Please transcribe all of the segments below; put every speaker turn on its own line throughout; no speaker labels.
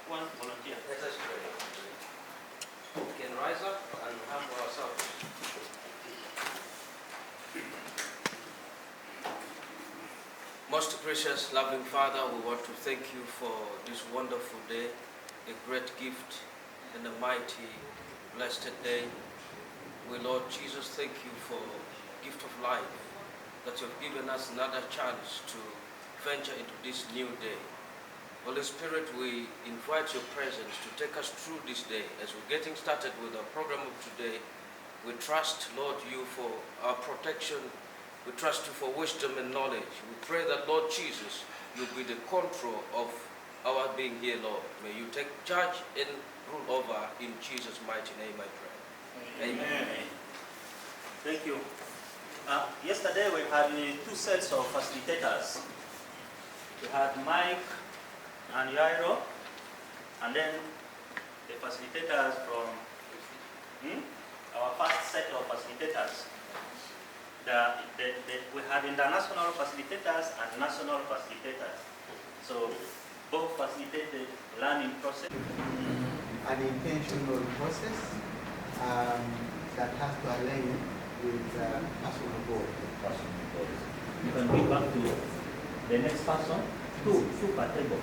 Who wants to volunteer?
Let us pray. We can rise up and humble ourselves. Most precious, loving Father, we want to thank you for this wonderful day, a great gift and a mighty, blessed day. We, Lord Jesus, thank you for the gift of life, that you've given us another chance to venture into this new day. Holy Spirit, we invite your presence to take us through this day. As we're getting started with our program of today, we trust, Lord, you for our protection. We trust you for wisdom and knowledge. We pray that, Lord Jesus, you'll be the control of our being here, Lord. May you take charge and rule over. In Jesus' mighty name I pray. Amen.
Thank you. Yesterday we had two sets of facilitators. We had Mike and ILO, and then the facilitators from our first set of facilitators. We had international facilitators and national facilitators. So both facilitated the learning process.
An intentional process that has to align with personal goals.
You can give back to the next person. Two per table.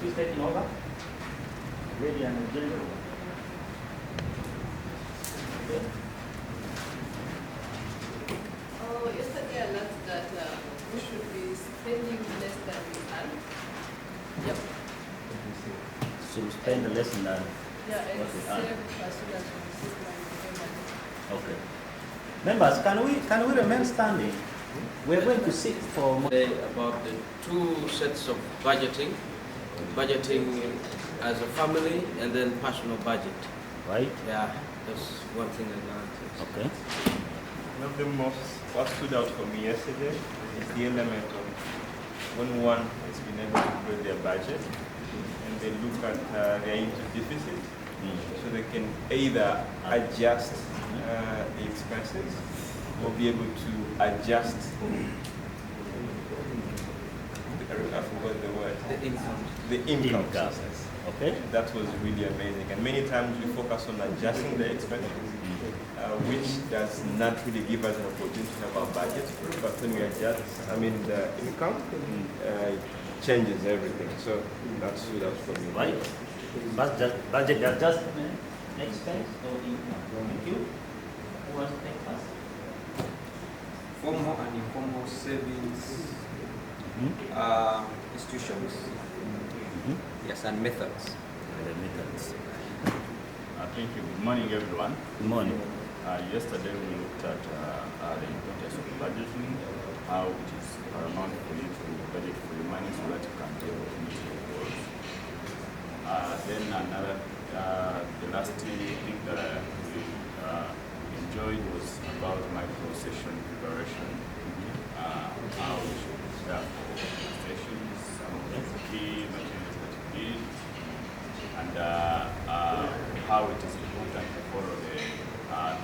Who's taking over? Lady and the gentleman. Okay.
Oh, yesterday I learned that we should be spending less than we earn. Yep.
So spend less than
Yeah, and
what we
save
earn.
as soon as we receive money.
Okay. Members, can we remain standing? We're going to sit for more.
Today about the two sets of budgeting as a family and then personal budget.
Right?
Yeah, that's one thing I learned.
Okay.
One of the what stood out for me yesterday is the element of when one has been able to build their budget and they look at their into deficit, so they can either adjust the expenses or be able to adjust I forgot the word. The income process.
Okay.
That was really amazing. And many times we focus on adjusting the expenses, which does not really give us an opportunity to have our budget. But when we adjust, the income, it changes everything. So that stood out for me.
Right. Budget adjustment, expense or income. Thank you. Who wants to take first?
Formal and informal savings institutions, yes, and methods.
The methods.
Thank you. Good morning, everyone.
Good morning.
Yesterday we looked at the importance of budgeting, how it is paramount for you to budget for your money so that you can be able to meet your goals. Then the last thing that I really enjoyed was about micro-session preparation, how we should prepare for sessions, some of the key materials that you need, and how it is important to follow the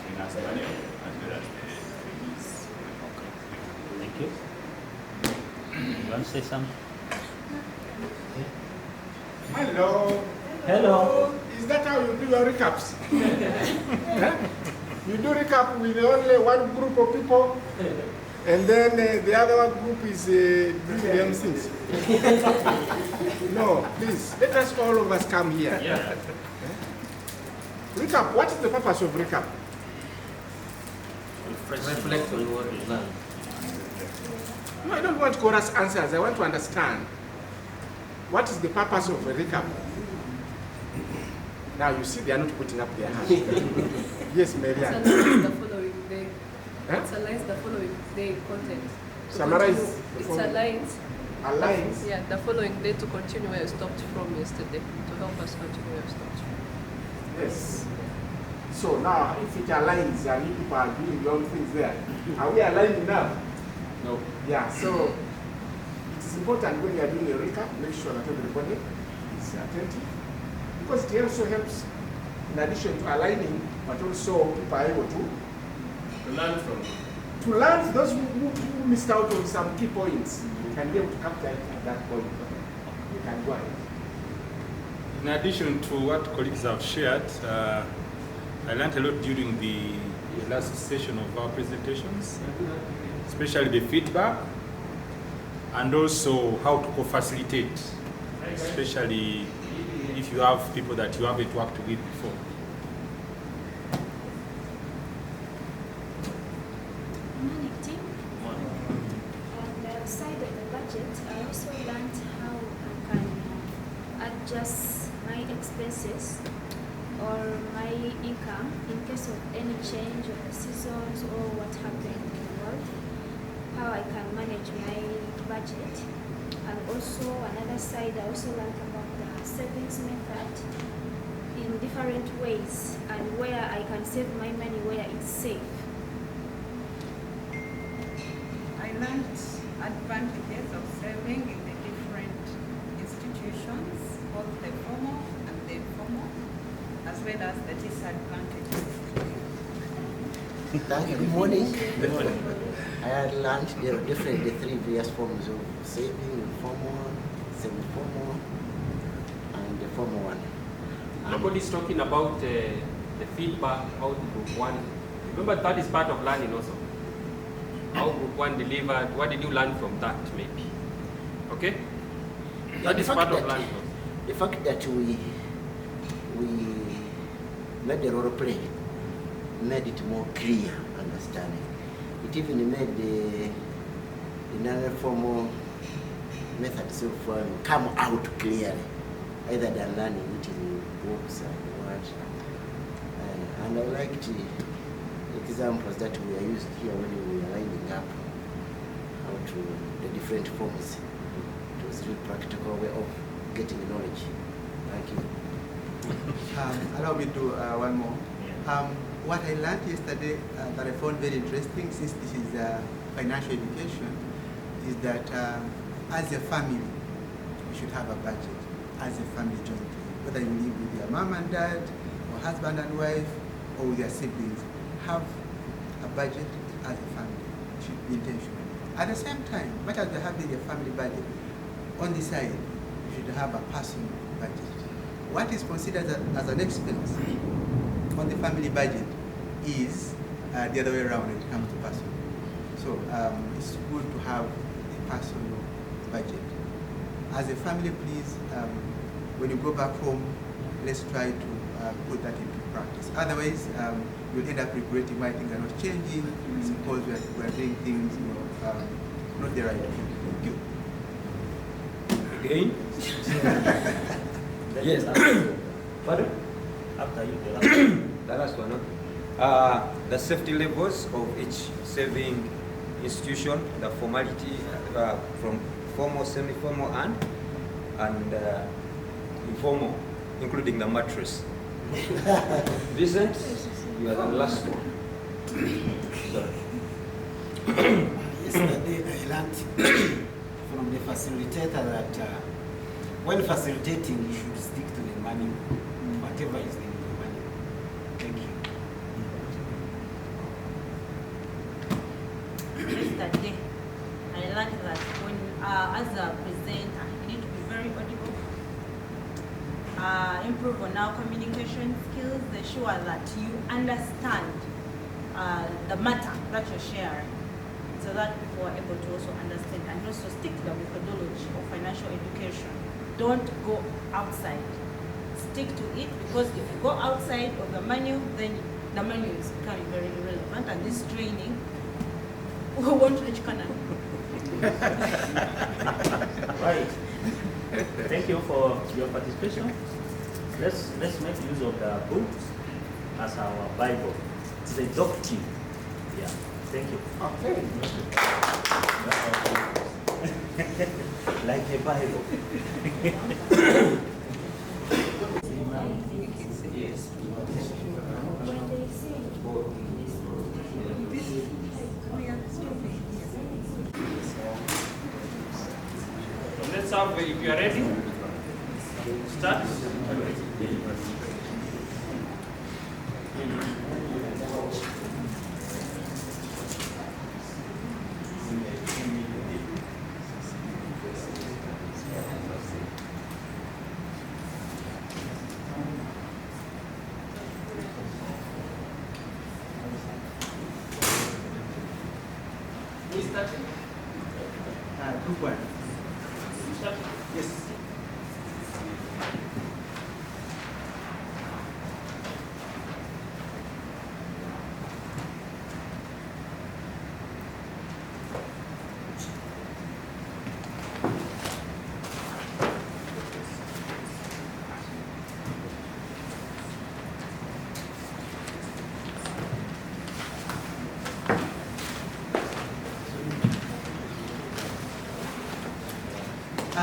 trainers manual as well as the trainees.
Thank you. You want to say something?
Hello.
Hello.
Is that how you do your recaps? Huh? You do recap with only one group of people, and then the other one group is doing them things. No, please, let us all of us come here.
Yeah.
Recap, what is the purpose of recap?
Reflect on what we've learned.
No, I don't want chorus answers. I want to understand. What is the purpose of a recap? Now you see they are not putting up their hands. Yes, Marianne.
Summarize the following day.
Huh?
Summarize the following day content. To
Summarize
continue.
the
It's
following-
aligns.
Aligns.
Yeah, the following day to continue where you stopped from yesterday. To help us continue where you stopped from.
Yes. So now, if it aligns and you people are doing your own things there, are we aligned now?
No.
Yeah, so it's important when you are doing a recap, make sure that everybody is attentive. Because it also helps, in addition to aligning, but also people are able to
Learn from
to learn those who missed out on some key points, can be able to capture it at that point. You can go ahead.
In addition to what colleagues have shared, I learned a lot during the last session of our presentations, especially the feedback and also how to co-facilitate, especially if you have people that you haven't worked with before.
Morning, team. On the side of the budget, I also learned how I can adjust my expenses or my income in case of any change of the seasons or what happened in the world, how I can manage my budget. And also another side, I also learned about the savings method in different ways and where I can save my money where it's safe.
I learned advantages of saving in the different institutions, both the formal and the informal, as well as the disadvantages.
Thank you. Good morning. I had learned there are different, the three various forms of saving: informal, semi-formal, and the formal one.
Nobody's talking about the feedback, how the group one. Remember, that is part of learning also. How group one delivered, what did you learn from that, maybe? Okay? That is part of learning.
The fact that we made the role play made it more clear understanding. It even made the non-formal methods of come out clearly, either than learning it in books and what. And I liked the examples that we are used here when we are lining up how to the different forms. It was a really practical way of getting knowledge. Thank you.
Allow me to one more. What I learned yesterday that I found very interesting, since this is financial education, is that as a family, you should have a budget as a family jointly. Whether you live with your mom and dad, or husband and wife, or with your siblings, have a budget as a family. It should be intentional. At the same time, much as you have a family budget, on the side, you should have a personal budget. What is considered as an expense on the family budget is the other way around when it comes to personal. So it's good to have a personal budget. As a family, please, when you go back home, let's try to put that into practice. Otherwise, you'll end up regretting why things are not changing because we are doing things not the right way. Thank you.
Again?
Yes.
Pardon?
After you,
The last one, the safety levels of each saving institution, the formality from formal, semi-formal, and informal, including the mattress. Vincent, you are the last one. Sorry.
Yesterday I learned from the facilitator that when facilitating, you should stick to the manual, whatever is in the manual. Thank you.
Yesterday, I learned that when, as a presenter, you need to be very audible, improve on our communication skills, ensure that you understand the matter that you're sharing, so that people are able to also understand, and also stick to the methodology of financial education. Don't go outside. Stick to it, because if you go outside of the manual, then the manual is becoming very irrelevant, and this training won't reach Canada.
Right. Thank you for your participation. Let's make use of the books as our Bible. It's the doctrine. Yeah. Thank you.
Okay.
Like a Bible.
Let's have, if you are ready, start.
Yes.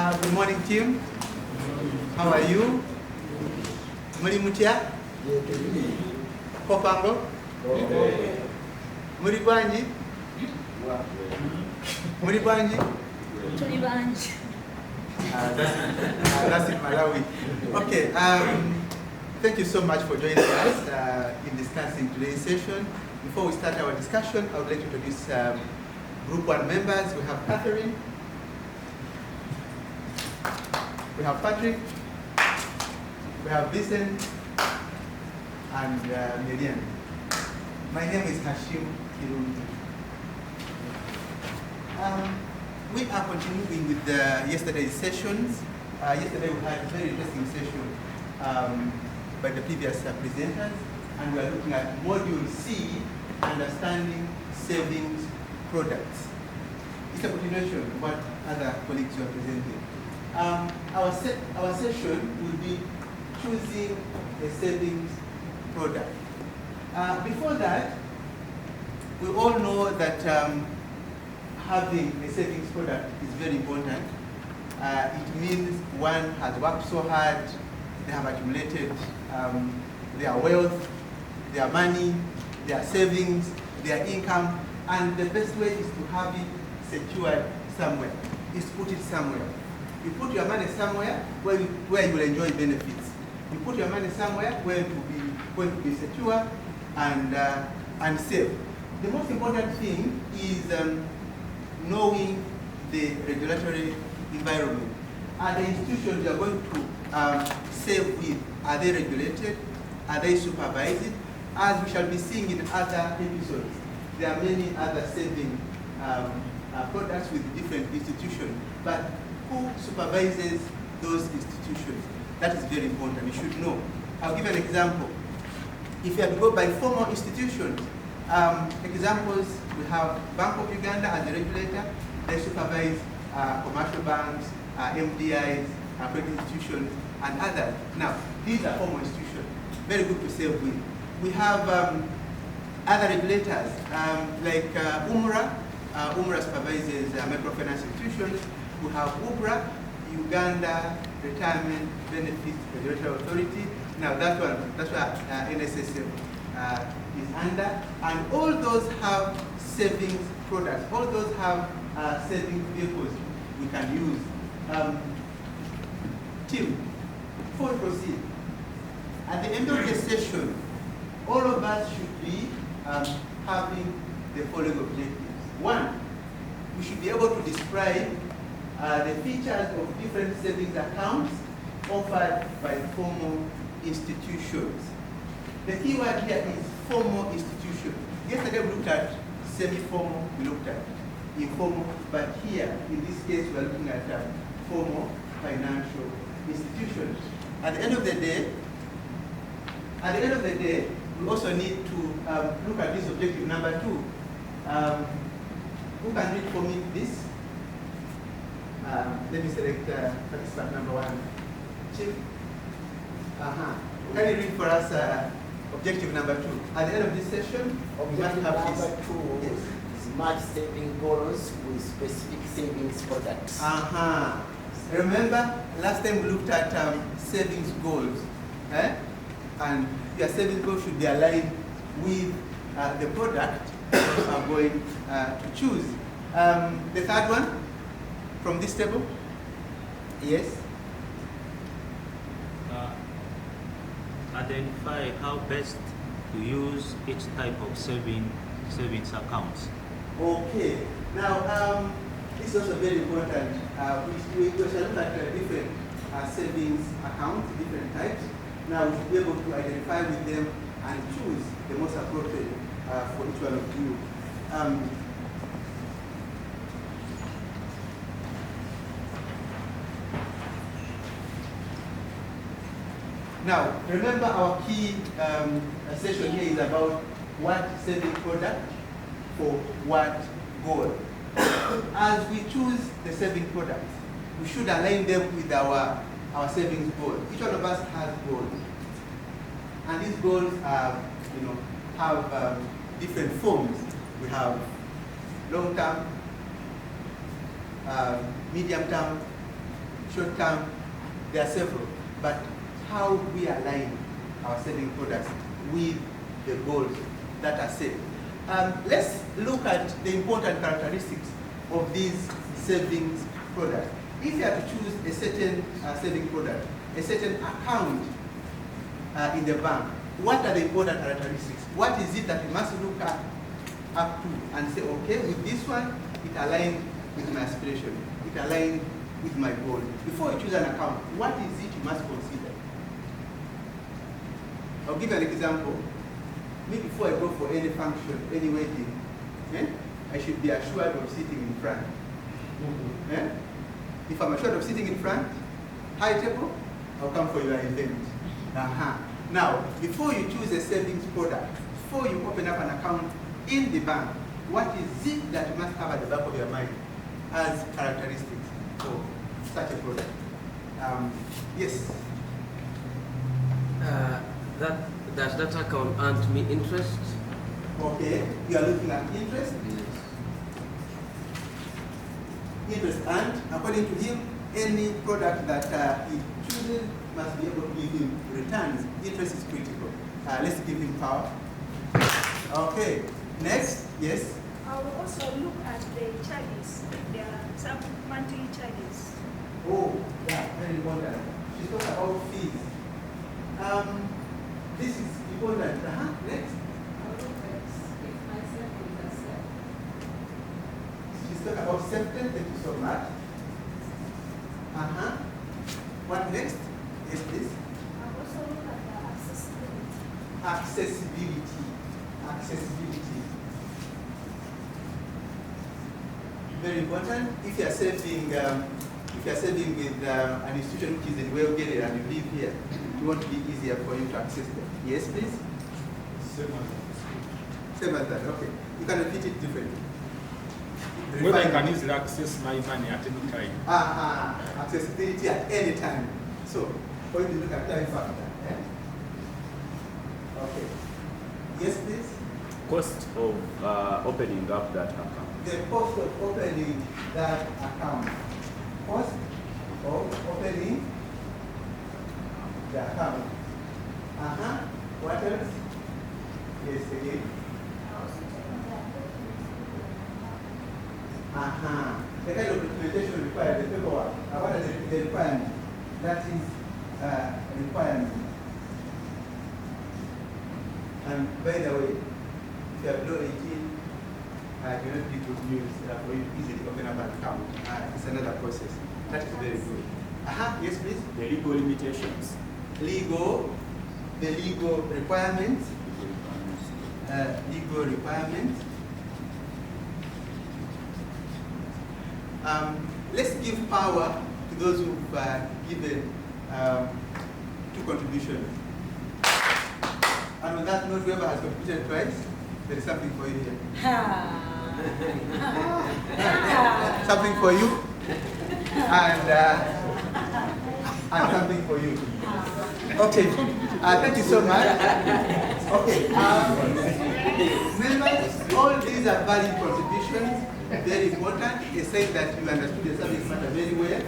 Good morning, team. How are you? Muri mutia? Kopango? Muri banji? Muri banji? That's in Malawi. Okay. Thank you so much for joining us in discussing today's session. Before we start our discussion, I would like to introduce Group 1 members. We have Catherine. We have Patrick, we have Vincent, and Miriam. My name is Hashim Kirundi. We are continuing with yesterday's sessions. Yesterday we had a very interesting session by the previous presenters, and we are looking at Module C, Understanding Savings Products. It's a continuation of what other colleagues were presenting. Our session will be choosing a savings product. Before that, we all know that having a savings product is very important. It means one has worked so hard, they have accumulated their wealth, their money, their savings, their income, and the best way is to have it secured somewhere, is to put it somewhere. You put your money somewhere where you will enjoy benefits. You put your money somewhere where it will be going to be secure and safe. The most important thing is knowing the regulatory environment. Are the institutions you are going to save with, are they regulated? Are they supervised? As we shall be seeing in other episodes, there are many other saving products with different institutions. But who supervises those institutions? That is very important. You should know. I'll give an example. If you have to go by formal institutions, examples, we have Bank of Uganda as a regulator. They supervise commercial banks, MDIs, credit institutions, and others. Now, these are formal institutions. Very good to save with. We have other regulators like UMRA. UMRA supervises microfinance institutions. We have UBRA, Uganda Retirement Benefits Regulatory Authority. Now that's what NSSF is under. And all those have savings products. All those have savings vehicles we can use. Tim, before we proceed, at the end of the session, all of us should be having the following objectives. One, we should be able to describe the features of different savings accounts offered by formal institutions. The key word here is formal institution. Yesterday we looked at semi-formal, we looked at informal, but here, in this case, we are looking at formal financial institutions. At the end of the day, we also need to look at this objective number 2. Who can read for me this? Let me select participant number 1. Chief? Can you read for us objective number 2? At the end of this session,
objective number 2 is match saving goals with specific savings products.
Remember, last time we looked at savings goals, and your savings goals should be aligned with the product you are going to choose. The third one, from this table? Yes?
Identify how best to use each type of savings accounts.
Okay. Now, this is also very important. We shall look at different savings accounts, different types. Now, we should be able to identify with them and choose the most appropriate for each one of you. Now, remember our key session here is about what saving product for what goal. As we choose the saving product, we should align them with our savings goal. Each one of us has goals. And these goals are, have different forms. We have long-term, medium-term, short-term. There are several. But how we align our saving products with the goals that are set. Let's look at the important characteristics of these savings products. If you have to choose a certain saving product, a certain account in the bank, what are the important characteristics? What is it that you must look up to and say, okay, with this one, it aligns with my aspiration, it aligns with my goal. Before you choose an account, what is it you must consider? I'll give you an example. Me, before I go for any function, any wedding, I should be assured of sitting in front. If I'm assured of sitting in front, high table, I'll come for your event. Now, before you choose a savings product, before you open up an account in the bank, what is it that you must have at the back of your mind as characteristics for such a product? Yes?
Does that account earn me interest?
Okay, you are looking at interest. Interest earned, according to him, any product that he chooses must be able to give him returns. Interest is critical. Let's give him power. Okay, next, yes?
I will also look at the charges, if there are some monthly charges.
Oh, yeah, very important. She's talking about fees. This is important. Next.
I'll look at if my savings are safe.
She's talking about safety. Thank you so much. What next? Yes, please.
I will also look at the accessibility.
Accessibility. Accessibility. Very important. If you are saving, with an institution which is in well-gated and you live here, it won't be easier for you to access them. Yes, please. Same as that. Okay. You can repeat it differently.
Whether I can easily access my money at any time.
Accessibility at any time. So, when you look at time factor. Okay. Yes, please.
Cost of opening up that account.
The cost of opening that account. Cost of opening the account. What else? Yes, again. The kind of documentation required, the paperwork. What is the requirement? That is a requirement. And by the way, if you are below 18, you don't need good news for you to easily open up an account. It's another process. That is very good. Yes, please.
The legal limitations.
The legal requirements. Legal requirements. Let's give power to those who've given 2 contributions. And on that note, whoever has contributed twice, there is something for you here. Something for you, and something for you. Okay, thank you so much. Okay, members, all these are valid contributions, very important. They say that you understood the subject matter very well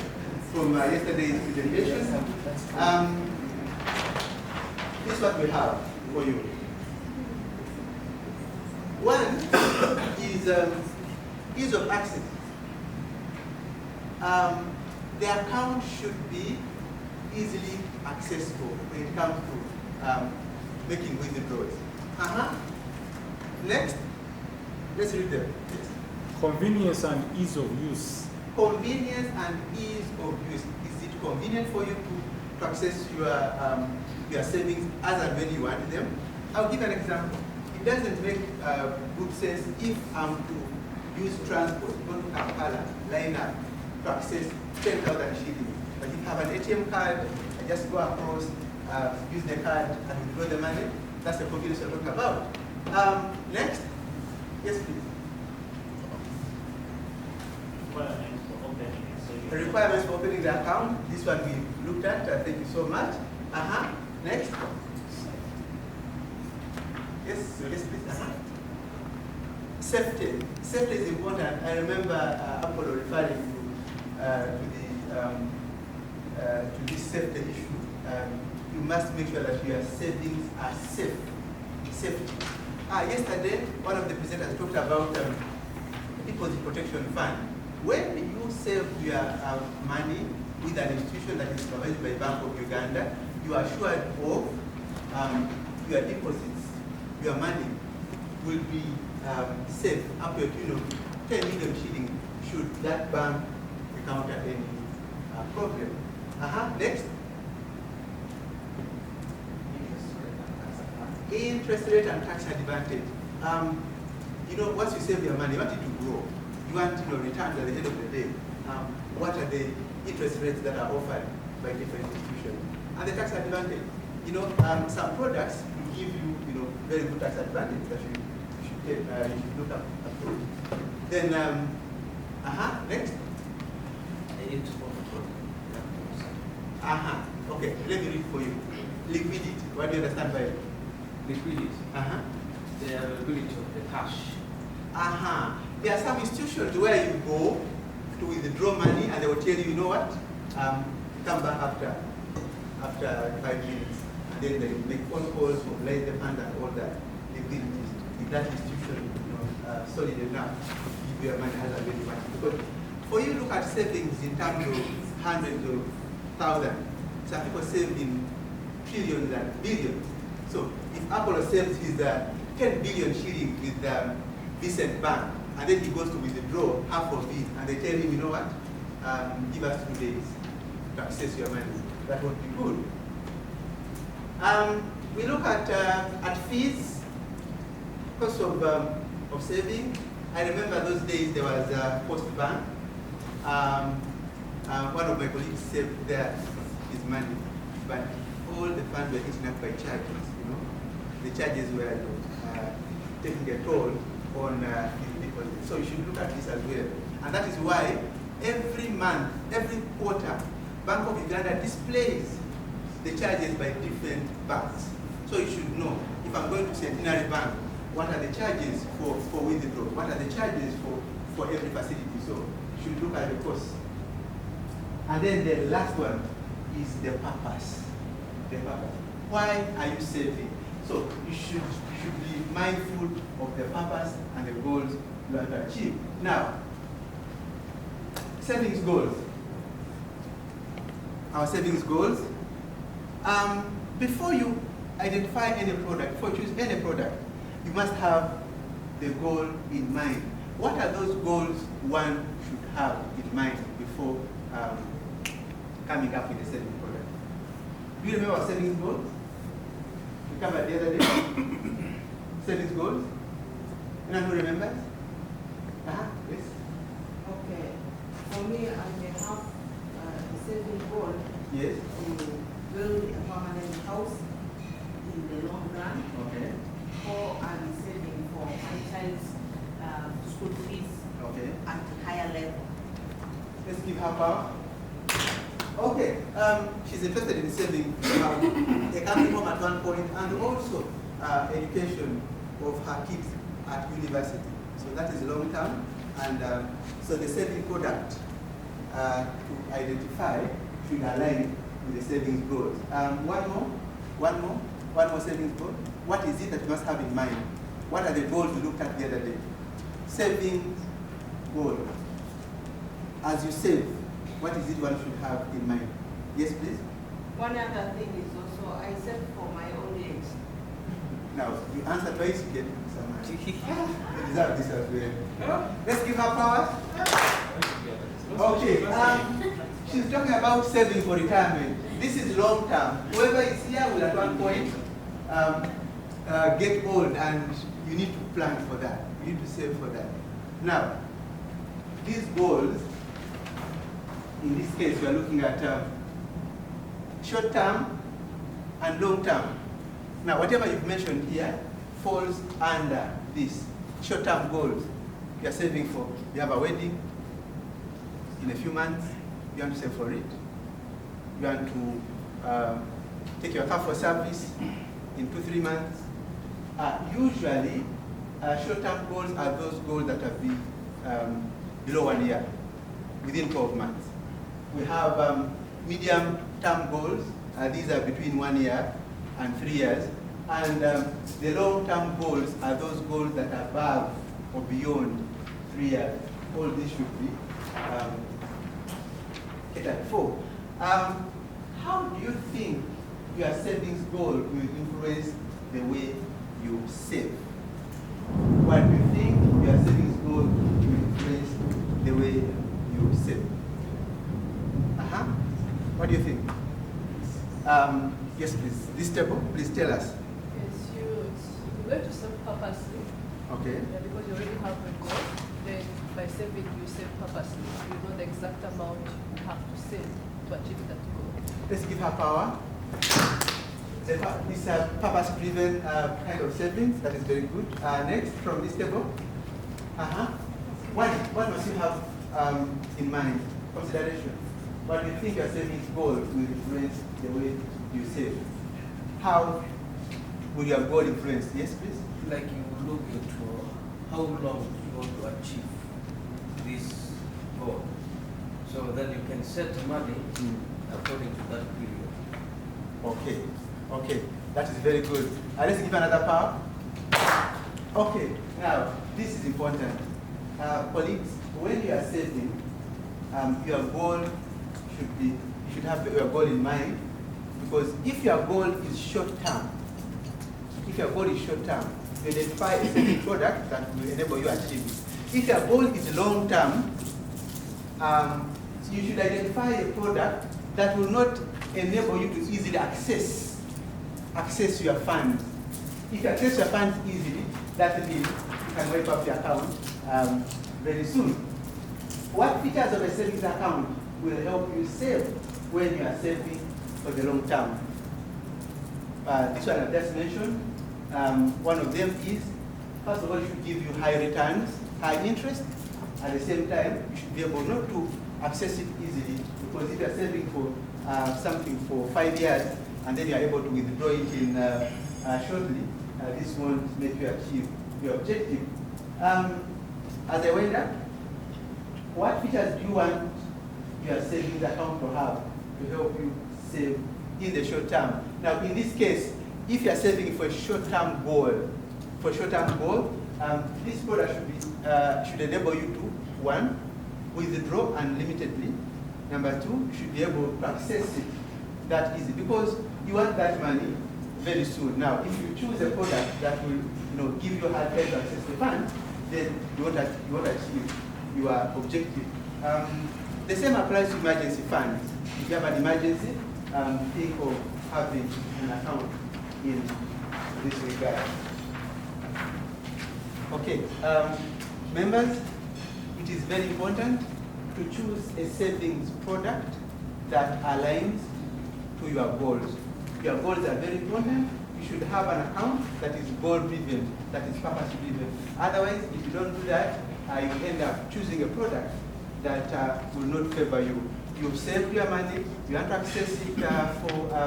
from yesterday's presentation. This is what we have for you. One is ease of access. The account should be easily accessible when it comes to making withdrawals. Next, let's read them. Yes.
Convenience and ease of use.
Convenience and ease of use. Is it convenient for you to access your savings as and when you want them? I'll give an example. It doesn't make good sense if I'm to use transport, go to Kampala, line up to access 10,000 shillings. But if I have an ATM card, I just go across, use the card and withdraw the money. That's the convenience we're talking about. Next. Yes, please. The requirements for opening the account. This one we looked at. Thank you so much. Next. Yes, yes, please. Safety. Safety is important. I remember Apollo referring to this safety issue. You must make sure that your savings are safe. Safety. Yesterday, one of the presenters talked about deposit protection fund. When you save your money with an institution that is supervised by Bank of Uganda, you are assured of your deposits, your money will be safe up to 10 million shillings should that bank encounter any problem. Next. Interest rate and tax advantage. Once you save your money, you want it to grow. You want returns at the end of the day. What are the interest rates that are offered by different institutions? And the tax advantage. Some products will give you, very good tax advantage that you should look up. Then, next. Okay, let me read for you. Liquidity. What do you understand by it?
Liquidity. The availability of the cash.
There are some institutions where you go to withdraw money and they will tell you, you know what? Come back after 5 minutes. And then they make phone calls, mobilize the fund and all that. Liquidity. If that institution solid enough to give you money as a very much. Because for you look at savings in terms of hundreds of thousands. Some people save in trillions and billions. So if Apollo saves his 10 billion shillings with Vincent Bank, and then he goes to withdraw half of it, and they tell him, you know what, give us 2 days to access your money. That would be good. We look at fees, cost of saving. I remember those days there was Post Bank. One of my colleagues saved there his money, but all the funds were eaten up by charges. The charges were taking a toll on his deposit. So you should look at this as well. And that is why every month, every quarter, Bank of Uganda displays the charges by different banks. So you should know, if I'm going to Centenary Bank, what are the charges for withdrawal? What are the charges for every facility? So you should look at the cost. And then the last one is the purpose. The purpose. Why are you saving? So you should be mindful of the purpose and the goals you want to achieve. Now, savings goals. Our savings goals. Before you identify any product, before you choose any product, you must have the goal in mind. What are those goals one should have in mind before coming up with a savings product? Do you remember our savings goals? We covered the other day. Savings goals. Anyone who remembers? Yes.
Okay. For me, I may have a saving goal.
Yes.
To build a permanent house in the long run.
Okay.
Or I'm saving for my child's school fees.
Okay.
At a higher level.
Let's give her power. Okay, she's interested in saving a coming home at one point and also education of her kids at university. So that is long term, and so the saving product to identify should align with the savings goals. One more savings goal. What is it that you must have in mind? What are the goals we looked at the other day? Savings goal. As you save, what is it one should have in mind? Yes, please?
One other thing is also, I save for my old age.
Now, you answer twice, you get some money. You deserve this as well. Let's give her power. Okay, she's talking about saving for retirement. This is long term. Whoever is here will at one point get old, and you need to plan for that. You need to save for that. Now, these goals, in this case, we are looking at short term, and long term. Now, whatever you've mentioned here falls under this short-term goals. You are saving for, you have a wedding in a few months, you want to save for it. You want to take your car for service in 2-3 months. Usually, short-term goals are those goals that have been below 1 year, within 12 months. We have medium-term goals. These are between 1 year and 3 years. And the long-term goals are those goals that are above or beyond 3 years. All this should be catered for. How do you think your savings goal will influence the way you save? What do you think your savings goal will influence the way you save? What do you think? Yes, please. This table, please tell us.
Yes, you're going to save purposely.
Okay.
Yeah, because you already have a goal. Then by saving, you save purposely. You know the exact amount you have to save to achieve that goal.
Let's give her power. It's a purpose-driven kind of savings. That is very good. Next, from this table. What must you have in mind? Consideration. What do you think your savings goal will influence the way you save? How will your goal influence? Yes, please.
Like you look at how long you want to achieve this goal. So then you can set money according to that period.
Okay, that is very good. Let's give another power. Okay, now this is important. Colleagues, when you are saving, your goal you should have your goal in mind, because if your goal is short-term, you identify a certain product that will enable you to achieve it. If your goal is long-term, you should identify a product that will not enable you to easily access your funds. If you access your funds easily, that means you can wipe up your account very soon. What features of a savings account will help you save when you are saving for the long term? This one I just mentioned. One of them is, first of all, it should give you high returns, high interest. At the same time, you should be able not to access it easily, because if you are saving for something for 5 years and then you are able to withdraw it in shortly, this won't make you achieve your objective. As I wind up, what features do you want your savings account to have to help you save in the short term? Now, in this case, if you are saving for a short-term goal, this product should enable you to, 1, withdraw unlimitedly. Number 2, you should be able to access it that easy, because you want that money very soon. Now, if you choose a product that will give you a hard time to access the funds, then you won't achieve your objective. The same applies to emergency funds. If you have an emergency, think of having an account in this regard. Okay, members, it is very important to choose a savings product that aligns to your goals. Your goals are very important. You should have an account that is goal-driven, that is purpose-driven. Otherwise, if you don't do that, you end up choosing a product that will not favor you. You've saved your money, you want to access it for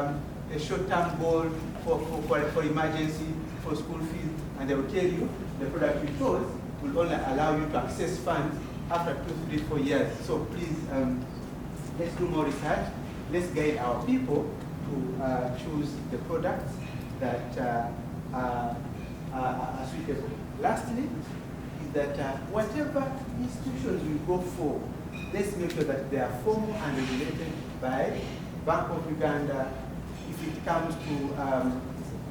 a short-term goal, for emergency, for school fees, and they will tell you the product you chose will only allow you to access funds after 2, 3, 4 years. So please, let's do more research. Let's guide our people to choose the products that are suitable. Lastly, is that whatever institutions we go for, let's make sure that they are formal and regulated by Bank of Uganda. If it comes to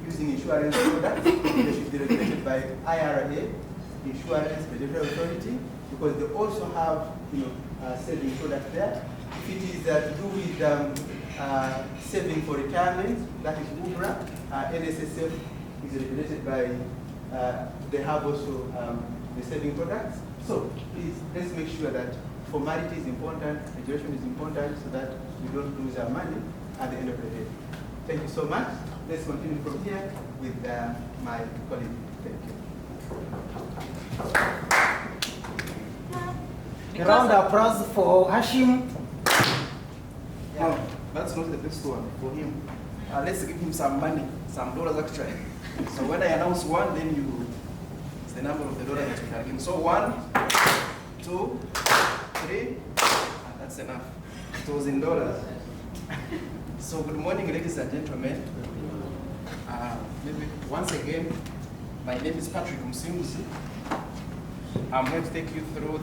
using insurance products, they should be regulated by IRA, Insurance Regulatory Authority, because they also have saving products there. If it is to do with saving for retirement, that is UBRA. NSSF is regulated by, they have also the saving products. So please, let's make sure that formality is important, regulation is important, so that we don't lose our money at the end of the day. Thank you so much. let's continue from here with my colleague. Thank you.
A round of applause for Hashim.
No, that's not the best one for him. Let's give him some money, some dollars actually. So when I announce one, then it's the number of the dollars that you can give him. So 1, 2, 3, and that's enough. It was in dollars. So good morning, ladies and gentlemen. Maybe once again, my name is Patrick Msimbuzi. I'm going to take you through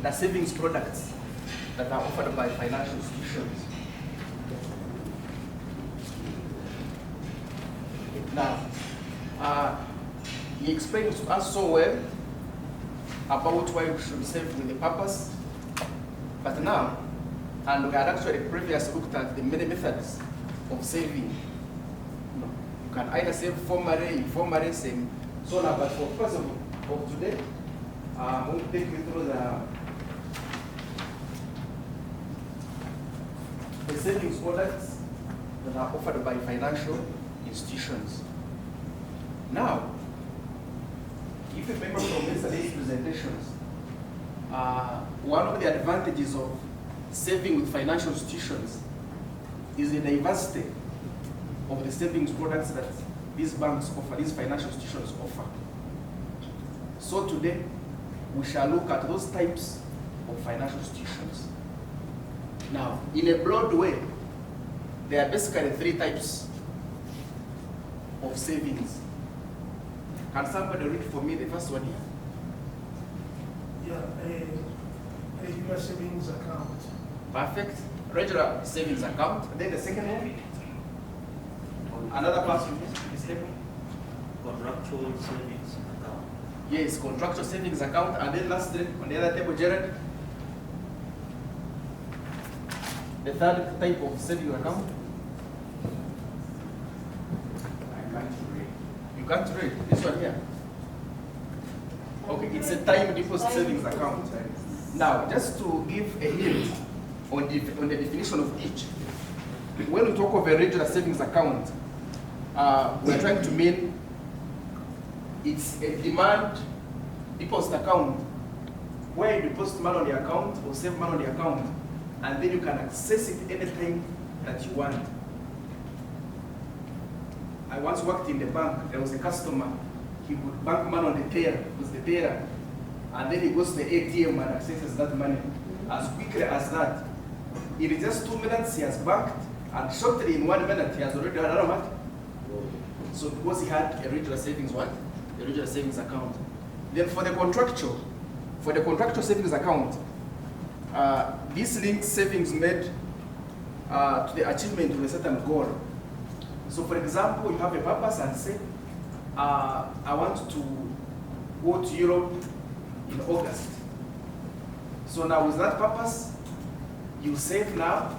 the savings products that are offered by financial institutions. Now, he explained to us so well about why we should save with a purpose. But now, and we had actually previously looked at the many methods of saving. You can either save formally, informally, same. So now, but for purpose of today, I'm going to take you through the savings products that are offered by financial institutions. Now, if you remember from yesterday's presentations, one of the advantages of saving with financial institutions is the diversity of the savings products that these banks offer, these financial institutions offer. So today, we shall look at those types of financial institutions. Now, in a broad way, there are basically 3 types of savings. Can somebody read for me the first one here?
Yeah, a regular savings account.
Perfect. Regular savings account. And then the second one? Another person, Ms. Lepo?
Contractual savings account.
Yes, contractual savings account. And then lastly, on the other table, Jared? The third type of savings account? I can't read. You can't read? This one here? Okay, it's a time deposit savings account. Now, just to give a hint on the definition of each, when we talk of a regular savings account, we're trying to mean it's a demand deposit account where you deposit money on the account or save money on the account, and then you can access it anytime that you want. I once worked in the bank. There was a customer. He would bank money on the teller, was the teller, and then he goes to the ATM and accesses that money as quickly as that. In just 2 minutes, he has banked, and shortly in 1 minute, he has already done another money. So because he had a regular savings what? A regular savings account. Then for the contractual savings account, this links savings made to the achievement of a certain goal. So for example, you have a purpose and say, I want to go to Europe in August. So now with that purpose, you save now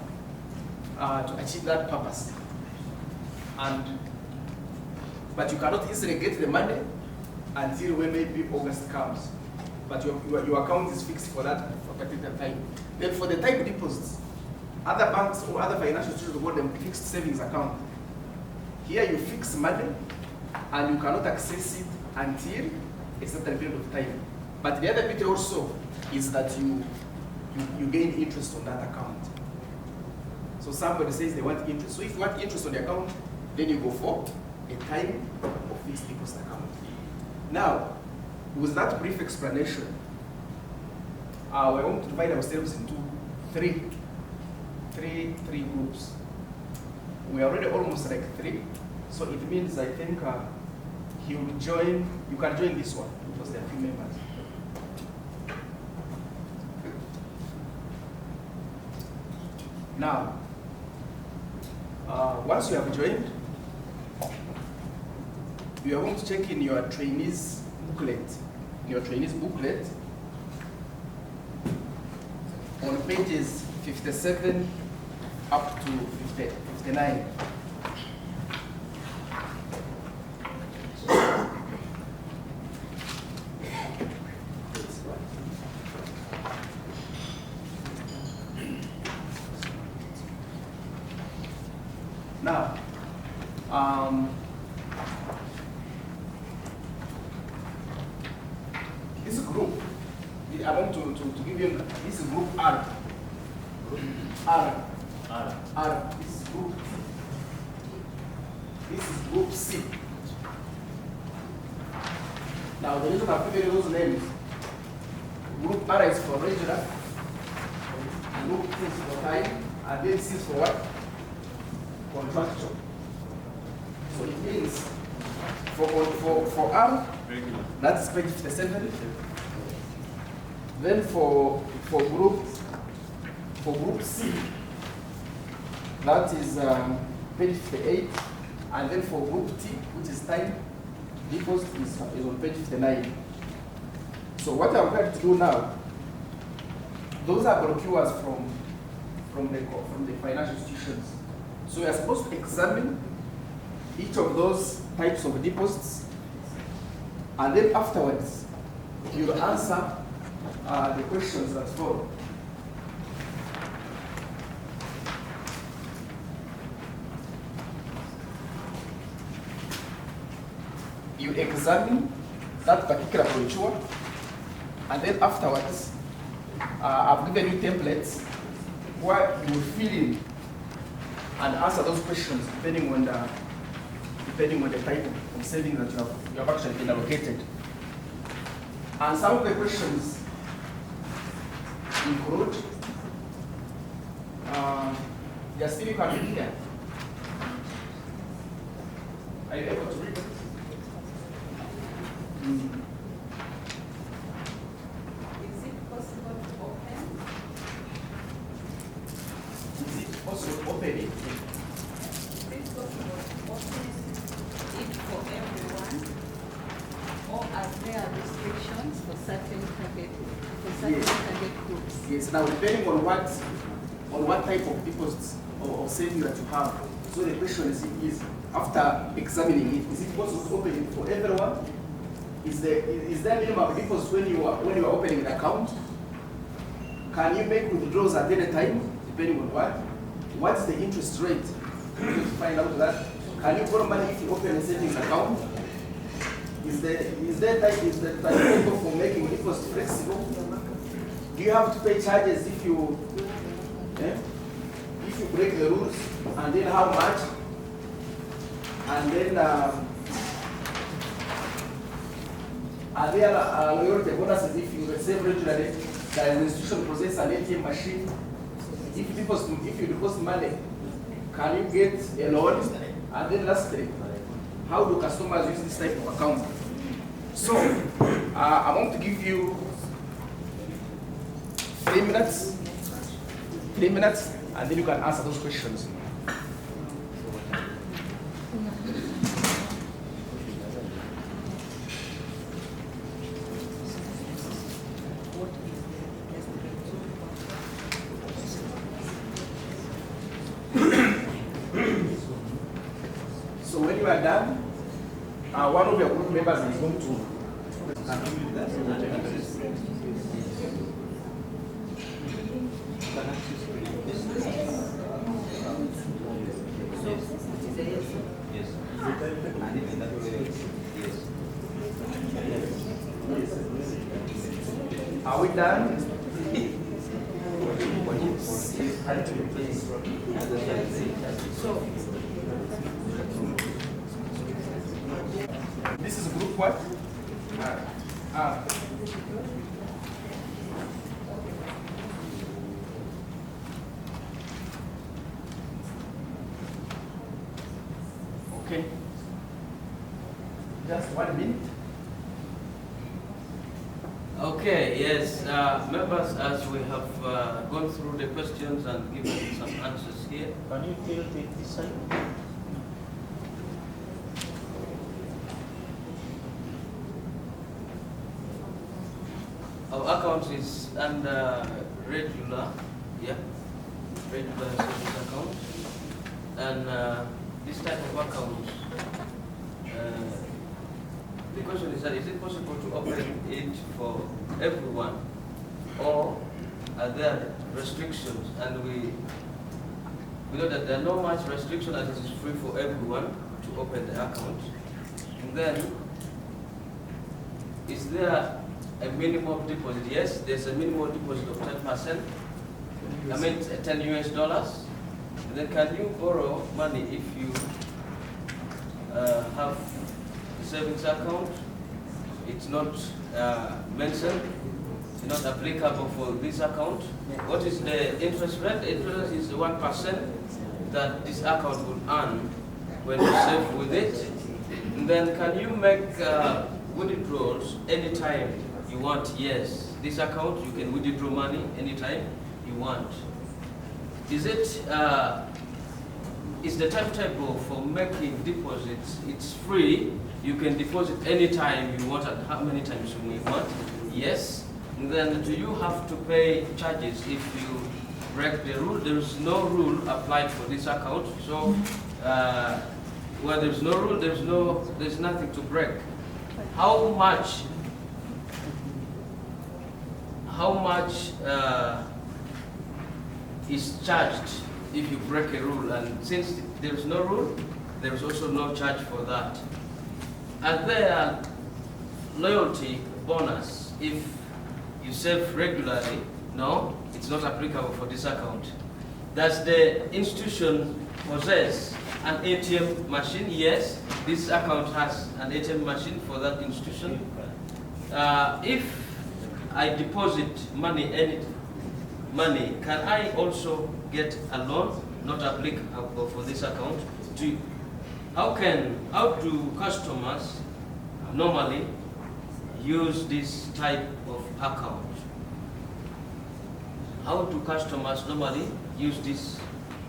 to achieve that purpose. But you cannot easily get the money until when maybe August comes. But your account is fixed for that for a particular time. Then for the time deposits, other banks or other financial institutions call them fixed savings account. Here you fix money and you cannot access it until a certain period of time. But the other bit also is that you gain interest on that account. So somebody says they want interest. So if you want interest on the account, then you go for a time of fixed deposit account. Now, with that brief explanation, we're going to divide ourselves into three groups. We are already almost like 3, so it means I think he will join. You can join this one because there are few members. Now, once you have joined, you are going to check in your trainees booklet. On pages 57 up to 59. Now, this group, I want to give you this group R. This is group. This is group C. Now the reason I've given those names, group R is for regular, group T is for time, and then C is for what? Contractual. So it means for R, regular, that's page 57. Then for group C, that is page 58, and then for group T, which is time deposit, is on page 59. So what I'm going to do now, those are brochures from the financial institutions. So we are supposed to examine each of those types of deposits, and then afterwards you will answer the questions that follow. You examine that particular brochure, and then afterwards, I've given you templates where you will fill in and answer those questions depending on the type of saving that you have actually been allocated. And some of the questions include, just you can read here. Are you able to read it?
Is it possible to open?
Is it possible to open it?
Is it possible to open it for everyone? Or are there restrictions for certain target groups?
Yes, now depending on what type of deposits or saving that you have. So the question is after examining it, is it possible to open it for everyone? Is there minimum deposit when you are opening an account? Can you make withdrawals at any time, depending on what? What is the interest rate? To find out that. Can you borrow money if you open a savings account? Is the timetable for making deposits flexible? Do you have to pay charges if you break the rules? And then how much? And then are there loyalty bonuses if you save regularly? There is an institution possess an ATM machine. If you deposit money, can you get a loan? And then lastly, how do customers use this type of account? So, I want to give you 3 minutes, and then you can answer those questions. So when you are done, one of your group members is going to Are we done? This is group what? Okay. Just 1 minute.
Okay, yes, members, as we have gone through the questions and given some answers here.
Can you take this side?
Our account is under regular, regular savings account. And this type of account, the question is that is it possible to open it for everyone, or are there restrictions? And We know that there are no much restriction as it is free for everyone to open the account. And then, is there a minimum deposit? Yes, there's a minimum deposit of 10%. I mean, 10 US dollars. And then can you borrow money if you have a savings account? It's not mentioned, it's not applicable for this account. What is the interest rate? The interest is 1% that this account will earn when you save with it. And then can you make withdrawals anytime you want? Yes, this account you can withdraw money anytime you want. Is it, is the timetable for making deposits, it's free, you can deposit anytime you want and how many times you may want? Yes. And then do you have to pay charges if you break the rule? There is no rule applied for this account. So where there's no rule, there's nothing to break. How much is charged if you break a rule? And since there is no rule, there is also no charge for that. Are there loyalty bonus if you save regularly? No, it's not applicable for this account. Does the institution possess an ATM machine? Yes, this account has an ATM machine for that institution. If I deposit money, can I also get a loan not applicable for this account? How do customers normally use this type of account? How do customers normally use this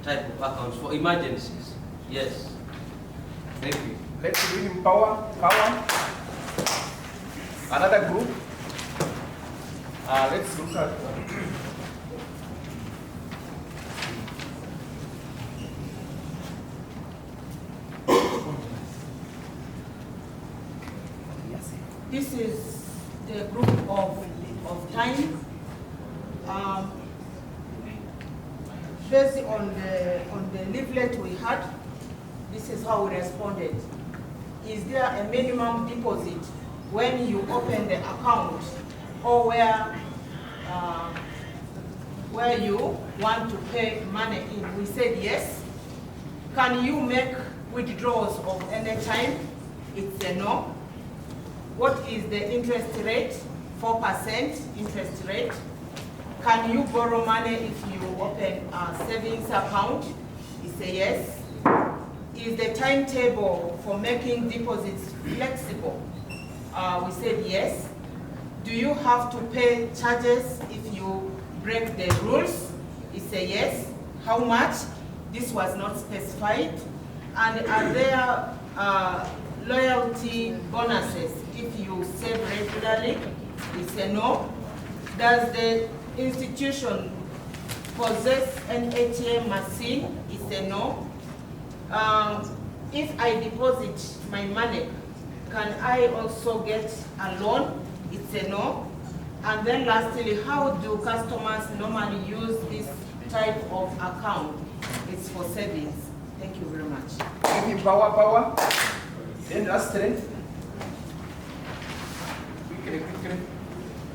type of accounts for emergencies? Yes. Thank you.
Let's bring him power. Another group. Let's look at
this is the group of time. Based on the leaflet we had, this is how we responded. Is there a minimum deposit when you open the account or where you want to pay money in? We said yes. Can you make withdrawals of any time? It's a no. What is the interest rate? 4% interest rate. Can you borrow money if you open a savings account? It's a yes. Is the timetable for making deposits flexible? We said yes. Do you have to pay charges if you break the rules? It's a yes. How much? This was not specified. And are there loyalty bonuses if you save regularly? It's a no. Does the institution possess an ATM machine? It's a no. If I deposit my money, can I also get a loan? It's a no. And then lastly, how do customers normally use this type of account? It's for savings. Thank you very much.
Give him power. Then lastly, quickly.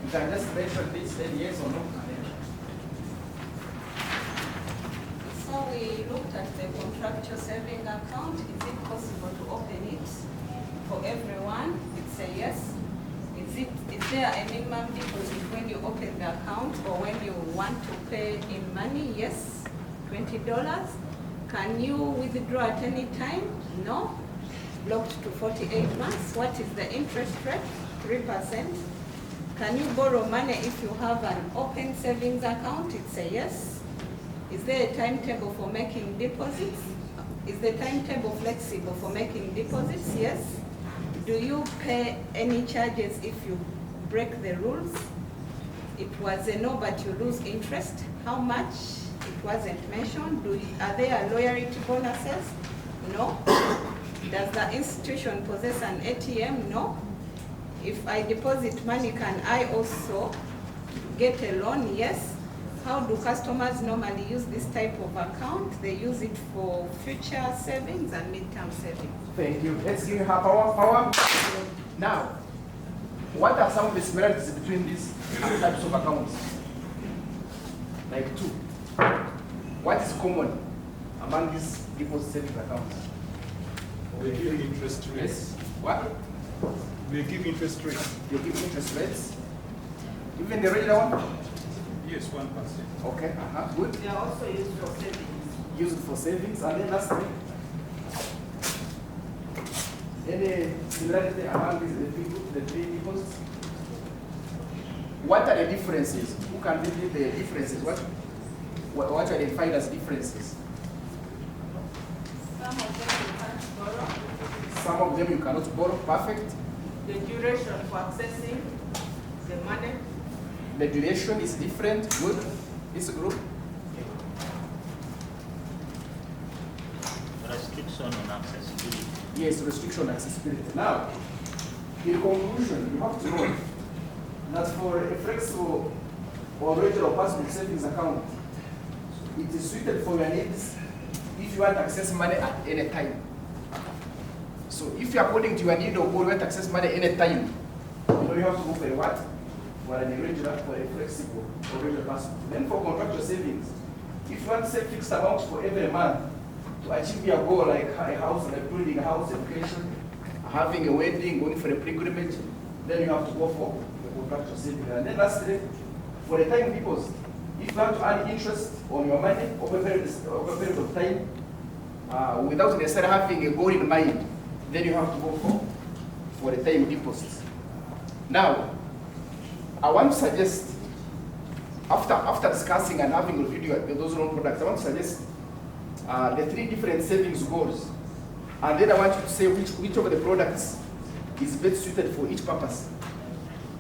You can just mention this, then yes or no.
So we looked at the contractual saving account. Is it possible to open it for everyone? It's a yes. Is there a minimum deposit when you open the account or when you want to pay in money? Yes. $20. Can you withdraw at any time? No. Blocked to 48 months. What is the interest rate? 3%. Can you borrow money if you have an open savings account? It's a yes. Is there a timetable for making deposits? Is the timetable flexible for making deposits? Yes. Do you pay any charges if you break the rules? It was a no, but you lose interest. How much? It wasn't mentioned. Are there loyalty bonuses? No. Does the institution possess an ATM? No. If I deposit money, can I also get a loan? Yes. How do customers normally use this type of account? They use it for future savings and mid-term savings.
Thank you. Let's give her power. Now, what are some of the similarities between these two types of accounts? Like two. What is common among these deposit savings accounts?
They give interest rates.
What?
They give interest rates.
They give interest rates. Even the regular one?
Yes, 1%.
Okay, good.
They are also used for savings.
Used for savings, and then lastly, any similarity among the three deposits? What are the differences? Who can repeat the differences? What are defined as differences?
Some of them you can't borrow.
Some of them you cannot borrow. Perfect.
The duration for accessing the money.
The duration is different. Good. This group.
Restriction on accessibility.
Yes, restriction on accessibility. Now, in conclusion, you have to know that for a flexible or regular personal savings account, it is suited for your needs if you want to access money at any time. So if you are according to your need or goal, you want to access money any time, you have to go for a what? For an irregular, for a flexible or regular person. Then for contractual savings, if you want to save fixed amounts for every month to achieve your goal, like a house, like building a house, education, having a wedding, going for a pilgrimage, then you have to go for the contractual savings. And then lastly, for the time deposit, if you want to earn interest on your money over a period of time, without necessarily having a goal in mind, then you have to go for the time deposits. Now, I want to suggest, after discussing and having reviewed those loan products, I want to suggest the three different savings goals. And then I want you to say which of the products is best suited for each purpose.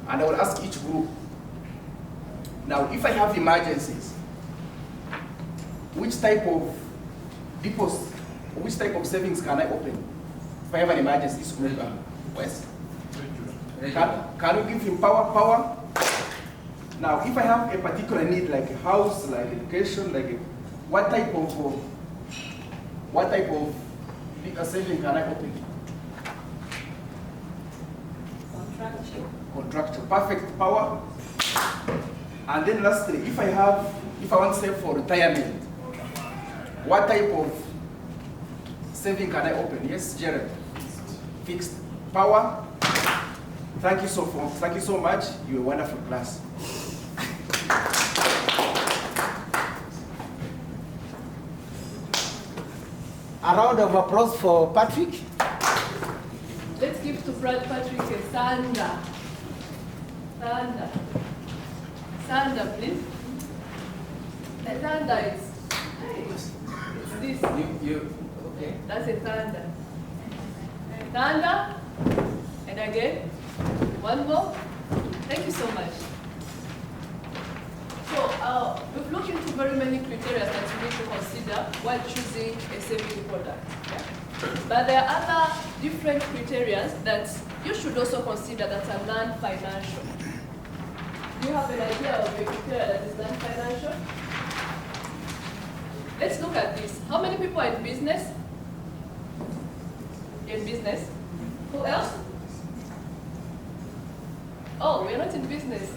And I will ask each group. Now, if I have emergencies, which type of deposit, which type of savings can I open? If I have an emergency, this group, West. Can we give him power? Now, if I have a particular need, like a house, like education, like what type of saving can I open? Contractual. Perfect. Power. And then lastly, if I want to save for retirement, what type of saving can I open? Yes, Jared. Fixed. Power. Thank you so much. You're a wonderful class.
A round of applause for Patrick.
Let's give to Patrick a thunder. Thunder, please. The thunder is this.
Okay.
That's a thunder. Thunder. And again. One more. Thank you so much. So we've looked into very many criteria that you need to consider while choosing a saving product. Yeah? But there are other different criteria that you should also consider that are non-financial. Do you have an idea of a criteria that is non-financial? Let's look at this. How many people are in business? Who else? Oh, we're not in business.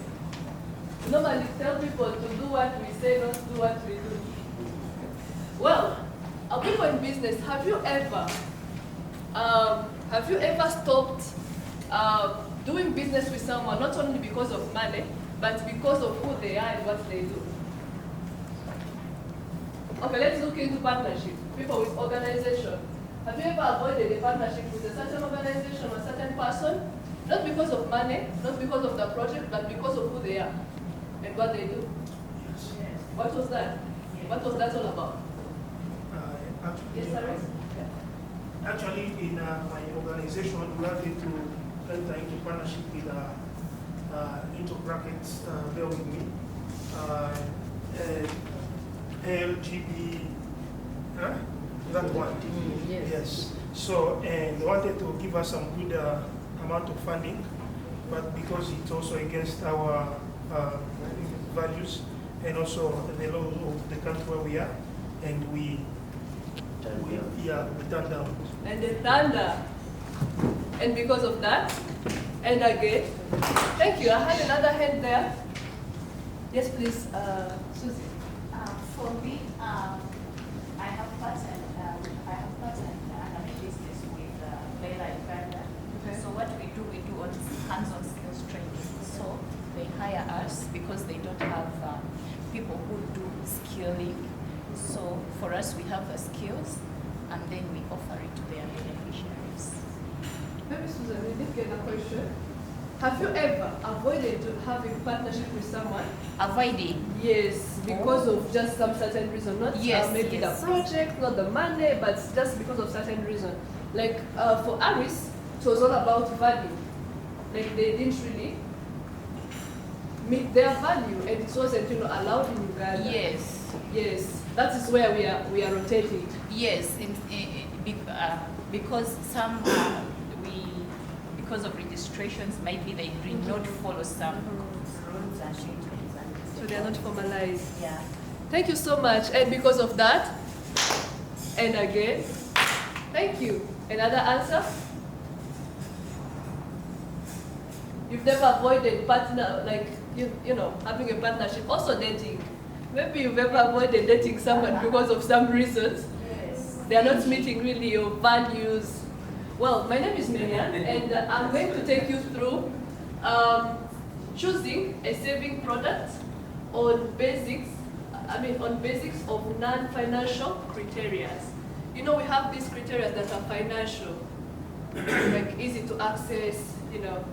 We normally tell people to do what we say, not do what we do. Well, are people in business, have you ever stopped doing business with someone not only because of money, but because of who they are and what they do? Okay, let's look into partnership. People with organization. Have you ever avoided a partnership with a certain organization or a certain person? Not because of money, not because of the project, but because of who they are and what they do? Yes. What was that? What was that all about? Yes, sir.
Actually, in my organization, we wanted to enter into partnership with into brackets, bear with me, LGB, that one. Yes. So, and they wanted to give us some good amount of funding, but because it's also against our values, and also the laws of the country where we are, and we turn down.
And they thunder. And because of that, and again, thank you. I had another hand there. Yes, please, Susie.
For me, I have partnered a business with Leila Uganda.
Okay.
So what we do on hands-on skills training. So they hire us because they don't have people who do skilling. So for us, we have the skills, and then we offer it to their beneficiaries.
Maybe Susan, we did get a question. Have you ever avoided having partnership with someone?
Avoiding?
Yes, because of just some certain reason. Not maybe the project, not the money, but just because of certain reason. Like for Aris, it was all about value. Like they didn't really meet their value, and it wasn't allowed in Uganda.
Yes.
Yes, that is where we are rotating.
Yes, because some because of registrations, maybe they did not follow some rules and regulations.
So they are not formalized.
Yeah.
Thank you so much. And because of that, and again, thank you. Another answer? You've never avoided partner, like, you know, having a partnership, also dating. Maybe you've ever avoided dating someone because of some reasons.
Yes.
They are not meeting really your values. Well, my name is Miriam, and I'm going to take you through choosing a saving product on basics of non-financial criteria. You know, we have these criteria that are financial, like easy to access, you know,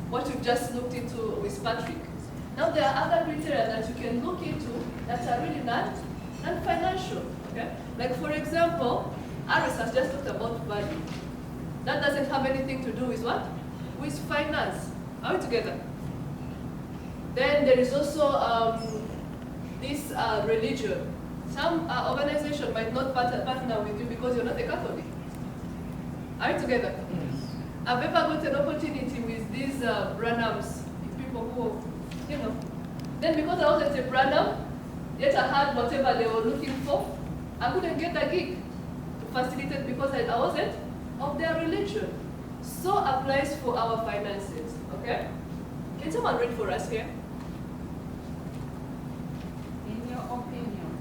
what we've just looked into with Patrick. Now there are other criteria that you can look into that are really non-financial, okay? Like for example, Aris has just talked about value. That doesn't have anything to do with what? With finance. Are we together? Then there is also this religion. Some organization might not partner with you because you're not a Catholic. Are we together? Yes. I've ever got an opportunity with these Branhams, people who, you know. Then because I wasn't a Branham, yet I had whatever they were looking for, I couldn't get the gig to facilitate because I wasn't of their religion. So applies for our finances, okay? Can someone read for us here?
In your opinion,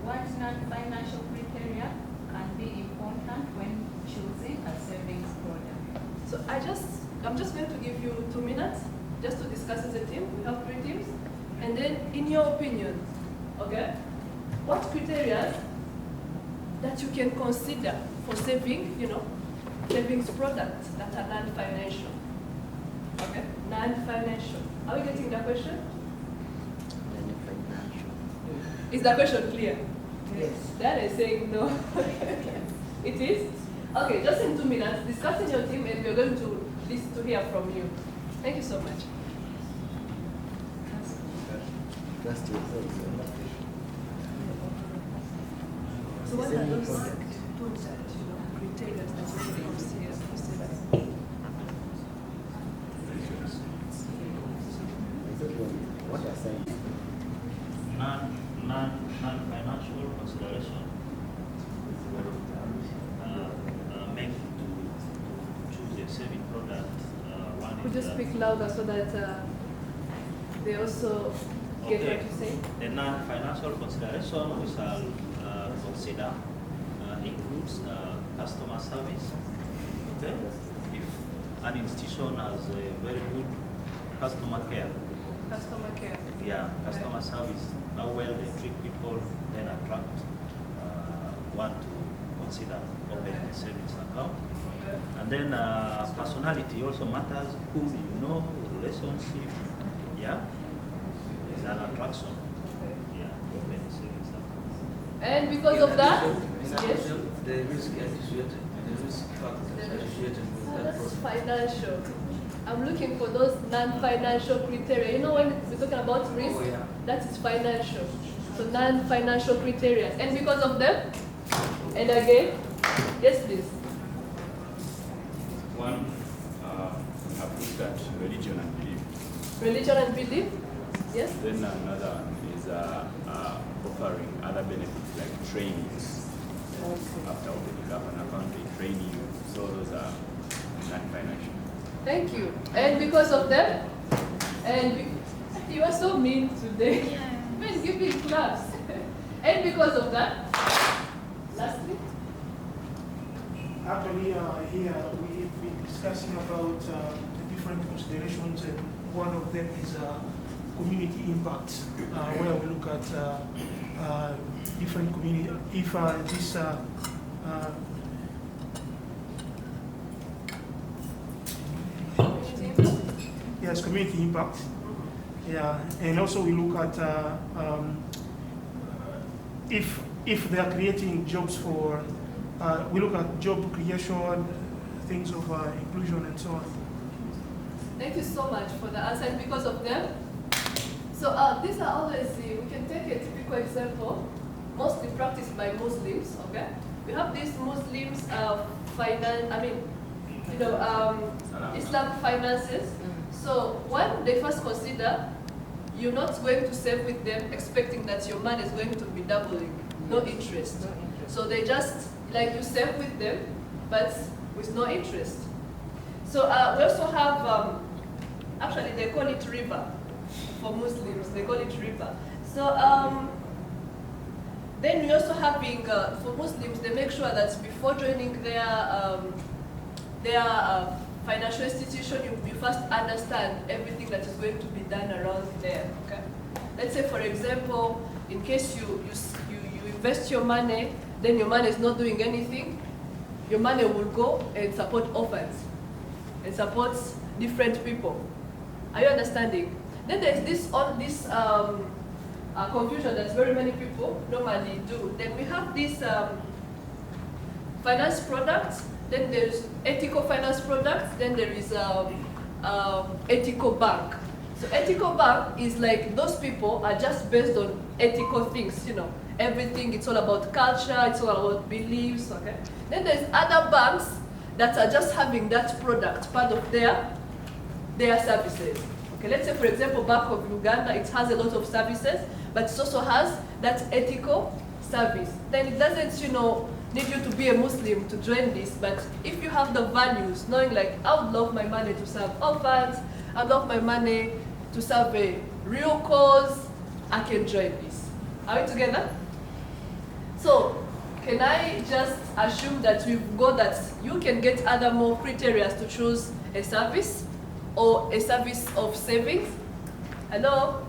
what non-financial criteria can be important when choosing a savings product?
So I'm just going to give you 2 minutes just to discuss as a team. We have 3 teams. And then in your opinion, okay, what criteria that you can consider for saving, you know, savings products that are non-financial? Okay, non-financial. Are we getting the question?
Non-financial.
Is the question clear?
Yes.
That is saying no. It is? Okay, just in 2 minutes, discuss in your team and we're going to listen to hear from you. Thank you so much.
Trust yourself.
So what are those criteria that you consider?
What you're saying?
Non-financial consideration make to choose a saving product. One
Could you
is
speak louder so that they also get what you say?
The non-financial consideration we shall consider includes customer service. Okay, if an institution has a very good customer care.
Customer care.
Yeah, customer service. How well they treat people, then attract one to consider opening a savings account. And then personality also matters. Who you know, relationship. Yeah, is an attraction. Yeah, open a savings account.
And because of that, yes.
The risk associated, the risk factors associated with
So
that
that's
process.
financial. I'm looking for those non-financial criteria. You know, when we're talking about risk,
Oh, yeah.
that is financial. So non-financial criteria. And because of them, and again, yes, please.
One, we have looked at religion and belief.
Religion and belief. Yes?
Then another one is offering other benefits like trainings. After opening up an account, they train you. So those are non-financial.
Thank you. And because of them, you are so mean today. Man, give me claps. And because of that, lastly?
Actually, here we've been discussing about the different considerations, and one of them is community impact, where we look at different community. If this yes, community impact. Yeah, and also we look at if they are creating jobs for. We look at job creation, things of inclusion, and so on.
Thank you so much for the answer. And because of them, so these are always, we can take a typical example, mostly practiced by Muslims, okay? We have these Muslims Islam finances. So when they first consider, you're not going to save with them expecting that your money is going to be doubling, no interest. So they just, like you save with them, but with no interest. So we also have, actually they call it riba for Muslims, they call it riba. So then we also having, for Muslims, they make sure that before joining their financial institution, you first understand everything that is going to be done around there, okay? Let's say, for example, in case you invest your money, then your money is not doing anything, your money will go and support orphans and support different people. Are you understanding? Then there's this confusion that very many people normally do. Then we have this finance products, then there's ethical finance products, then there is ethical bank. So ethical bank is like those people are just based on ethical things, you know. Everything, it's all about culture, it's all about beliefs, okay? Then there's other banks that are just having that product part of their services. Okay, let's say for example, Bank of Uganda, it has a lot of services, but it also has that ethical service. Then it doesn't, need you to be a Muslim to join this, but if you have the values, knowing like, I would love my money to serve orphans, I would love my money to serve a real cause, I can join this. Are we together? So, can I just assume that we've got that you can get other more criteria to choose a service or a service of savings? Hello?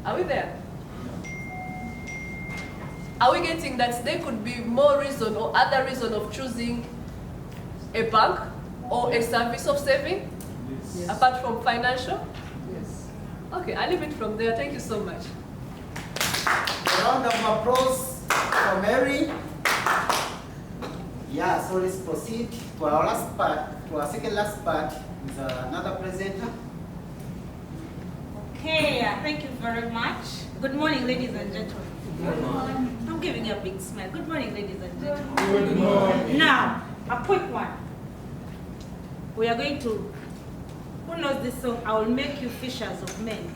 Are we there? Are we getting that there could be more reason or other reason of choosing a bank or a service of saving? Yes. Apart from financial? Yes. Okay, I'll leave it from there. Thank you so much.
A round of applause for Mary. Yeah, so let's proceed to our last part, to our second last part with another presenter.
Okay, thank you very much. Good morning, ladies and gentlemen. Good morning. I'm giving you a big smile. Good morning, ladies and gentlemen.
Good morning.
Now, a quick one. We are going to, who knows this song? I will make you fishers of men.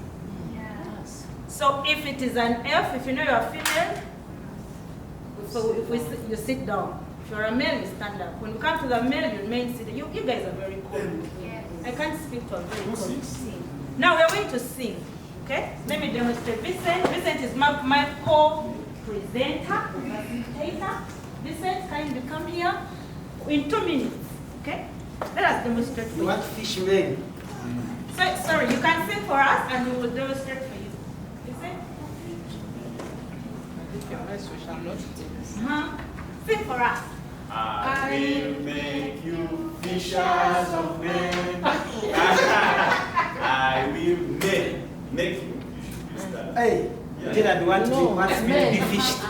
Yes. So if it is an F, if you know you are female, so if you sit down. If you're a male, you stand up. When we come to the male, you remain seated. You guys are very cool. Yes. I can't speak to a very cool. Now we are going to sing. Okay? Let me demonstrate. Vincent. Vincent is my co-presenter, facilitator. Vincent, can you come here? In 2 minutes. Okay? Let us demonstrate for you.
What fish made?
So, sorry, you can sing for us and we will demonstrate for you. Vincent?
We shall not.
Sing for us.
I will make you fishers of men. I will make you.
Hey, Gerard wants me to be fished.
I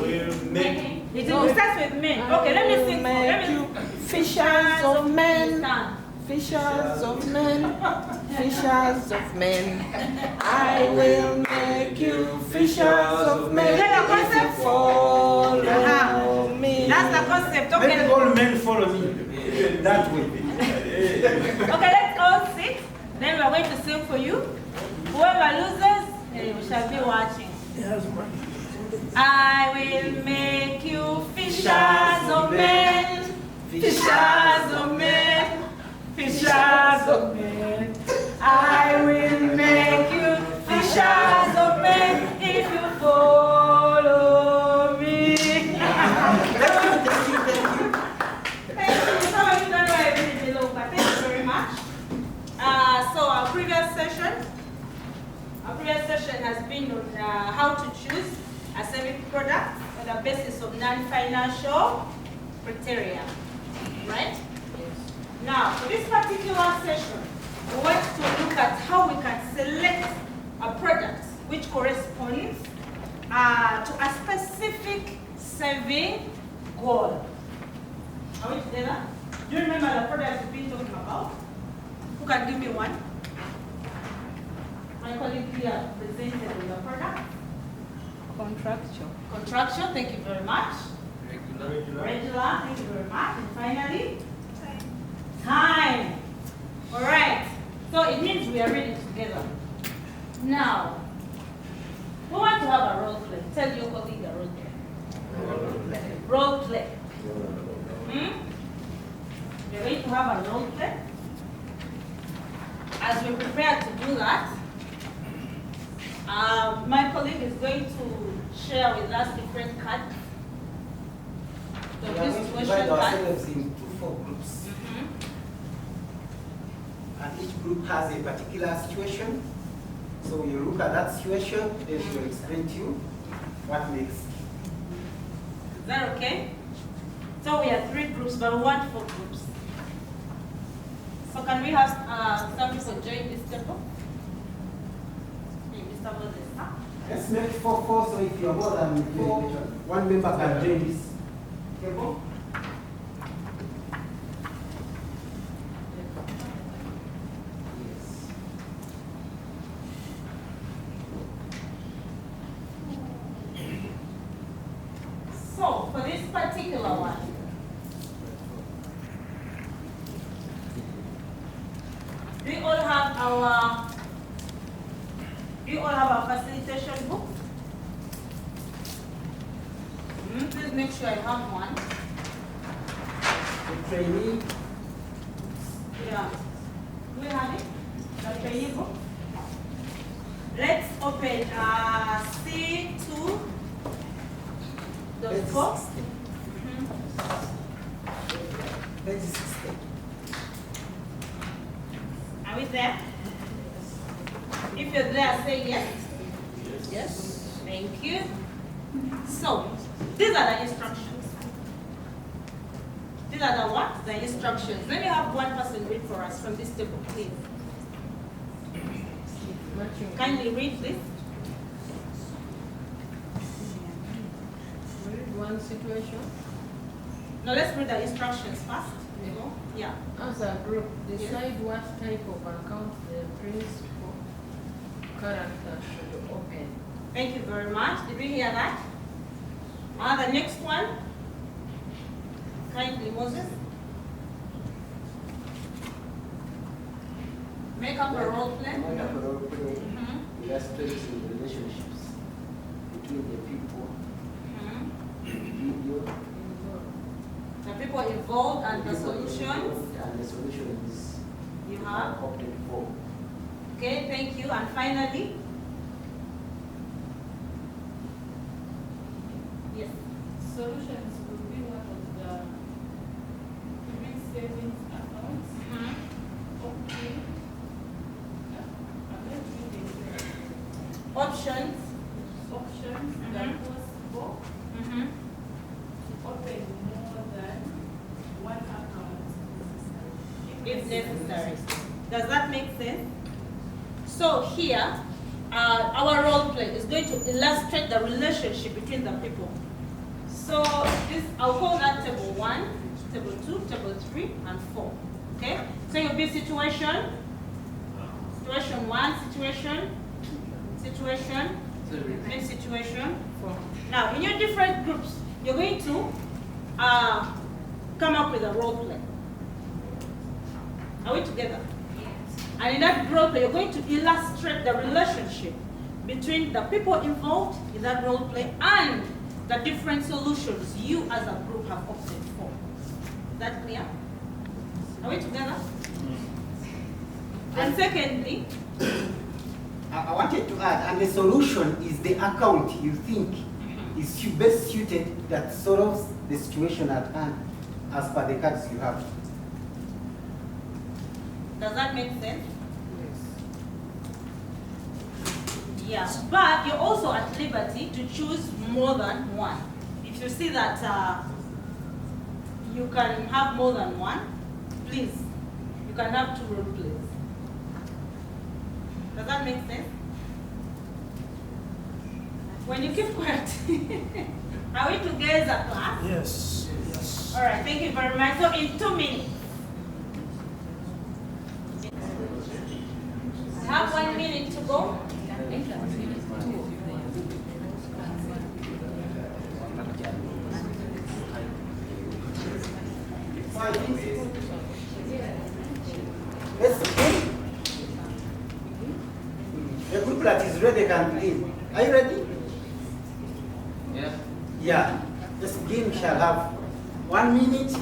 will make.
It starts with men. Okay, let me sing. Let me
fishers of men. Fishers of men, fishers of men, I will make you fishers of men if you follow me.
That's the concept. Okay.
Let all men follow me. That way.
Okay, let's all sit. Then we are going to sing for you. whoever loses, we shall be watching. I will make you fishers of men, fishers of men, fishers of men. I will make you fishers of men if you follow me. Thank you. Some of you don't know everything below, but thank you very much. So our previous session has been on how to choose a saving product on the basis of non-financial criteria, right? Yes. Now, for this particular session, we want to look at how we can select a product which corresponds to a specific saving goal. Are we together? Do you remember the products we've been talking about? Who can give me one? My colleague here presented the product.
Contractual.
Contractual, thank you very much. Regular, thank you very much. And finally? Time. All right. So it means we are ready together. Now, we want to have a role play. Tell your colleague a role play. Role play. We're going to have a role play. As we prepare to do that, my colleague is going to share with us different cards.
We are going to divide ourselves into 4 groups. And each group has a particular situation. So you look at that situation, then she will explain to you what makes.
Is that okay? So we have 3 groups, but we want 4 groups. So can we have some people join this table?
Let's make 4, so if you're more than 4, one member can join this table.
So for this particular one, do you all have our facilitation book? Please make sure I have one.
The trainee.
Yeah. Do we have it? The trainee book? Let's open C2.4.
Page 16.
Are we there? If you're there, say yes.
Yes.
Thank you. So, these are the instructions. These are the what? The instructions. Let me have one person read for us from this table, please. Kindly read this.
Read one situation.
Now let's read the instructions first. Yeah.
As a group, decide what type of account the principal character should open.
Thank you very much. Did we hear that? The next one. Kindly, Moses. Make up a role play.
Make up a role play. Illustrates the relationships between the people, video,
the people involved and the solutions.
And the solutions
you have
opted for.
Okay, thank you. And finally, yes.
Solutions will be one of the big savings accounts. Okay.
Options.
Options that possible to open more than one account
if necessary. Does that make sense? So here, our role play is going to illustrate the relationship between the people. So this, I'll call that table 1, table 2, table 3, and 4. Okay? So you'll be situation 1, situation, and situation 4. Now, in your different groups, you're going to come up with a role play. Are we together? Yes. And in that role play, you're going to illustrate the relationship between the people involved in that role play and the different solutions you as a group have opted for. Is that clear? Are we together? And secondly,
I wanted to add, and the solution is the account you think is best suited that solves the situation at hand as per the cards you have.
does that make sense? Yeah, but you're also at liberty to choose more than one. If you see that you can have more than one, please, you can have 2 role plays. Does that make sense? When you keep quiet, are we together, class?
Yes. Yes.
All right, thank you very much. So in 2 minutes. I have 1 minute to go.
The group that is ready can begin. Are you ready?
Yeah.
Yeah. This game shall have 1 minute.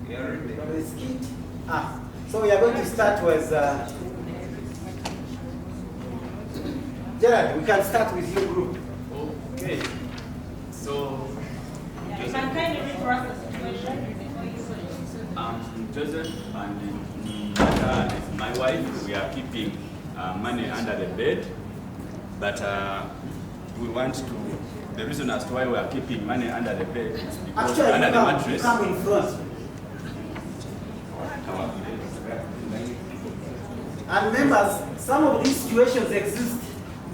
We are ready.
For the skit. So we are going to start with Gerard. We can start with your group.
Okay. So
You can kindly read for us the situation.
Joseph and Mother is my wife. We are keeping money under the bed, but we want to. The reason as to why we are keeping money under the bed is because
Actually,
under the mattress.
come in front. And members, some of these situations exist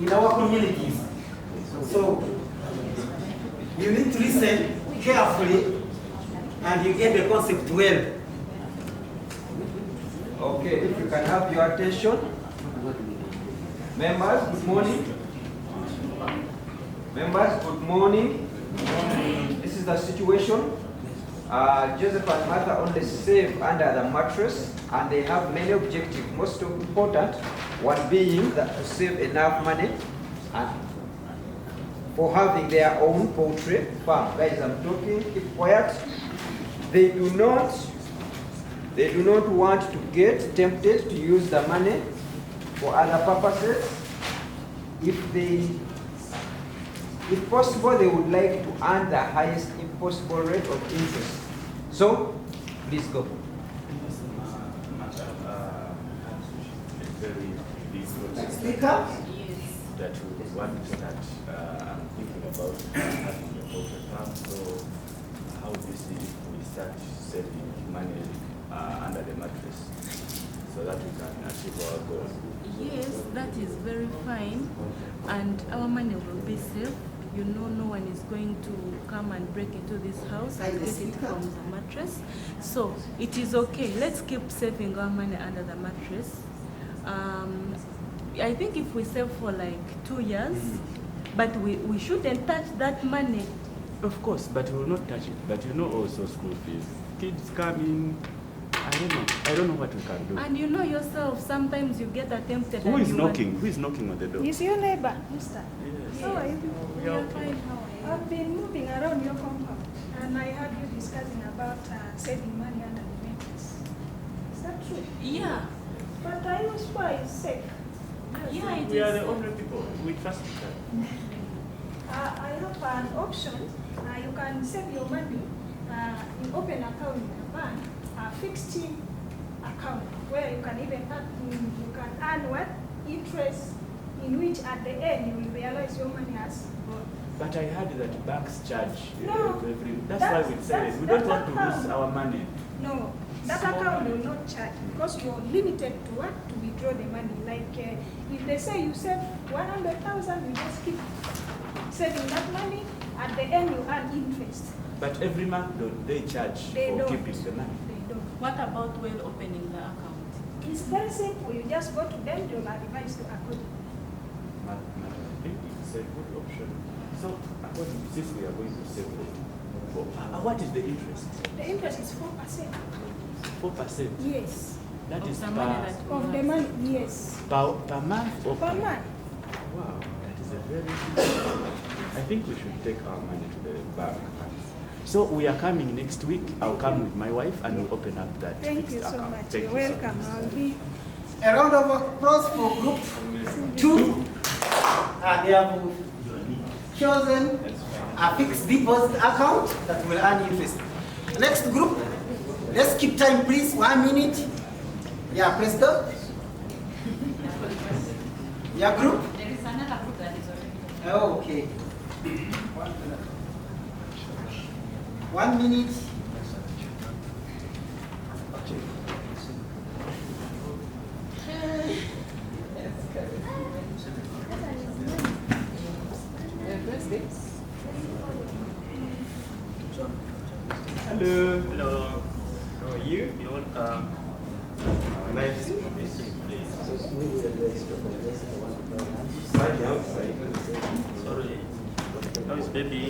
in our communities. So you need to listen carefully and you get the concept well.
Okay, if you can have your attention. Members, good morning. Members, good morning. This is the situation. Joseph and Martha only save under the mattress, and they have many objectives. Most important one being that to save enough money and for having their own poultry farm. Guys, I'm talking, keep quiet. They do not want to get tempted to use the money for other purposes. If possible, they would like to earn the highest possible rate of interest. So, please go.
Speak up.
That we want that I'm thinking about having a poultry farm. So, how do you see if we start saving money under the mattress so that we can achieve our goal?
Yes, that is very fine, and our money will be safe. You know, no one is going to come and break into this house and get it from the mattress. So it is okay. Let's keep saving our money under the mattress. I think if we save for like 2 years, but we shouldn't touch that money.
Of course, but we will not touch it. But you know also school fees. Kids coming. I don't know what we can do.
And you know yourself, sometimes you get attempted.
Who is knocking? Who is knocking on the door?
Is your neighbor, mister?
Yes.
How are you?
We are fine. How are you?
I've been moving around your compound, and I heard you discussing about saving money under the mattress. Is that true?
Yeah.
But I know why it's safe.
Yeah, it
We
is.
are the only people. We trust each other.
I have an option. You can save your money in open account in a bank, a fixed account where you can even earn what interest, in which at the end you will realize your money has grown.
But I heard that banks charge
No,
every. That's why we say it. We don't want to lose our money.
No, that
Small
account
money.
will not charge because you're limited to what? To withdraw the money. Like if they say you save 100,000, you just keep saving that money. At the end, you earn interest.
But every month they charge
They
for
don't.
keeping the money.
They don't.
What about when opening the account?
It's very simple. You just go to them, they'll advise to according.
I think it's a good option. So, according to this, we are going to save what is the interest?
The interest is 4%.
4%.
Yes.
That
Of
is
the
per,
money that we
Of the
have.
money, yes.
per month or
Per month.
Wow, that is a very good. I think we should take our money to the bank. So we are coming next week. I'll come with my wife and we'll open up that
Thank
fixed
you so
account.
much.
Thank
You're
you so
welcome.
much.
I'll be.
A round of applause for group 2. They have chosen a fixed deposit account that will earn interest. Next group, let's keep time please, 1 minute. Yeah, President. Yeah, group.
There is another group that is already.
Oh, okay. 1 minute.
Hello.
Hello.
How are you?
You're welcome.
Nice to meet you.
Sorry. How is baby?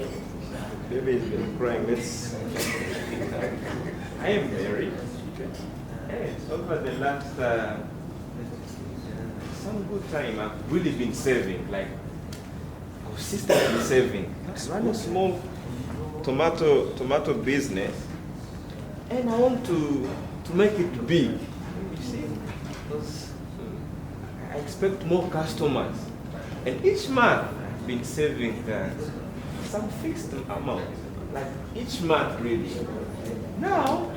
Baby has been crying. Let's. I am married. Yes, over the last some good time, I've really been saving. Like, consistently saving. I run a small tomato business, and I want to make it big. You see, because I expect more customers, and each month I've been saving some fixed amount, like each month really. Now,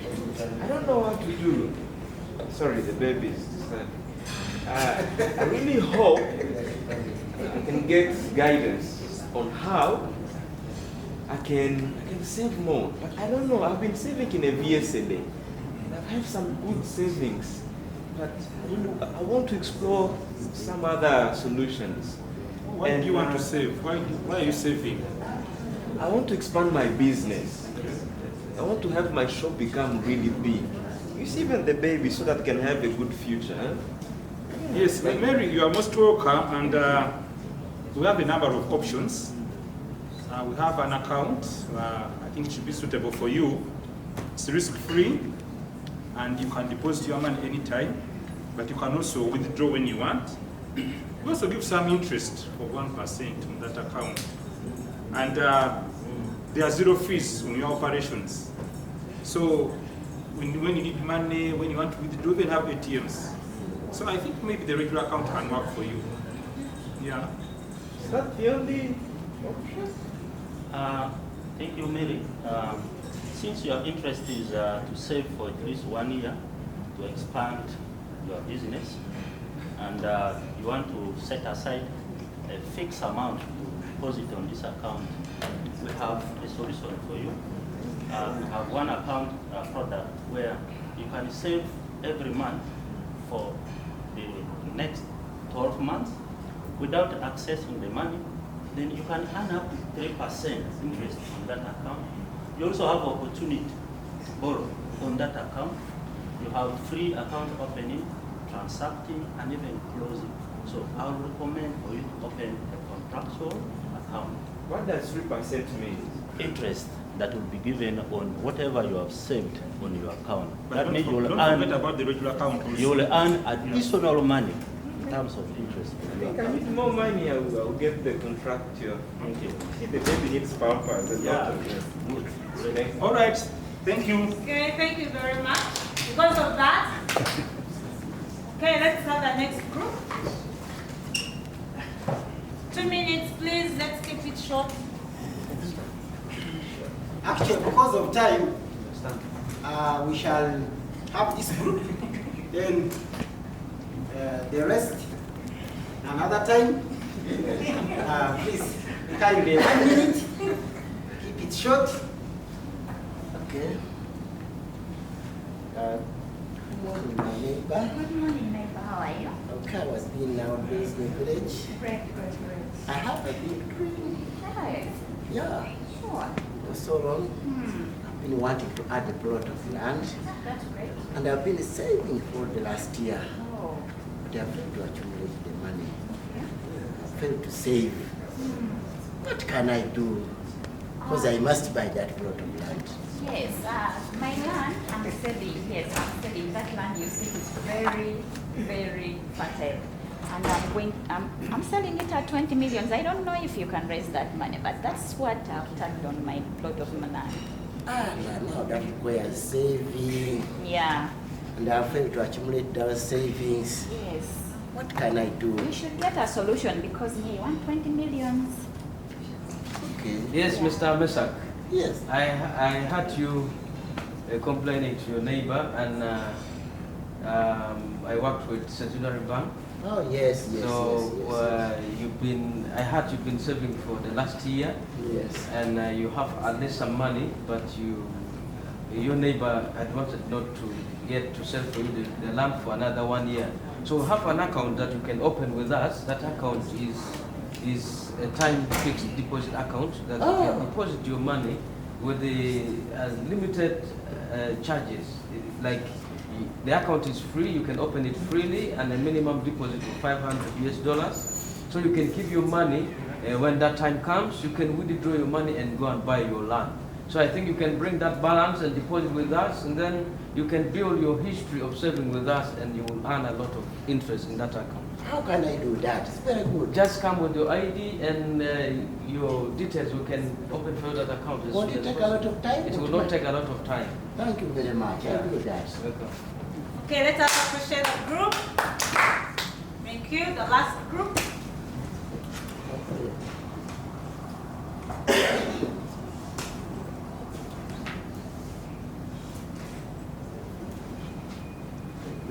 I don't know what to do. Sorry, the baby is I really hope I can get guidance on how I can save more. But I don't know, I've been saving in a VSLA. And I've had some good savings. But I want to explore some other solutions.
Why do you want to save? Why are you saving?
I want to expand my business. I want to have my shop become really big. You see, even the baby, so that can have a good future. Huh?
Yes, Mary, you are most welcome, and we have a number of options. We have an account, I think it should be suitable for you. It's risk-free, and you can deposit your money anytime, but you can also withdraw when you want. We also give some interest for 1% on that account. And there are 0 fees on your operations. So when you need money, when you want to withdraw, even have ATMs. So I think maybe the regular account can work for you. Yeah.
Is that the only option?
Thank you, Mary. Since your interest is to save for at least 1 year to expand your business, and you want to set aside a fixed amount to deposit on this account, we have a solution for you. We have one account product where you can save every month for the next 12 months without accessing the money. Then you can earn up to 3% interest on that account. You also have opportunity to borrow on that account. You have free account opening, transacting, and even closing. So I would recommend for you to open a contractual account.
What does 3% mean?
Interest that will be given on whatever you have saved on your account.
But
that means you will
don't
earn.
forget about the regular account also.
You will earn additional money in terms of interest.
I think I need more money. I will get the contractual.
Thank you.
See, the baby needs pampers. A lot of them.
Good.
All right. Thank you.
Okay, thank you very much. Because of that, okay, let's have the next group. 2 minutes, please. Let's keep it short.
Actually, because of time, we shall have this group, then the rest another time. Please, kindly 1 minute, keep it short. Okay. Good morning, my neighbor.
Good morning, neighbor. How are you?
Okay, I was being nowadays in the village.
Great.
I have a big dream.
Nice.
Yeah.
Sure.
For so long, I've been wanting to add a plot of land.
That's great.
And I've been saving for the last year.
Oh.
But I've failed to accumulate the money. I've failed to save. What can I do? Because I must buy that plot of land.
Yes, my land, I'm selling. Yes, I'm selling. That land you see is very, very fertile. And I'm selling it at 20 million. I don't know if you can raise that money, but that's what I've tagged on my plot of land.
Now that requires saving.
Yeah.
And I failed to accumulate those savings.
Yes.
What can I do?
You should get a solution because me want 20 million.
Okay.
Yes,
Yeah.
Mr. Mesak.
Yes.
I heard you complaining to your neighbor, and I worked with Centenary Bank.
Oh yes, yes.
So
yes.
I heard you've been saving for the last year.
Yes.
And you have at least some money, but your neighbor had wanted not to get to sell for you the land for another 1 year. So have an account that you can open with us. That account is a time fixed deposit account that you can deposit your money with the limited charges. Like the account is free, you can open it freely, and a minimum deposit of $500 US. So you can keep your money. When that time comes, you can withdraw your money and go and buy your land. So I think you can bring that balance and deposit with us, and then you can build your history of saving with us, and you will earn a lot of interest in that account.
How can I do that? It's very good.
Just come with your ID and your details. We can open for that account.
Won't it take a lot of time?
It will not take a lot of time.
Thank you very much.
Yeah.
I'll do that.
Welcome.
Okay, let us appreciate the group. Thank you. The last group.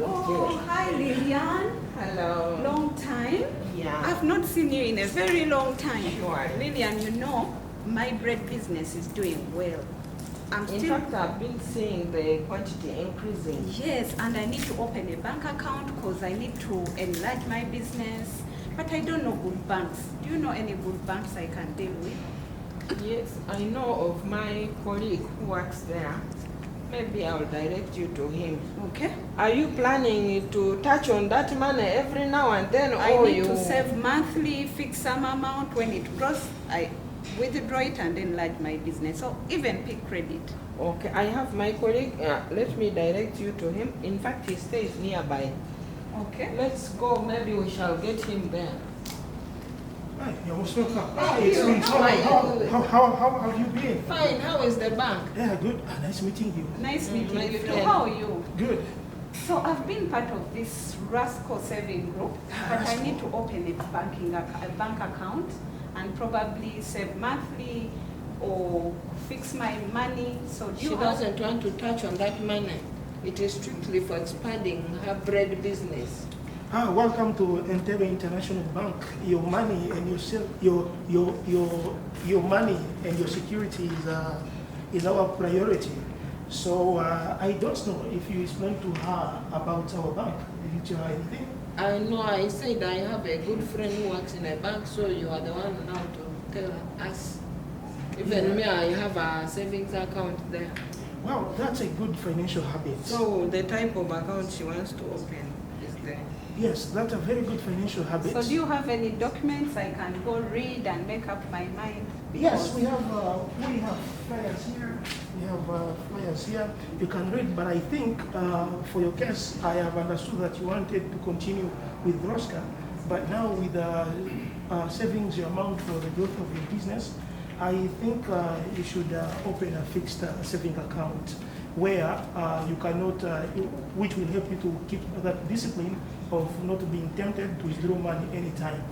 Oh, hi Lillian.
Hello.
Long time.
Yeah.
I've not seen you in a very long time.
Sure.
Lillian, you know, my bread business is doing well.
In fact, I've been seeing the quantity increasing.
Yes, and I need to open a bank account because I need to enlarge my business. But I don't know good banks. Do you know any good banks I can deal with?
Yes, I know of my colleague who works there. Maybe I'll direct you to him.
Okay.
Are you planning to touch on that money every now and then?
I
or
need
you
to save monthly, fix some amount. When it grows, I withdraw it and enlarge my business. So even pick credit.
Okay, I have my colleague. Let me direct you to him. In fact, he stays nearby.
Okay.
Let's go. Maybe we shall get him there.
Hi, you're most welcome.
How
It's been so long.
are you?
How have you been?
Fine. How is the bank?
Yeah, good. Nice meeting you.
Nice meeting
my
you.
friend.
How are you?
Good.
So I've been part of this Rasco saving group, but I need to open a bank account and probably save monthly or fix my money. So
She doesn't want to touch on that money. It is strictly for expanding her bread business.
Welcome to Entebbe International Bank. Your money and your money and your security is our priority. So I don't know if you explained to her about our bank. Did you tell her anything?
I know. I said I have a good friend who works in a bank, so you are the one now to tell us. Even me, I have a savings account there.
Well, that's a good financial habit.
So the type of account she wants to open is there.
Yes, that's a very good financial habit.
So do you have any documents I can go read and make up my mind?
Yes, we have flyers here. We have flyers here. You can read, but I think for your case, I have understood that you wanted to continue with Rosca, but now with savings your amount for the growth of your business, I think you should open a fixed saving account where you cannot, which will help you to keep that discipline of not being tempted to withdraw money anytime.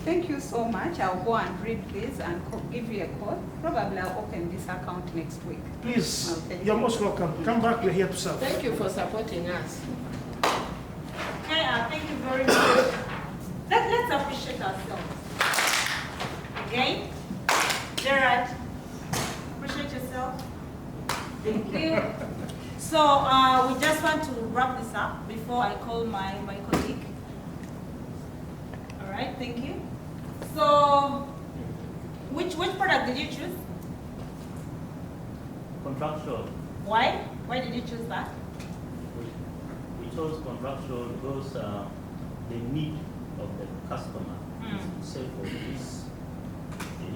Thank you so much. I'll go and read this and give you a call. Probably I'll open this account next week.
Please, you're most welcome. Come back, we're here to serve.
Thank you for supporting us.
Okay, thank you very much. Let's appreciate ourselves. Again, Gerard, appreciate yourself. Thank you. So we just want to wrap this up before I call my colleague. All right, thank you. So, which product did you choose?
Contractual.
Why? Why did you choose that?
We chose contractual because the need of the customer is save for this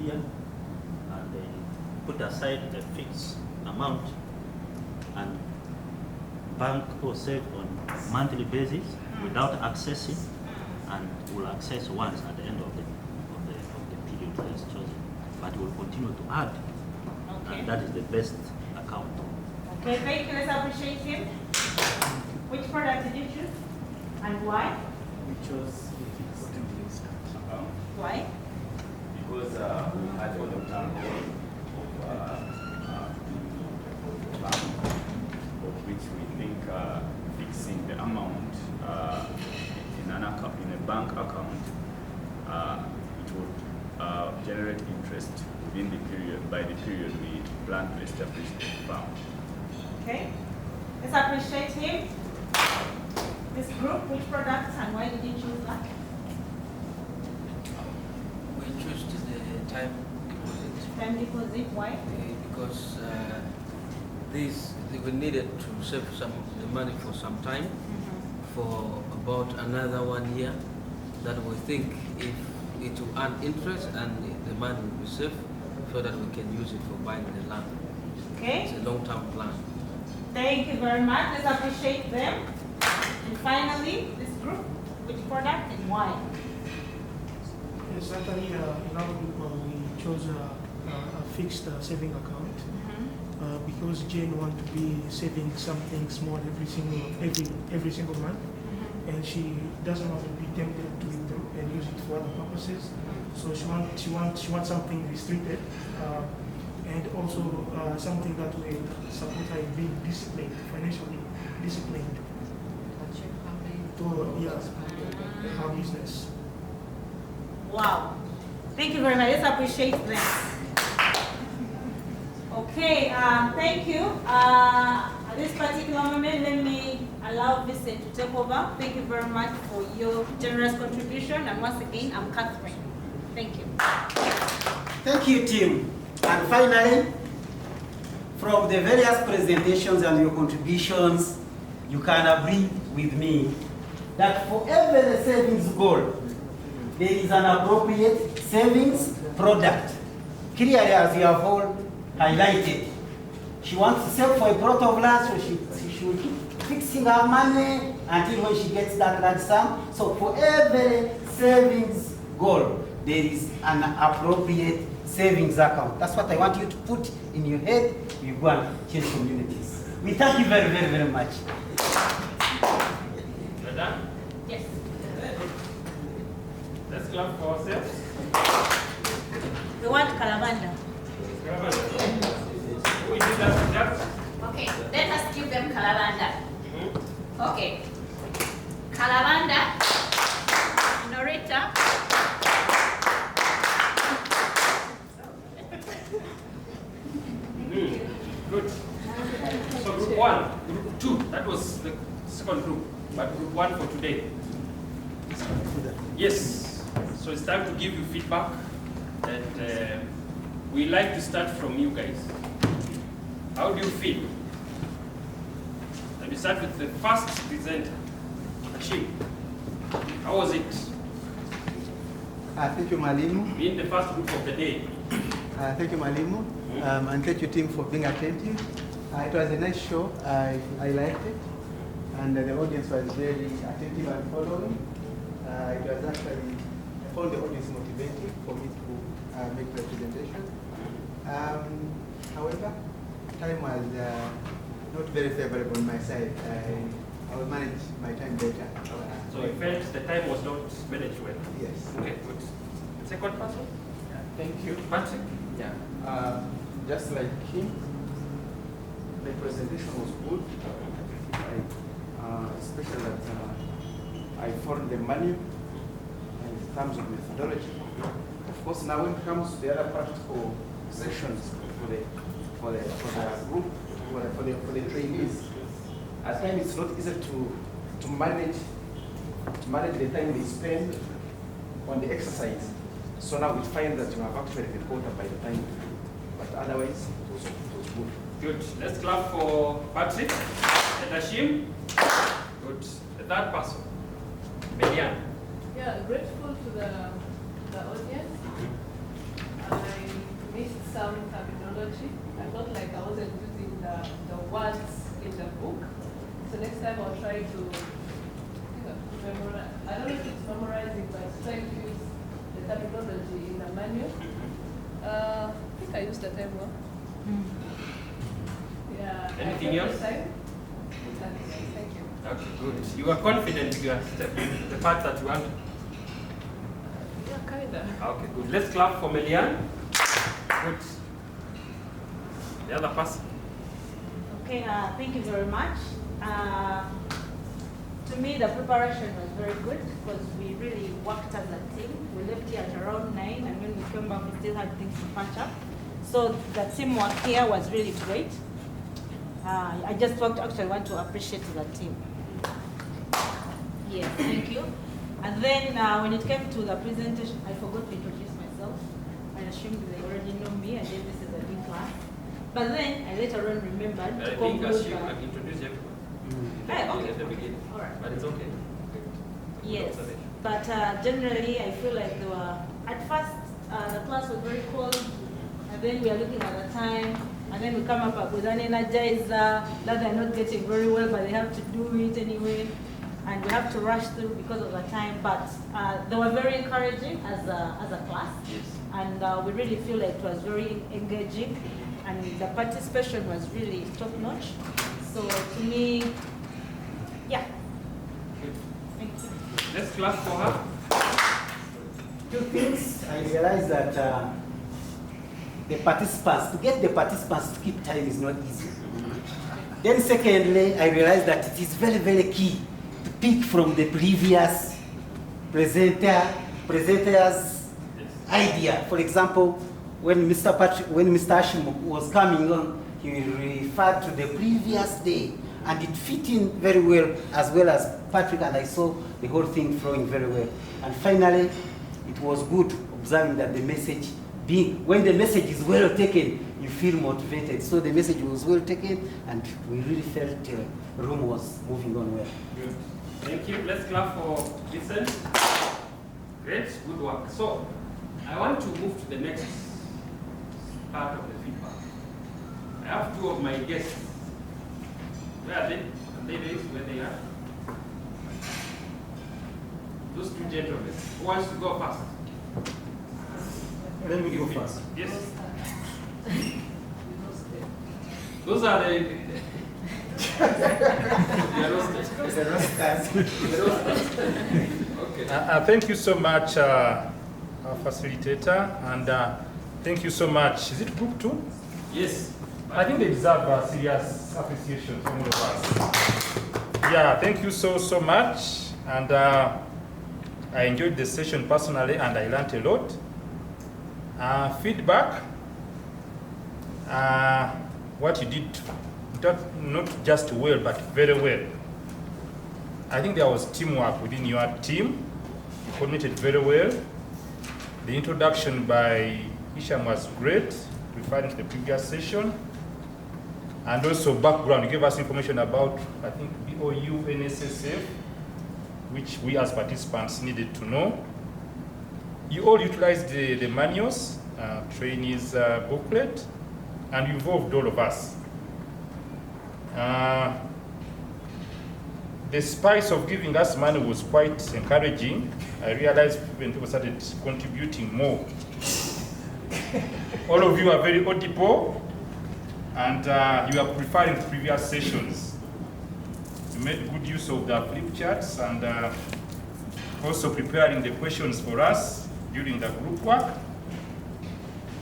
year, and they put aside the fixed amount and bank or save on monthly basis without accessing, and will access once at the end of the period he has chosen. But will continue to add,
Okay.
and that is the best account.
Okay, thank you. Let's appreciate him. Which product did you choose and why?
We chose account.
Why?
Because we had all the time of which we think fixing the amount in a bank account, it would generate interest within the period, by the period we plan to establish the farm.
Okay. Let's appreciate him. This group, which products and why did you choose that?
We choose the time deposit.
Time deposit, why?
Because we needed to save some the money for some time, for about another 1 year, that we think if it will earn interest and the money will be safe, so that we can use it for buying the land.
Okay.
It's a long-term plan.
Thank you very much. Let's appreciate them. And finally, this group, which product and why?
Yes, actually, in our group, we chose a fixed saving account because Jane wants to be saving something small every single month, and she doesn't want to be tempted to and use it for other purposes. So she wants something restricted, and also something that will support her in being disciplined, financially disciplined. To her business.
Wow. Thank you very much. Let's appreciate them. Okay, thank you. At this particular moment, let me allow Vincent to take over. Thank you very much for your generous contribution. And once again, I'm Catherine. Thank you.
Thank you, team. And finally, from the various presentations and your contributions, you can agree with me that for every savings goal, there is an appropriate savings product. Clearly, as you have all highlighted, she wants to save for a plot of land, so she should keep fixing her money until when she gets that large sum. So for every savings goal, there is an appropriate savings account. That's what I want you to put in your head. You go and change communities. We thank you very, very, very much.
We're done?
Yes.
Let's clap for ourselves.
We want Kalavanda.
Who did that?
Okay, let us give them Kalavanda. Okay. Kalavanda, Norita.
Good. So group 1, group 2, that was the second group, but group 1 for today. Yes, so it's time to give you feedback, and we like to start from you guys. How do you feel? Let me start with the first presenter, Achim. How was it?
Thank you, Mwalimu.
Being the first group of the day.
Thank you, Mwalimu. And thank you, team, for being attentive. It was a nice show. I liked it. And the audience was very attentive and following. It was actually, I found the audience motivating for me to make my presentation. However, time was not very favorable on my side. I will manage my time better.
So you felt the time was not managed well?
Yes.
Okay, good. Second person?
Yeah, thank you.
Patrick?
Yeah. Just like him, the presentation was good. Especially that I followed the manual in terms of methodology. Of course, now when it comes to the other practical sessions for the group, for the trainees, at times it's not easy to manage the time they spend on the exercise. So now we find that you have actually been caught up by the time, but otherwise it was good.
Good. Let's clap for Patrick and Ashim. Good. The third person, Median.
Yeah, grateful to the audience. I missed some terminology. I felt like I wasn't using the words in the book. So next time I'll try to memorize. I don't know if it's memorizing, but try to use the terminology in the manual. I think I used the time well. Yeah.
Anything else?
Thank you.
Okay, good. You are confident in your step, the part that you want?
Yeah, kinda.
Okay, good. Let's clap for Melian. Good. The other person.
Okay, thank you very much. To me, the preparation was very good because we really worked as a team. We left here at around 9, and when we came back, we still had things to punch up. So the teamwork here was really great. I just actually want to appreciate the team. Yes, thank you. And then when it came to the presentation, I forgot to introduce myself. I assumed they already know me, and then this is a new class. But then I later on remembered to
I think
conclude
you
by...
have introduced everyone.
Okay.
At the beginning.
All right.
But it's okay.
Yes, but generally I feel like there were, at first the class was very cold, and then we are looking at the time, and then we come up with an energizer that they're not getting very well, but they have to do it anyway, and we have to rush through because of the time, but they were very encouraging as a class,
yes.
And we really feel like it was very engaging, and the participation was really top-notch. So to me, yeah. Thank you.
Let's clap for her.
Two things. I realized that the participants, to get the participants to keep time is not easy. Then secondly, I realized that it is very, very key to pick from the previous presenter's idea. For example, when Mr. Hashim was coming on, he referred to the previous day, and it fit in very well as Patrick, and I saw the whole thing flowing very well. And finally, it was good observing that the message when the message is well taken, you feel motivated. So the message was well taken, and we really felt the room was moving on well.
Good. Thank you. Let's clap for Vincent. Great, good work. So, I want to move to the next part of the feedback. I have two of my guests. Where are they? Can they raise where they are? Those two gentlemen. Who wants to go first?
Let me go first.
Yes. Those are the...
Okay. Thank you so much, our facilitator, and thank you so much. Is it group 2?
Yes.
I think they deserve serious appreciation from all of us. Yeah, thank you so much, and I enjoyed the session personally, and I learned a lot. Feedback, what you did, not just well, but very well. I think there was teamwork within your team. You coordinated very well. The introduction by Hisham was great, referring to the previous session. And also background, you gave us information about, I think, BOU, NSSF, which we as participants needed to know. You all utilized the manuals, trainees booklet, and you involved all of us. The spice of giving us money was quite encouraging. I realized when people started contributing more. All of you are very audible, and you are preferring previous sessions. You made good use of the flip charts, and also preparing the questions for us during the group work.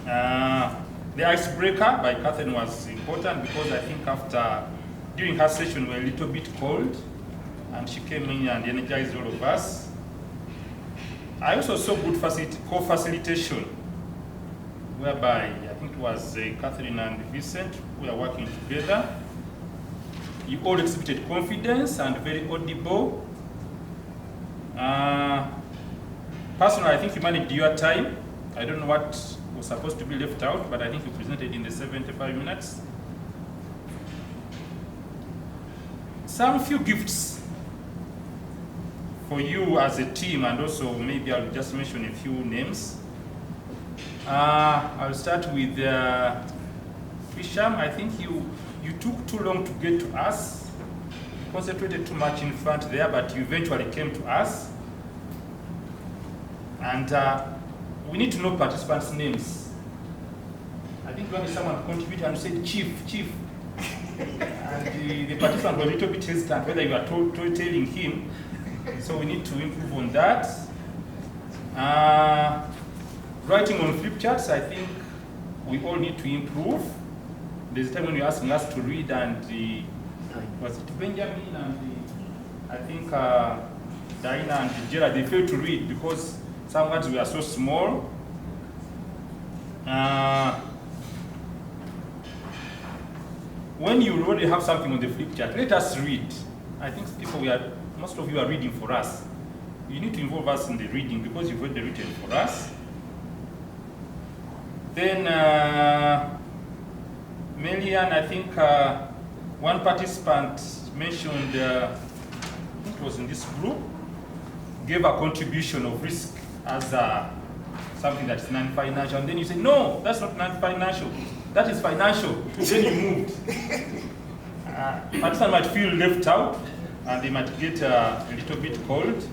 The icebreaker by Catherine was important because I think during her session we were a little bit cold, and she came in and energized all of us. I also saw good co-facilitation, whereby I think it was Catherine and Vincent who are working together. You all exhibited confidence and very audible. Personally, I think you managed your time. I don't know what was supposed to be left out, but I think you presented in the 75 minutes. Some few gifts for you as a team, and also maybe I'll just mention a few names. I'll start with Hisham, I think you took too long to get to us. You concentrated too much in front there, but you eventually came to us. And we need to know participants' names. I think when someone contributed and said, Chief. And the participant was a little bit hesitant whether you are telling him. So we need to improve on that. Writing on flip charts, I think we all need to improve. There's a time when you're asking us to read, and was it Benjamin and I think Diana and Gerard, they failed to read because some words were so small. When you already have something on the flip chart, let us read. I think most of you are reading for us. You need to involve us in the reading because you've already written for us. Then, Melian, I think one participant mentioned, I think it was in this group, gave a contribution of risk as something that's non-financial. And then you say, no, that's not non-financial. That is financial. Then you moved. Participants might feel left out, and they might get a little bit cold.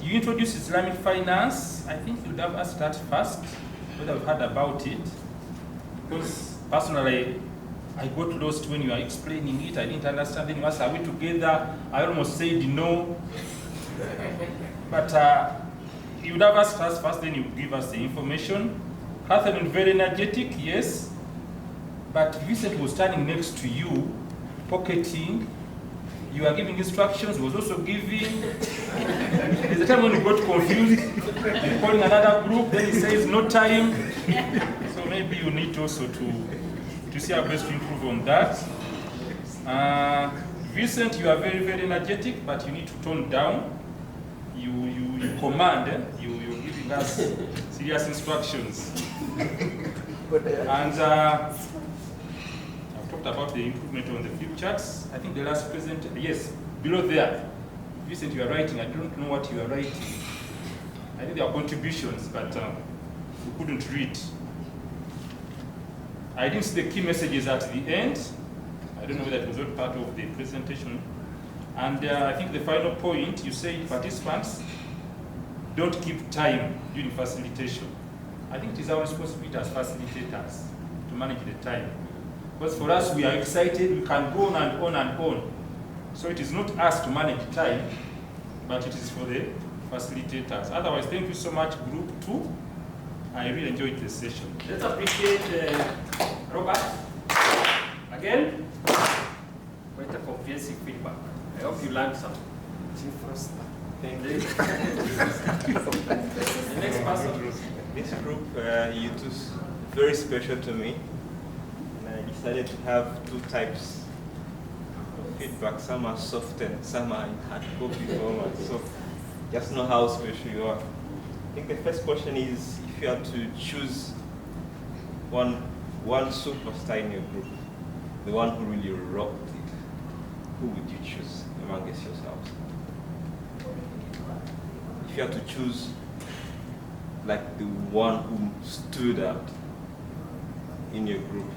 You introduced Islamic finance. I think you'd have asked that first, whether we've heard about it. Because personally, I got lost when you were explaining it. I didn't understand. Then you asked, are we together? I almost said no. But you would have asked us first, then you give us the information. Catherine, very energetic, yes. But Vincent was standing next to you, pocketing. You are giving instructions, he was also giving. There's a time when you got confused, you're calling another group, then he says no time. So maybe you need also to see how best to improve on that. Vincent, you are very, very energetic, but you need to tone down. You command, you're giving us serious instructions. And I've talked about the improvement on the flip charts. I think the last present, yes, below there. Vincent, you are writing. I don't know what you are writing. I think there are contributions, but we couldn't read. I didn't see the key messages at the end. I don't know whether it was not part of the presentation. And I think the final point, you say participants don't keep time during facilitation. I think it is our responsibility as facilitators to manage the time. Because for us, we are excited, we can go on and on and on. So it is not us to manage time, but it is for the facilitators. Otherwise, thank you so much, Group 2. I really enjoyed this session.
Let's appreciate Robert again. Quite a comprehensive feedback. I hope you learned something. Thank you. The next person.
This group, you two, very special to me. And I decided to have two types of feedback. Some are soft and some are in hard copy format. So just know how special you are. I think the first question is, if you had to choose one superstar in your group, the one who really rocked it, who would you choose amongst yourselves? If you had to choose like the one who stood out in your group,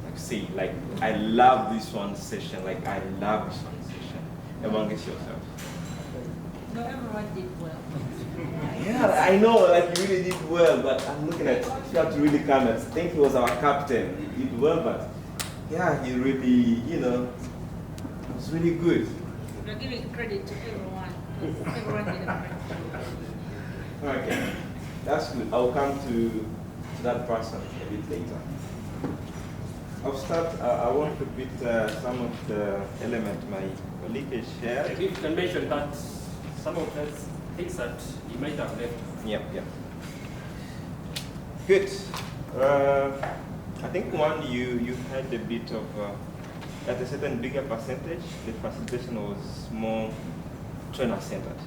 like say, like I love this one session, like I love this one session, amongst yourself.
No, everyone did well.
Yeah, I know, like you really did well, but I'm looking at, if you have to really come and think he was our captain, he did well, but yeah, he really, you know, it was really good.
We're giving credit to everyone. Everyone did a great job.
Okay, that's good. I'll come to that person a bit later. I'll start, I want to repeat some of the elements my colleague has shared.
If you can mention that some of the things that you might have left.
Yep. Good. I think one, you had a bit of, at a certain bigger percentage, the facilitation was more trainer-centered.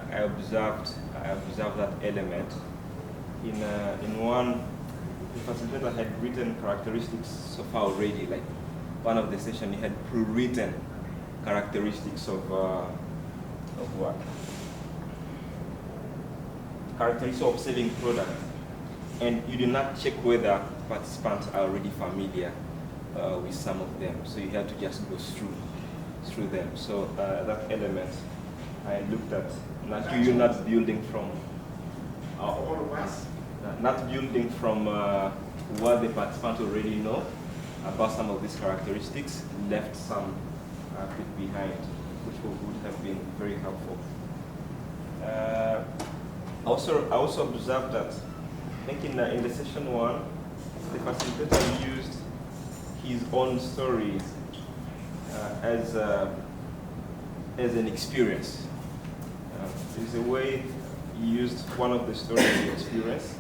I observed that element. In one, the facilitator had written characteristics so far already, like one of the sessions he had pre-written characteristics of what? Characteristics of selling product. and you do not check whether participants are already familiar with some of them. So you have to just go through them. So that element I looked at. You're not building from
all of us.
Not building from what the participants already know about some of these characteristics, left some bit behind, which would have been very helpful. I also observed that, I think in the session 1, the facilitator used his own story as an experience. There's a way he used one of the stories he experienced,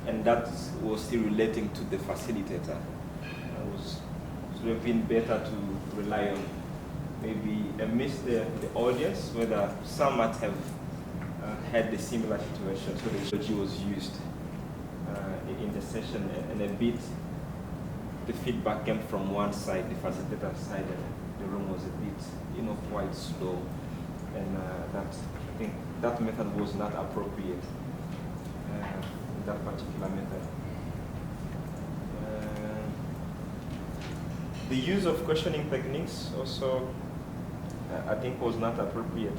and that was still relating to the facilitator. It would have been better to rely on maybe amidst the audience, whether some might have had a similar situation. So the strategy was used in the session, and a bit the feedback came from one side, the facilitator side, and the room was a bit, quite slow, and I think that method was not appropriate. That particular method. The use of questioning techniques also, I think, was not appropriate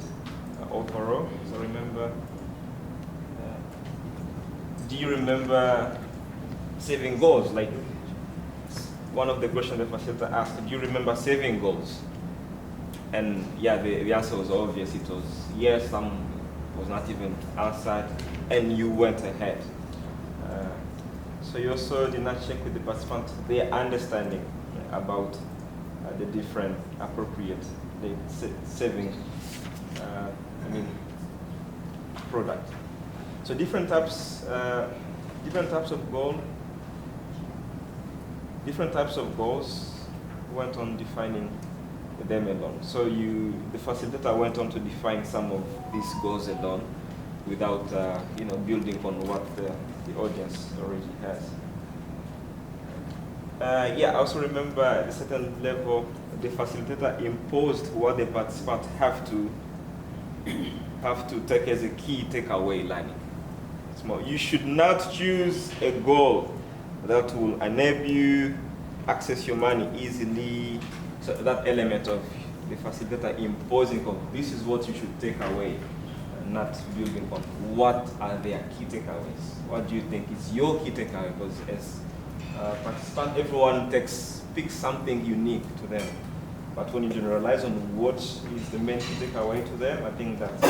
overall. So remember, do you remember saving goals? Like one of the questions the facilitator asked, do you remember saving goals? And yeah, the answer was obvious. It was yes, some was not even answered, and you went ahead. So you also did not check with the participants their understanding about the different appropriate saving product. So different types of goals went on defining them alone. So the facilitator went on to define some of these goals alone, without building on what the audience already has. I also remember at a certain level, the facilitator imposed what the participants have to take as a key takeaway learning. You should not choose a goal that will enable you access your money easily. So that element of the facilitator imposing, this is what you should take away, not building on what are their key takeaways. What do you think is your key takeaway? Because as participant, everyone picks something unique to them. But when you generalize on what is the main key takeaway to them, I think that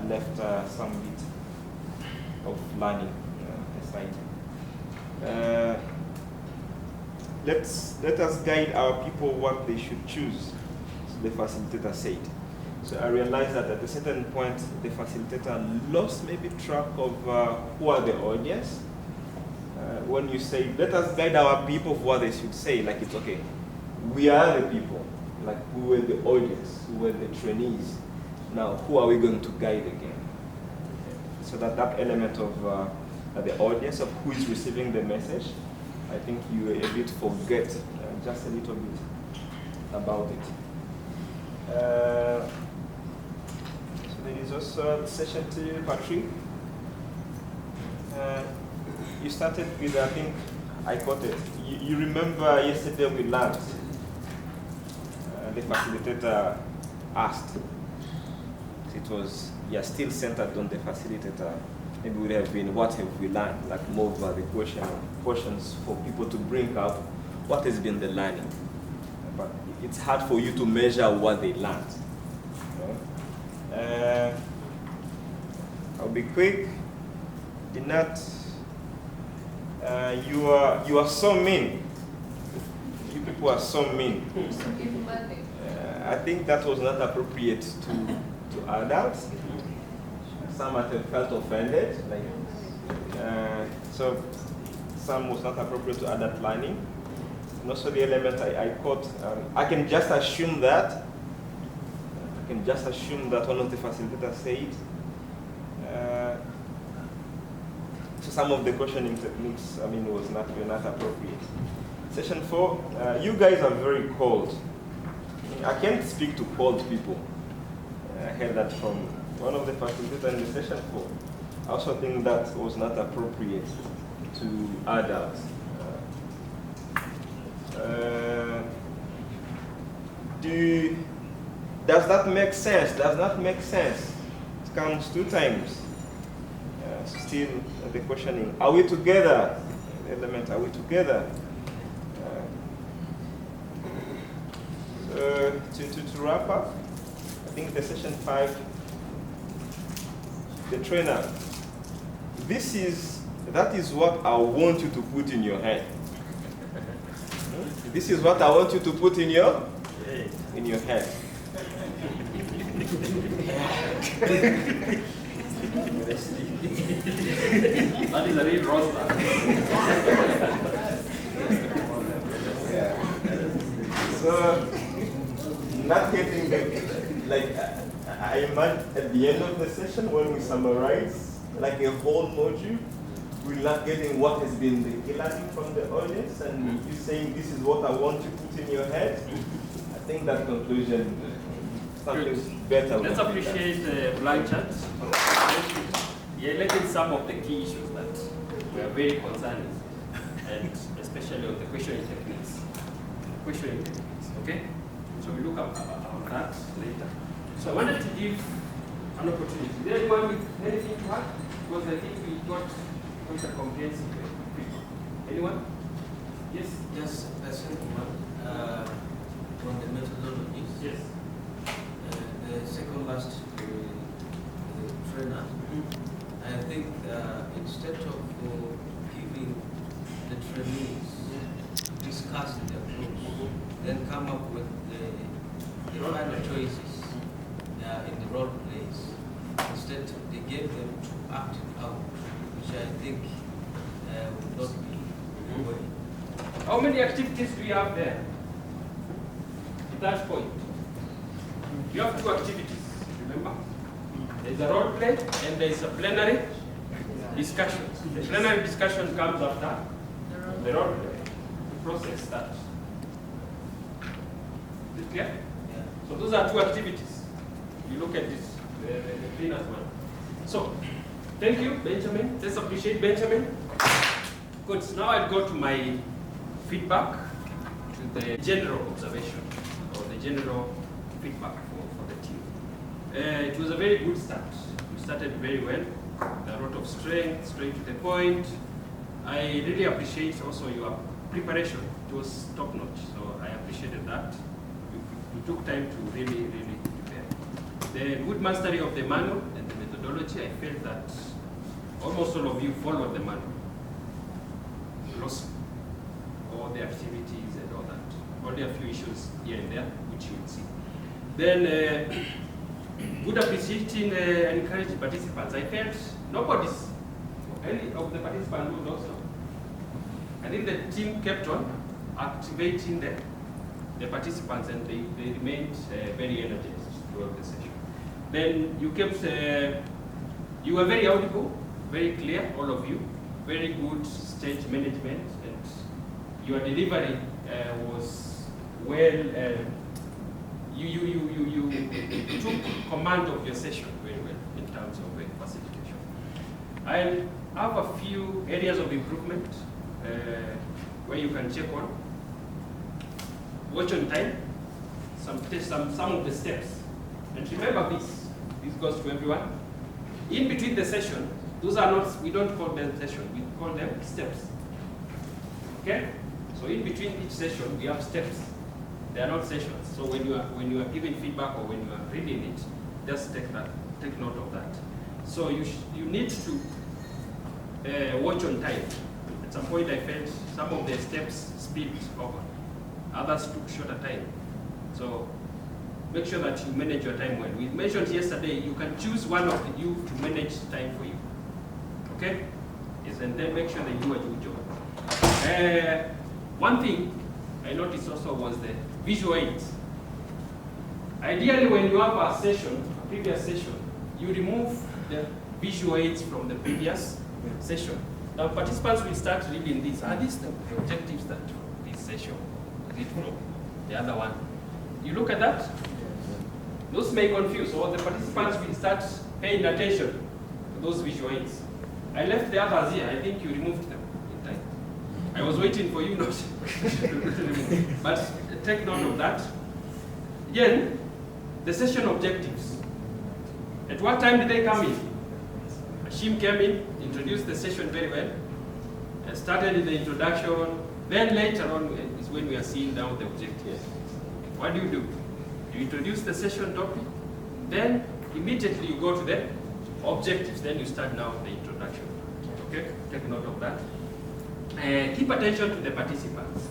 left some bit of learning aside. Let us guide our people what they should choose, the facilitator said. So I realized that at a certain point, the facilitator lost maybe track of who are the audience. When you say, let us guide our people of what they should say, like it's okay. We are the people, like who were the audience, who were the trainees. Now, who are we going to guide again? So that element of the audience, of who is receiving the message, I think you a bit forget just a little bit about it. So there is also session 2, Patrick. You started with, I think, I caught it. You remember yesterday we learned, the facilitator asked. It was, still centered on the facilitator. Maybe it would have been, what have we learned? Like more of the questions for people to bring up what has been the learning. But it's hard for you to measure what they learned. I'll be quick. You are so mean. You people are so mean. I think that was not appropriate to adults. Some might have felt offended, so some was not appropriate to adult learning. And also the element I caught, I can just assume that one of the facilitators said, so some of the questioning techniques, was not appropriate. Session 4, you guys are very cold. I can't speak to cold people. I heard that from one of the facilitators in the session 4. I also think that was not appropriate to adults. Does that make sense? Does not make sense? It comes 2 times. Still the questioning. Are we together? The element, are we together? To wrap up, I think the session 5, the trainer, that is what I want you to put in your head. This is what I want you to put in your head.
That is a real roster.
So, not getting like I imagine at the end of the session when we summarize like a whole module, we're not getting what has been the e-learning from the audience, and you saying this is what I want you to put in your head. I think that conclusion something better.
Let's appreciate Blanchard. He highlighted some of the key issues that we are very concerned with, and especially on the questioning techniques. Okay? So we look up on that later. So I wanted to give an opportunity. Is there anyone with anything to add? Because I think we got quite a comprehensive picture. Anyone? Yes?
Just a simple one on the methodologies.
Yes.
The second last trainer, I think instead of giving the trainees to discuss the approach, then come up with the final choices in the role plays. Instead, they gave them to act it out, which I think would not be the way.
How many activities do you have there? At that point, you have 2 activities, remember? There's a role play and there's a plenary discussion. The plenary discussion comes after the role play. Process that. Is it clear?
Yeah.
So those are 2 activities. You look at this, the cleaners one. So, thank you, Benjamin. Let's appreciate Benjamin. Good. Now I'll go to my feedback, to the general observation, or the general feedback for the team. It was a very good start. We started very well. A lot of strength, straight to the point. I really appreciate also your preparation. It was top notch, so I appreciated that. You took time to really prepare. The good mastery of the manual and the methodology, I felt that almost all of you followed the manual. Lost all the activities and all that. Only a few issues here and there, which you will see. Then, good appreciating and encouraging participants. I felt any of the participants would also. I think the team kept on activating the participants, and they remained very energized throughout the session. Then you kept, you were very audible, very clear, all of you, very good stage management, and your delivery was well, you took command of your session very well in terms of facilitation. I have a few areas of improvement where you can check on. Watch on time, some of the steps. And remember this goes to everyone. In between the session, those are not, we don't call them session, we call them steps. Okay? So in between each session, we have steps. They are not sessions. So when you are giving feedback or when you are reading it, just take note of that. So you need to watch on time. At some point I felt some of the steps spilled over. Others took shorter time. So make sure that you manage your time well. We mentioned yesterday, you can choose one of you to manage time for you. Okay? Yes, and then make sure that you do a good job. One thing I noticed also was the visual aids. Ideally, when you have a session, a previous session, you remove the visual aids from the previous session. Now participants will start reading this. Are these the objectives that this session is from? The other one. You look at that, those may confuse, or the participants will start paying attention to those visual aids. I left the others here, I think you removed them in was waiting for you not. But take note of that. Again, the session objectives. At what time did they come in? Hashim came in, introduced the session very well, and started in the introduction. Then later on is when we are seeing down the objectives. What do? You introduce the session topic, then immediately you go to the objectives, then you start now the introduction. Okay, take note of that. Keep attention to the participants.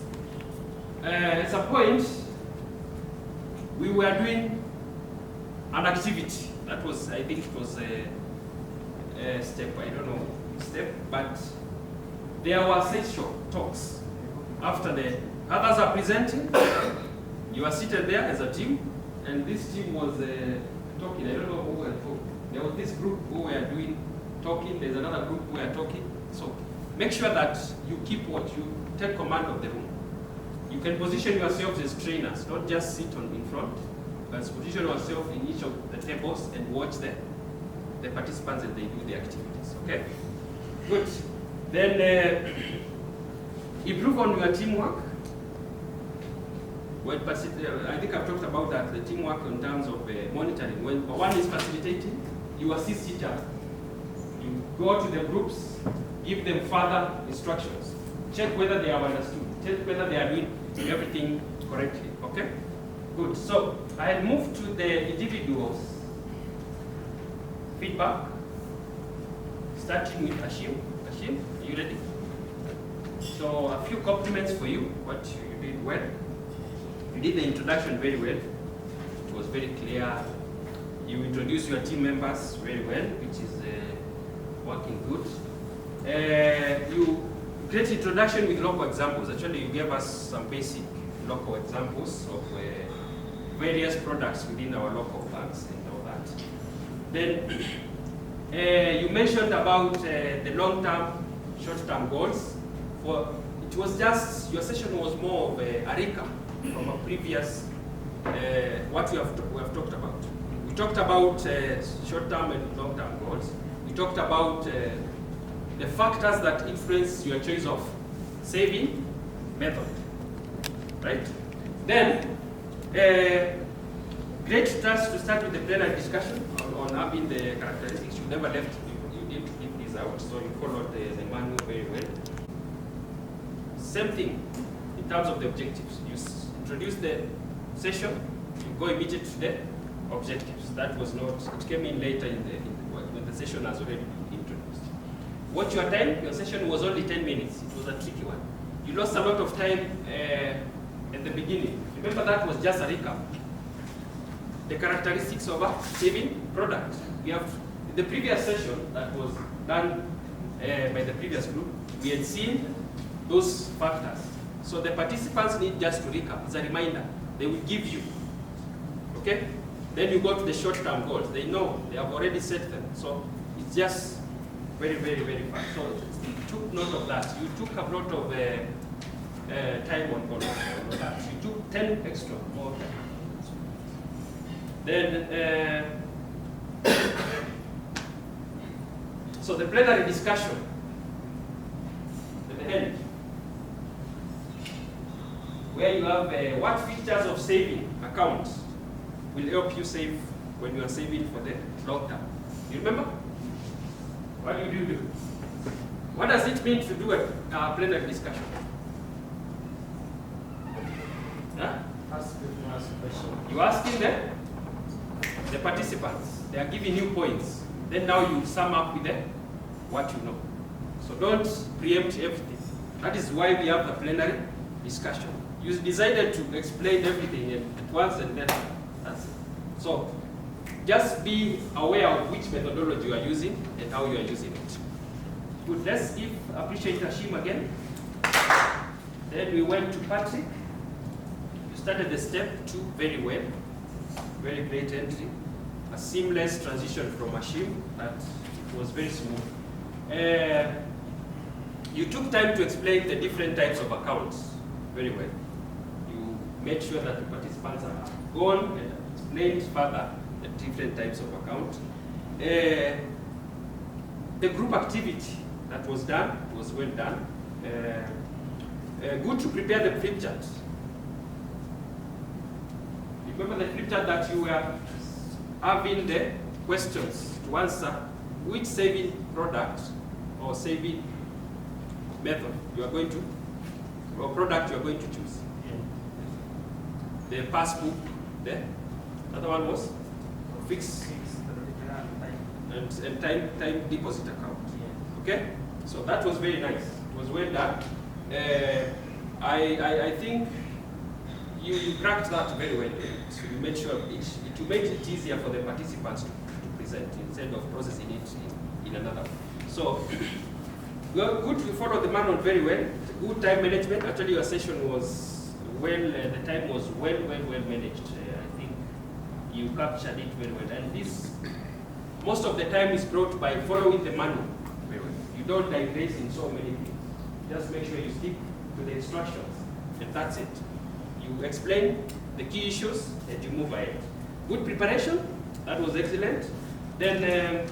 At some point, we were doing an activity. That was, I think it was a step, I don't know, step, but there were session talks. After the others are presenting, you are seated there as a team, and this team was talking. I don't know who were talking. There was this group who were doing talking, there's another group who were talking. So make sure that you keep what you take command of the room. You can position yourselves as trainers, not just sit in front, but position yourself in each of the tables and watch the participants as they do the activities. Okay? Good. Then improve on your teamwork. When I think I've talked about that, the teamwork in terms of monitoring. When one is facilitating, you assist each other. You go to the groups, give them further instructions. Check whether they have understood. Check whether they are doing everything correctly. Okay? Good. So I'll move to the individuals' feedback. Starting with Hashim. Hashim, are you ready? So a few compliments for you. What you did well. You did the introduction very well. It was very clear. You introduced your team members very well, which is working good. You great introduction with local examples. Actually, you gave us some basic local examples of various products within our local plants and all that. Then you mentioned about the long-term, short-term goals. It was just, your session was more of a recap from a previous, what we have talked about. We talked about short-term and long-term goals. We talked about the factors that influence your choice of saving method, right? Then, great chance to start with the plenary discussion on having the characteristics. You never left, you did give these out, so you followed the manual very well. Same thing in terms of the objectives. You introduce the session, you go immediately to the objectives. That was not, it came in later when the session has already been introduced. Watch your time, your session was only 10 minutes. It was a tricky one. You lost a lot of time at the beginning. Remember, that was just a recap. The characteristics of a saving product. We have, in the previous session that was done by the previous group, we had seen those factors. So the participants need just to recap. It's a reminder. They will give you. Okay? Then you go to the short-term goals. They know, they have already set them. So it's just very, very, very fast. So you took note of that. You took a lot of time on that. You took 10 extra more time. Then, so the plenary discussion at the end, where you have what features of saving accounts will help you save when you are saving for the long term. You remember? What do you do? What does it mean to do a plenary discussion? Huh? You asking them, the participants, they are giving you points. Then now you sum up with them what you know. So don't preempt everything. That is why we have the plenary discussion. You decided to explain everything at once and then that's it. So just be aware of which methodology you are using and how you are using it. Good, let's appreciate Hashim again. Then we went to Patrick. You started the step 2 very well. Very great entry. A seamless transition from Hashim that was very smooth. You took time to explain the different types of accounts very well. You made sure that the participants are gone and explained further the different types of account. The group activity that was done was well done. Good to prepare the flip chart. Remember the flip chart that you were having the questions to answer which saving product or saving method you are going to, or product you are going to choose. The passbook, the other one was fixed and time deposit account. Okay, so that was very nice. It was well done. I think you cracked that very well. So you made sure it made it easier for the participants to present instead of processing it in another way. So well, good. You followed the manual very well. Good time management. Actually, your session was well. The time was well managed. I think you captured it very well. And this, most of the time, is brought by following the manual very well. You don't digress in so many things. Just make sure you stick to the instructions, and that's it. You explain the key issues, and you move ahead. Good preparation. That was excellent. Then.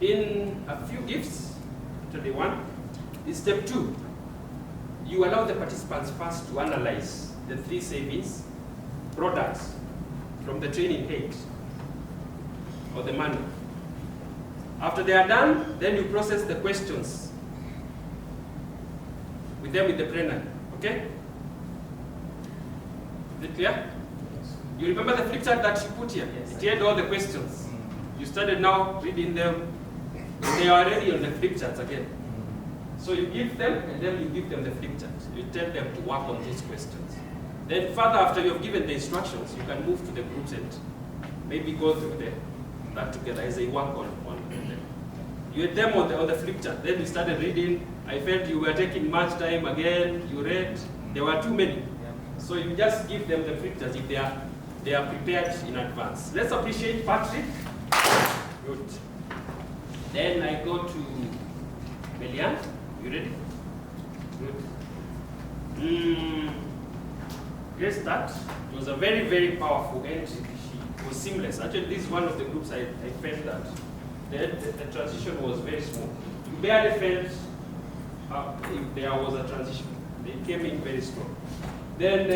In a few gifts, actually one, is step 2. You allow the participants first to analyze the 3 savings products from the training aid or the manual. After they are done, then you process the questions with them with the plenary, okay? Is it clear? You remember the flip chart that you put here? Yes, it had all the questions. You started now reading them. They are already on the flip charts again. So you give them, and then you give them the flip chart. You tell them to work on those questions. Then further, after you have given the instructions, you can move to the groups and maybe go through that together as they work on them. You had them on the flip chart. Then you started reading. I felt you were taking much time again. You read. There were too many. So you just give them the flip charts if they are prepared in advance. Let's appreciate Patrick. Good. Then I go to Melian. You ready? Good. Let's start. It was a very powerful entry. It was seamless. Actually, this is one of the groups I felt that the transition was very smooth. You barely felt if there was a transition. They came in very strong. Then,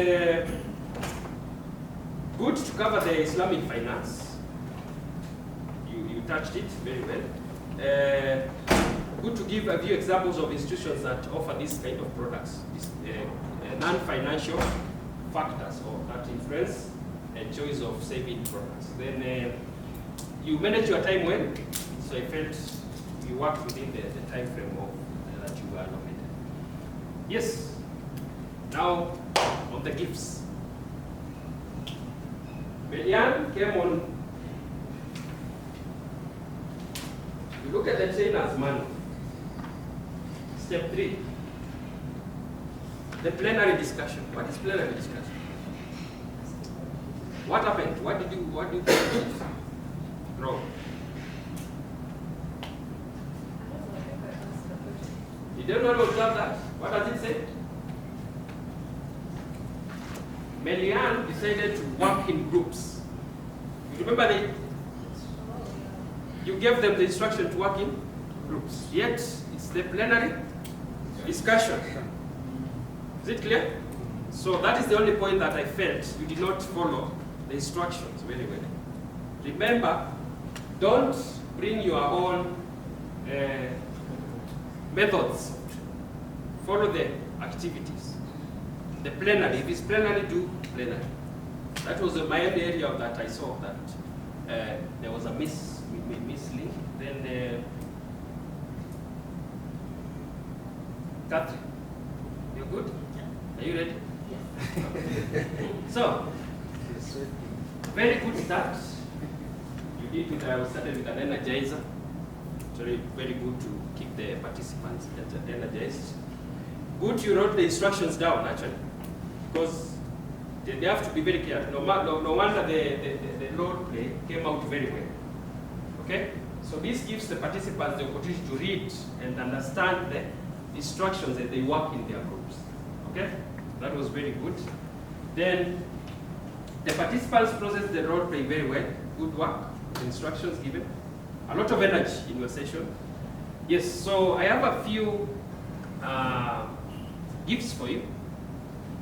good to cover the Islamic finance. You touched it very well. Good to give a few examples of institutions that offer this kind of products, non-financial factors or that influence and choice of saving products. Then you manage your time well, so I felt you worked within the time frame that you were allocated. Yes. Now on the gifts. Melian came on. You look at the trainer's manual. Step 3. The plenary discussion. What is plenary discussion? What happened? What did you think? Wrong. You don't want to observe that? What does it say? Melian decided to work in groups. You remember you gave them the instruction to work in groups. Yet, it's the plenary discussion. Is it clear? So that is the only point that I felt you did not follow the instructions very well. Remember, don't bring your own methods. Follow the activities. The plenary, if it's plenary, do plenary. That was my only area of that I saw that there was a mislink. Then Catherine, you're good? Are you ready? Yes. So, very good start. You did with, I started with an energizer. Very, very good to keep the participants energized. Good you wrote the instructions down actually, because they have to be very clear. No wonder the role play came out very well. Okay? So this gives the participants the opportunity to read and understand the instructions that they work in their groups. Okay? That was very good. Then the participants processed the role play very well. Good work. The instructions given. A lot of energy in your session. Yes, so I have a few gifts for you,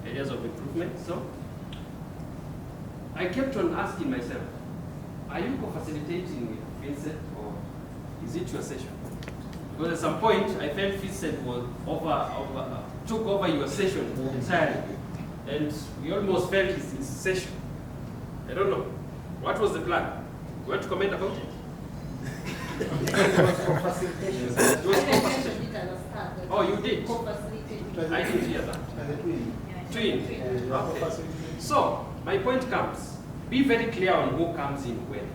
areas of improvement. So I kept on asking myself, are you co-facilitating with Vincent or is it your session? Because at some point I felt Vincent was took over your session entirely, and we almost felt his session. I don't know. What was the plan? You want to comment about it?
It was co-facilitation.
It was co-facilitation. Oh, you did? I didn't hear that. Twin. Okay. So, my point comes, be very clear on who comes in when.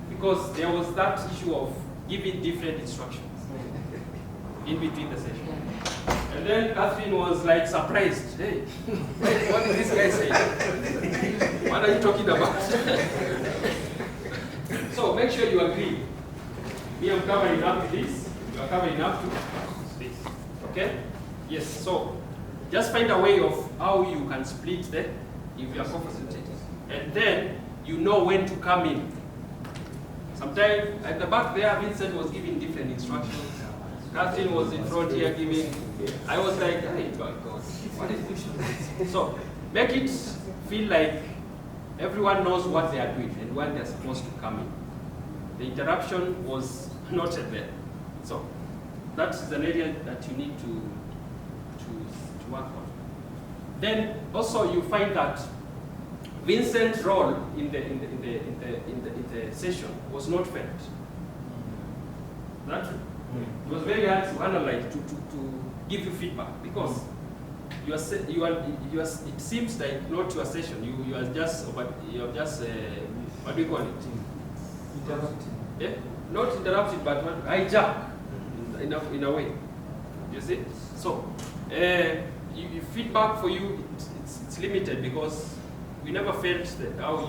Because there was that issue of giving different instructions in between the session. And then Catherine was like surprised. Hey, what did this guy say? What are you talking about? So make sure you agree. Me, I'm covering up to this. You are covering up to this. Okay? Yes, so just find a way of how you can split that if you are co-facilitating. And then you know when to come in. Sometimes at the back there, Vincent was giving different instructions. Catherine was in front here giving. I was like, hey, my God, what is this? So make it feel like everyone knows what they are doing and when they're supposed to come in. The interruption was noted there. So that is an area that you need to work on. Then also you find that Vincent's role in the session was not felt. That it was very hard to analyze, to give you feedback because it seems like not your session. You are just what do you call it?
Interrupting.
Yeah, not interrupted, but hijack in a way. You see, so feedback for you it's limited because we never felt that how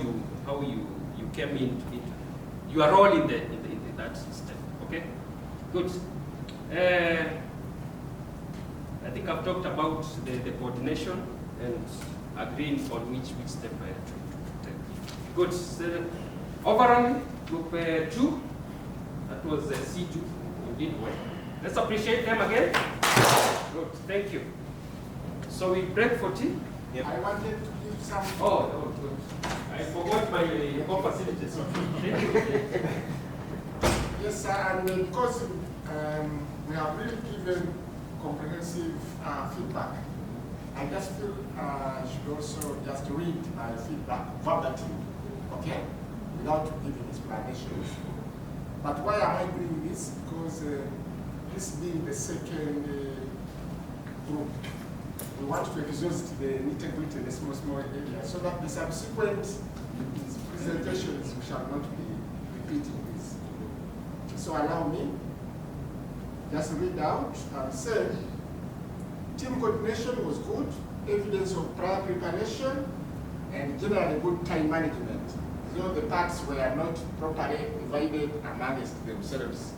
you came into it. Your role in that step. Okay, good. I think I've talked about the coordination and agreeing on which step I have to take. Good. So, overall, group 2, that was C2. You did well. Let's appreciate them again. Good. Thank you. So we break for tea.
Yep. I wanted to give some.
Oh, good. I forgot my co-facilities. Thank you.
Yes, sir, and because we have really given comprehensive feedback, I just feel I should also just read my feedback verbatim, okay, without giving explanations. But why am I doing this? Because this being the second group, we want to exhaust the nitty-gritty, the small area, so that the subsequent presentations we shall not be repeating this. So allow me just read out and say, team coordination was good, evidence of prior preparation, and generally good time management, though the parts were not properly divided amongst themselves.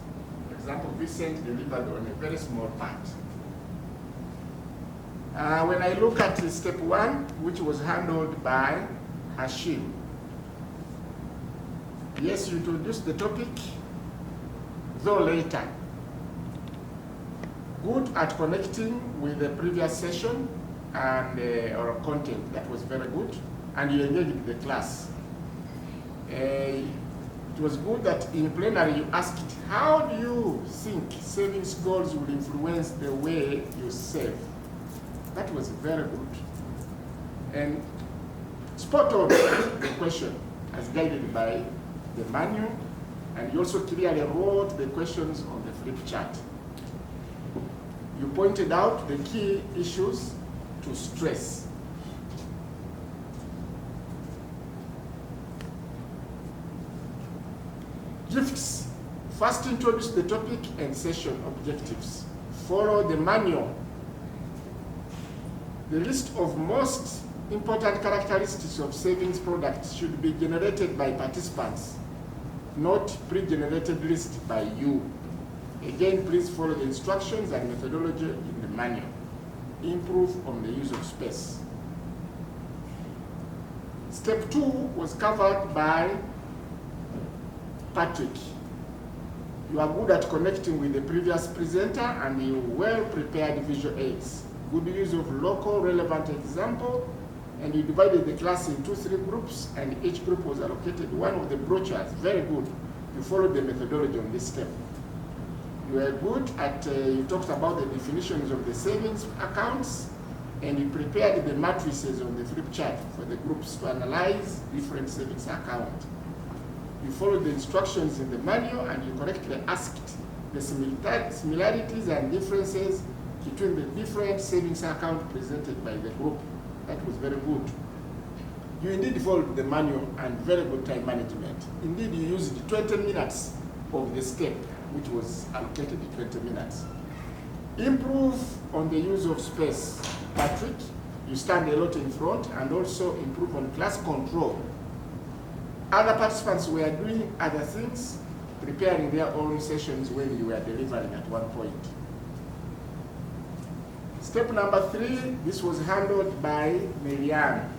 For example, Vincent delivered on a very small part. When I look at step 1, which was handled by Hashim, yes, you introduced the topic, though later. Good at connecting with the previous session and or content, that was very good, and you engaged the class. It was good that in plenary you asked, how do you think savings goals will influence the way you save? That was very good. And spot on the question as guided by the manual, and you also clearly wrote the questions on the flip chart. You pointed out the key issues to stress. Gifts. First introduce the topic and session objectives. Follow the manual. The list of most important characteristics of savings products should be generated by participants, not pre-generated list by you. Again, please follow the instructions and methodology in the manual. Improve on the use of space. Step 2 was covered by Patrick. You are good at connecting with the previous presenter and you well-prepared visual aids. Good use of local relevant example, and you divided the class into 3 groups, and each group was allocated one of the brochures. Very good. You followed the methodology on this step. You were good at, you talked about the definitions of the savings accounts, and you prepared the matrices on the flip chart for the groups to analyze different savings accounts. You followed the instructions in the manual, and you correctly asked the similarities and differences between the different savings accounts presented by the group. That was very good. You indeed followed the manual and very good time management. Indeed, you used 20 minutes of the step, which was allocated 20 minutes. Improve on the use of space. Patrick, you stand a lot in front, and also improve on class control. Other participants were doing other things, preparing their own sessions when you were delivering at one point. Step number 3, this was handled by Marianne.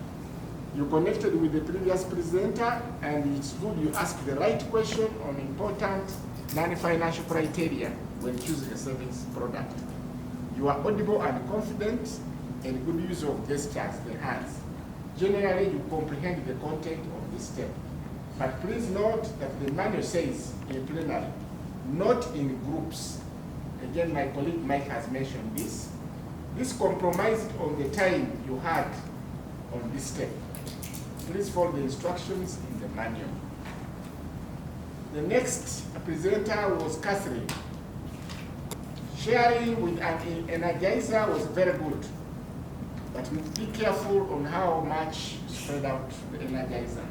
You connected with the previous presenter, and it's good you ask the right question on important non-financial criteria when choosing a savings product. You are audible and confident, and good use of gestures, the hands. Generally, you comprehend the content of this step. But please note that the manual says in plenary, not in groups. Again, my colleague Mike has mentioned this. This compromised on the time you had on this step. Please follow the instructions in the manual. The next presenter was Catherine. Sharing with an energizer was very good, but be careful on how much you spread out the energizer.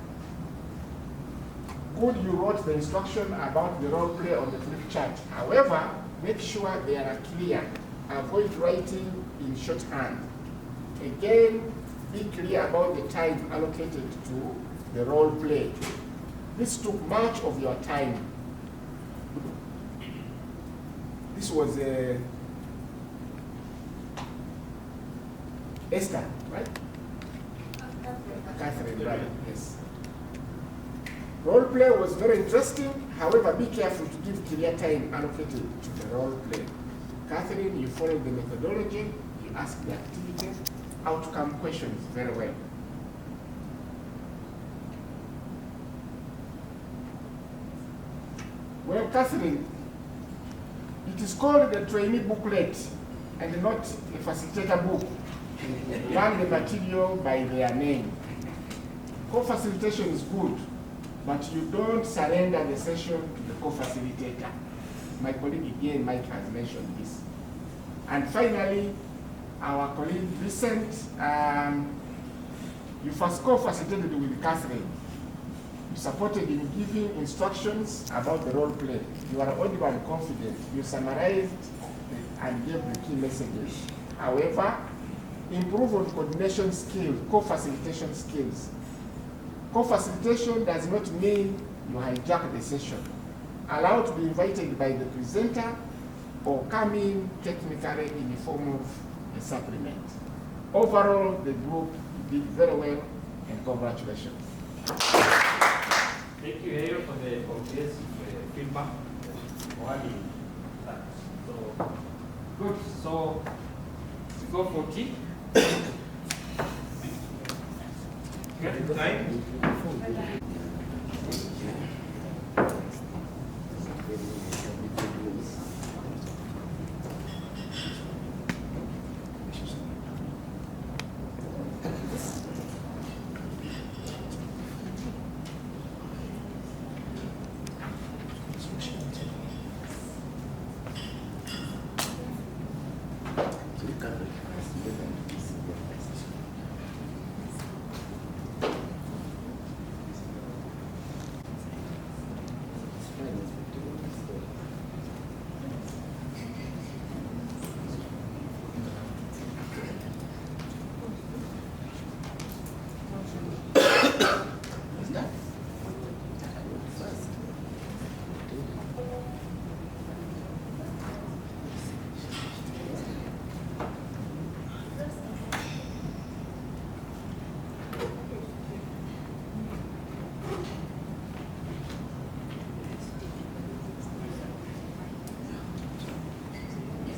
Good, you wrote the instruction about the role play on the flip chart. However, make sure they are clear. Avoid writing in shorthand. Again, be clear about the time allocated to the role play. This took much of your time. This was Esther, right? Catherine, right? Yes. Role play was very interesting. However, be careful to give clear time allocated to the role play. Catherine, you followed the methodology. You asked the activity outcome questions very well. Well, Catherine, it is called the trainee booklet and not a facilitator book. Learn the material by their name. Co-facilitation is good, but you don't surrender the session to the co-facilitator. My colleague again, Mike, has mentioned this. And finally, our colleague Vincent, you first co-facilitated with Catherine. You supported in giving instructions about the role play. You are audible and confident. You summarized and gave the key messages. However, improve on coordination skills, co-facilitation skills. Co-facilitation does not mean you hijack the session. Allow to be invited by the presenter or come in technically in the form of a supplement. Overall, the group did very well, and congratulations.
Thank you, Ayo, for the comprehensive feedback. So, good. So, to go for tea. Time.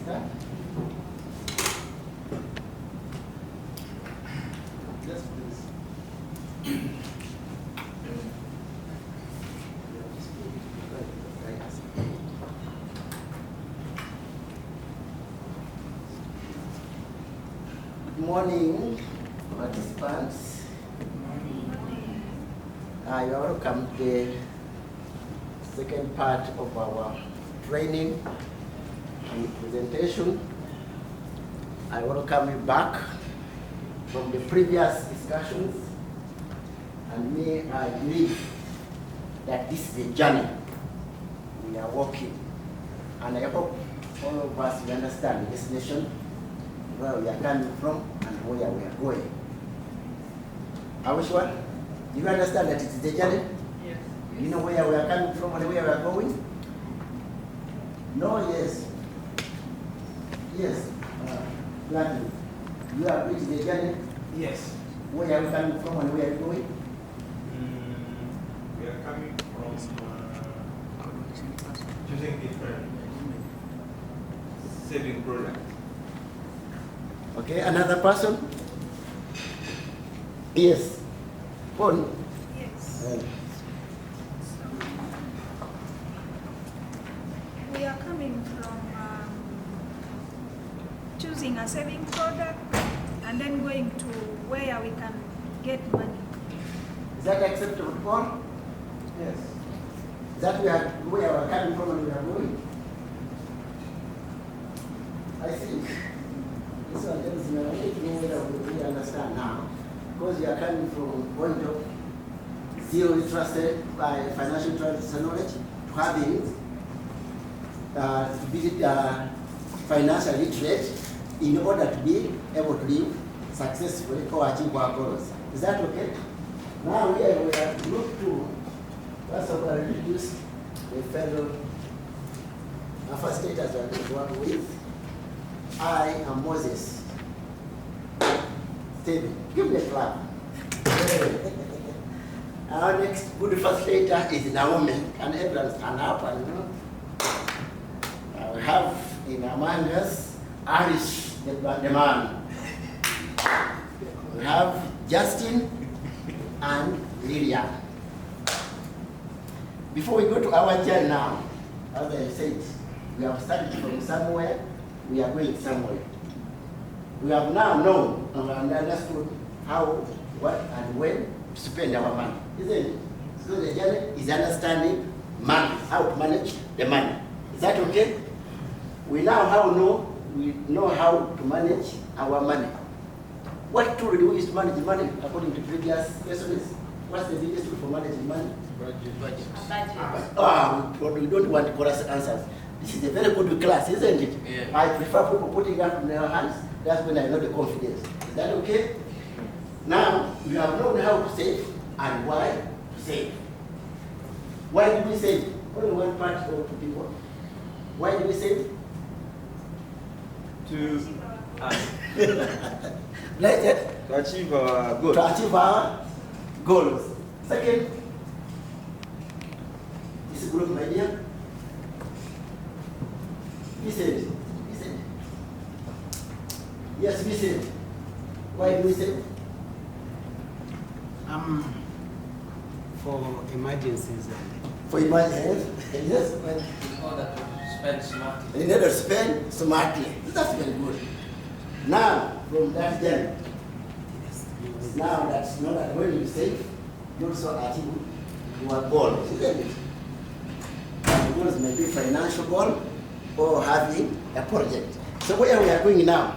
start. Yes, please. Good morning, participants. You are welcome to the second part of our training and presentation. I welcome you back from the previous discussions, and I believe that this is a journey we are walking, and I hope all of us will understand this nation, where we are coming from and where we are going. Are we sure? Do you understand that it is a journey?
Yes.
You know where we are coming from and where we are going? No, yes. Yes. Gladly. You agree it is a journey?
Yes.
Where are we coming from and where are we going?
We are coming from choosing different saving products.
Okay, another person? Yes. Paul?
Yes. We are coming from choosing a saving product and then going to where we can get money.
Is that acceptable, Paul?
Yes.
Is that where we are coming from and we are going? I think this one tells me I need to know whether we really understand now. Because you are coming from point of zero trusted by financial transfer knowledge to having to be financially literate in order to be able to live successfully or achieve our goals. Is that okay? Now we have to look to first of all introduce the fellow facilitators we are going to work with. I am Moses. Stephen, give me a clap. Our next good facilitator is Naomi, and everyone stand up and we have in among us Arish, the man. We have Justin and Lilian. Before we go to our journey now, as I said, we have started from somewhere, we are going somewhere. We have now known and understood how, what, and when to spend our money, isn't it? So the journey is understanding money, how to manage the money. Is that okay? We now know how to manage our money. What tool do we use to manage money according to previous questions? What's the biggest tool for managing money? Budget. We don't want chorus answers. This is a very good class, isn't it? Yeah. I prefer people putting up in their hands. That's when I know the confidence. Is that okay? Now, we have known how to save and why to save. Why do we save? Only one part of people. Why do we save?
To
achieve
our goals.
To achieve our goals. Second, this group, my dear. Listen. Yes, listen. Why do we save?
For emergencies.
For emergencies? Yes.
In order to spend smartly.
In order to spend smartly. That's very good. Now, from that journey, now that's not that when you save, you also achieve your goals, isn't it? The goals may be financial goal or having a project. So where we are going now,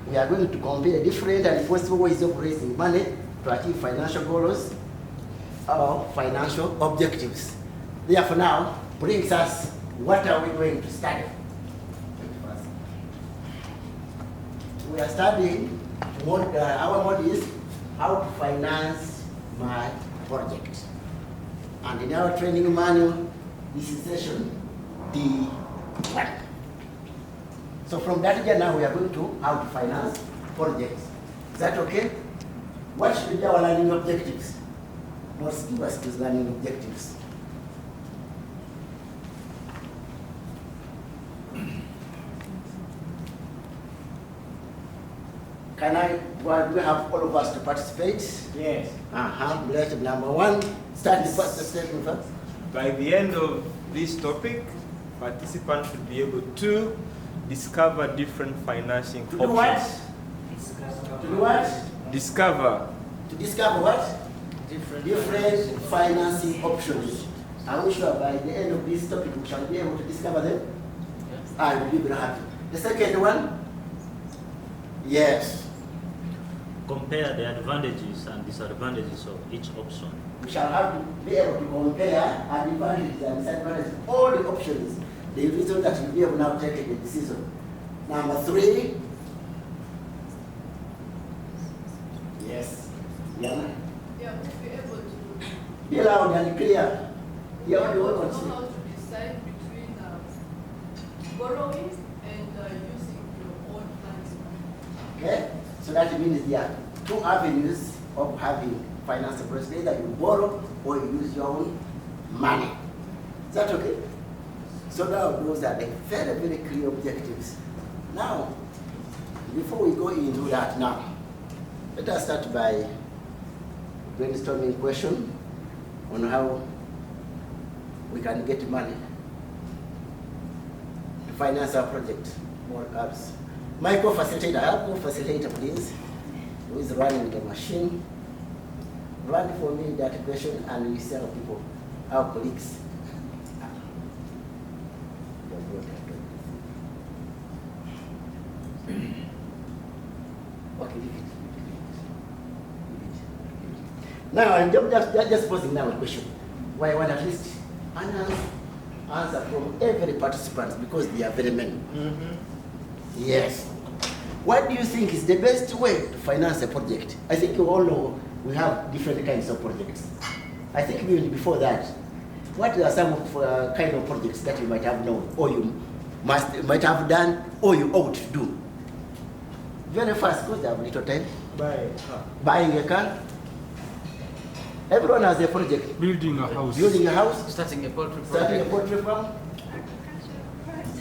we are going to compare different and possible ways of raising money to achieve financial goals or financial objectives. Therefore now brings us, what are we going to study? We are studying our model is how to finance my project. And in our training manual, this is session D1. So from that year now we are going to how to finance projects. Is that okay? What should be our learning objectives? Let's give us these learning objectives. Can I, well, we have all of us to participate?
Yes.
Let number one, start the first statement first.
By the end of this topic, participants should be able to discover different financing options.
To do what? To do what?
Discover.
To discover what? Different financing options. Are we sure by the end of this topic we shall be able to discover them? Yes. I will be very happy. The second one? Yes.
Compare the advantages and disadvantages of each option.
We shall have to be able to compare advantages and disadvantages of all the options. The reason that you'll be able now to take a decision. Number three. Yes. Yeah.
Yeah, we'll be able to
Be loud and clear.
know how to decide between borrowing and using your own funds.
Okay? So that means there are two avenues of having financial process. Either you borrow or you use your own money. Is that okay? So now those are the very, very clear objectives. Now, before we go into that now, let us start by brainstorming question on how we can get money to finance our project. More apps. My co-facilitator, our co-facilitator, please, who is running the machine. Run for me that question and we tell people, our colleagues. Okay, leave it. Now, I'm just posing now a question. Why I want at least an answer from every participant because there are very many. Yes. What do you think is the best way to finance a project? I think you all know we have different kinds of projects. I think even before that, what are some of kind of projects that you might have known, or you might have done, or you ought to do? Very fast, because I have little time. Buying a car. Everyone has a project.
Building a house.
Building a house.
Starting a poultry farm.
Starting a poultry farm.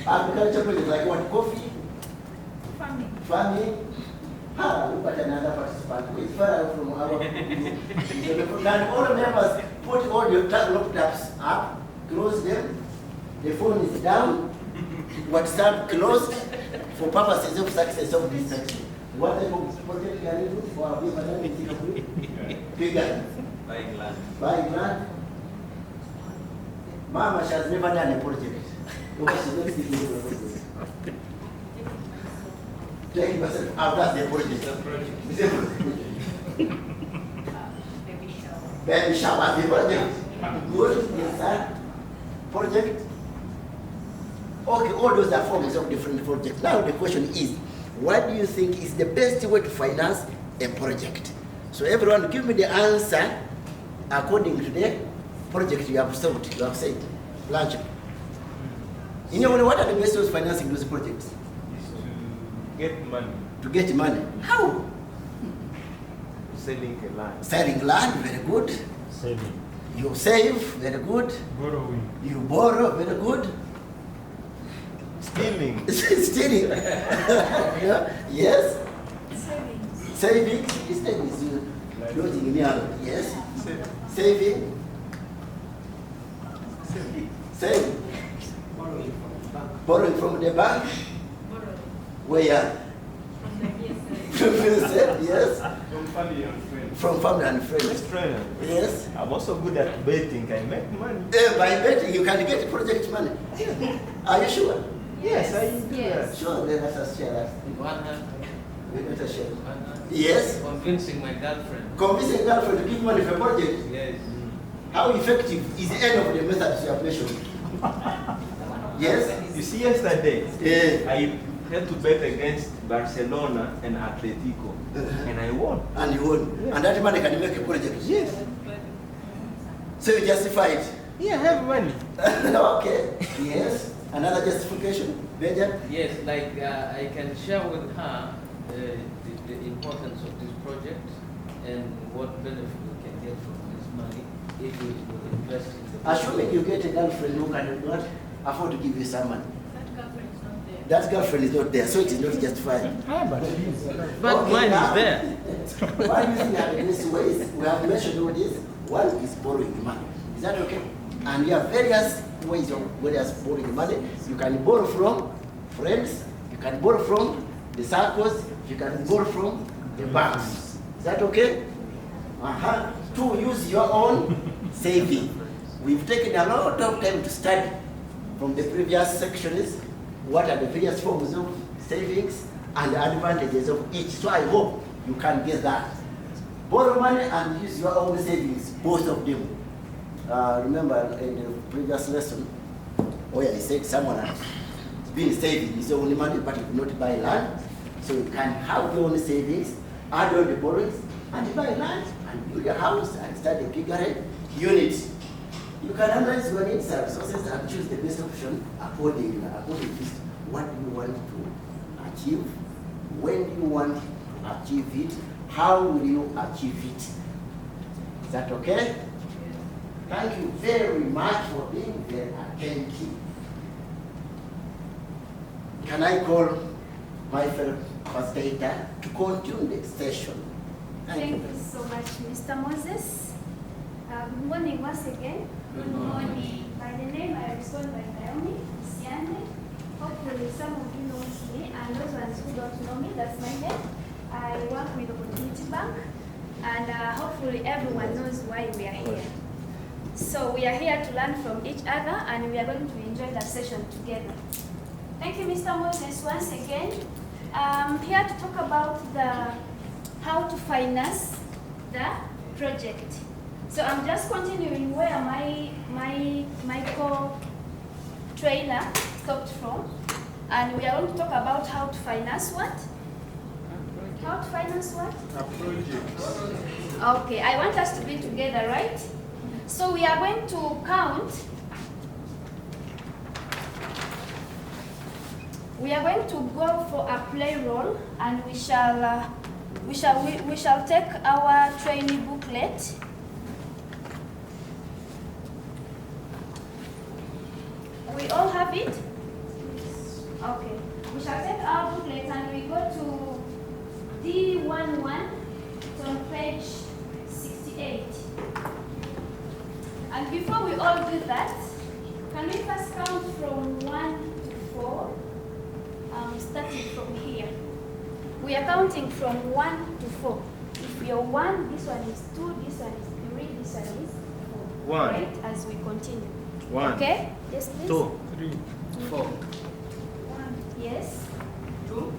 Agriculture project like what? Coffee? Farming. Look at another participant who is far from our and all members put all your laptops up, close them. The phone is down. WhatsApp closed for purposes of success of this section. What type of project can you do for our people? Bigger.
Buying land.
Buying land. Mama, she has never done a project. Because she makes it take myself out, that's the project. Baby shower, the project. Good, yes, sir. Project. Okay, all those are forms of different projects. Now the question is, what do you think is the best way to finance a project? So everyone give me the answer according to the project you have sought, you have said. Lunch. In your way, what are the best ways of financing those projects?
Get money.
To get money. How?
Selling a land.
Selling land, very good.
Saving.
You save, very good.
Borrowing.
You borrow, very good.
Stealing.
Stealing. Yeah. Yes. Saving. Saving. Yes. Saving. Saving. Borrowing from the bank. Where? From the yes.
From family and friends.
From family and friends.
Let's try that.
Yes.
I'm also good at betting. I make money.
By betting, you can get project money. Are you sure?
Yes, I do that.
Sure, then let us share that.
One hand.
Let us share. Yes.
Convincing my girlfriend.
Convincing girlfriend to give money for a project.
Yes.
How effective is the end of the methods you have mentioned? Yes.
You see, yesterday,
Yeah.
I had to bet against Barcelona and Atletico, and I won.
And you won.
Yeah.
And that money can make a project.
Yes.
So you justify it.
Yeah, I have money.
Okay. Yes. Another justification, Benjamin?
Yes, like I can share with her the importance of this project and what benefit we can get from this money if we will invest in the
Assuming you get a girlfriend who can not afford to give you some money.
That girlfriend is not there.
that girlfriend is not there, so it is not justified.
But mine is there.
Why using against ways? We have mentioned all this. One is borrowing money. Is that okay? And we have various ways of borrowing money. You can borrow from friends, you can borrow from the circles, you can borrow from the banks. Is that okay? To use your own saving. We've taken a lot of time to study from the previous sections what are the various forms of savings and the advantages of each. So I hope you can get that. Borrow money and use your own savings, both of them. Remember in the previous lesson, where I said someone has been saving his own money but he could not buy land. So you can have your own savings, add on the borrowings, and buy land and build a house and start a gigahertz unit. You can analyze your needs and resources and choose the best option according to what you want to achieve, when you want to achieve it, how will you achieve it. Is that okay? Thank you very much for being very attentive. Can I call my fellow facilitator to continue the session?
Thank you so much, Mr. Moses. Good morning once again. Good morning. By the name, I respond by Naomi Siane. Hopefully some of you know me, and those ones who don't know me, that's my name. I work with Opportunity Bank, and hopefully everyone knows why we are here. So we are here to learn from each other, and we are going to enjoy the session together. Thank you, Mr. Moses, once again. I'm here to talk about how to finance the project. So I'm just continuing where my co-trainer stopped from, and we are going to talk about how to finance what? How to finance what?
A project.
Okay, I want us to be together, right? So we are going to count. We are going to go for a play roll, and we shall take our training booklet. We all have it? Okay. We shall take our booklet and we go to D11, it's on page 68. And before we all do that, can we first count from 1 to 4? Starting from here. We are counting from 1 to 4. If you're 1, this one is 2, this one is 3, this one is 4.
1.
Right? As we continue.
1.
Okay? Yes, please.
2. 3. 4.
1. Yes.
2.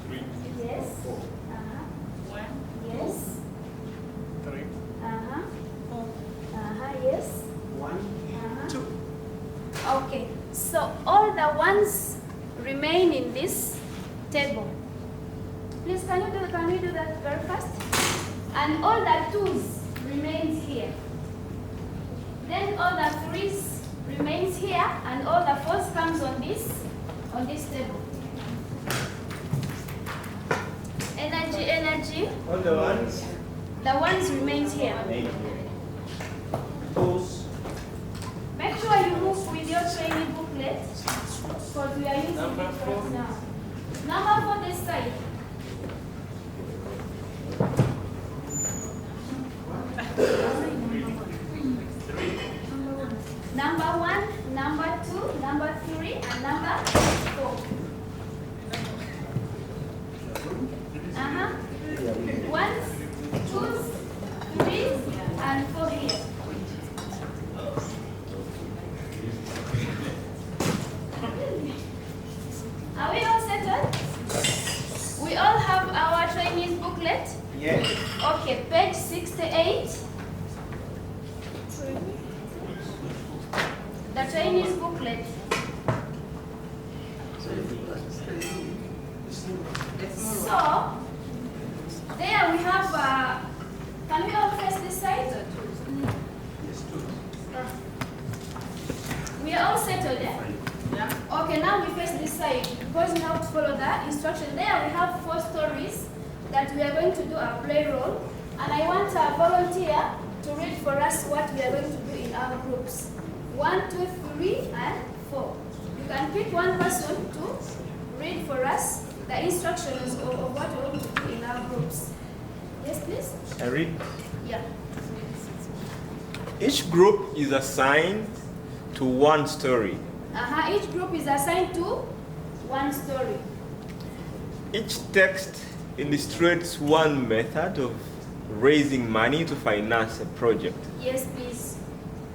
3. Yes.
4.
1. Yes.
3.
4. Yes.
1.
2. Okay. So all the ones remain in this table. Please, can you do that very fast? And all the 2s remains here. Then all the 3s remains here, and all the 4s comes on this table. Energy.
All the ones?
The ones remains here.
Those.
Make sure you move with your training booklet, because we are using it right now. Number 4 this side. Number 1, number 2, number 3, and number 4. Ones, 2s, 3s, and 4 here. Are we all settled? We all have our trainees booklet?
Yes.
Okay, page 68. The trainees booklet. So, there we have, can we all face this side? We are all settled, eh? Yeah. Okay, now we face this side. Because we have to follow that instruction. There we have 4 stories that we are going to do a play role. And I want a volunteer to read for us what we are going to do in our groups. 1, 2, 3, and 4. You can pick one person to read for us the instructions of what we want to do in our groups. Yes, please?
I read.
Yeah.
Each group is assigned to one story.
Each group is assigned to one story.
Each text illustrates one method of raising money to finance a project.
Yes, please.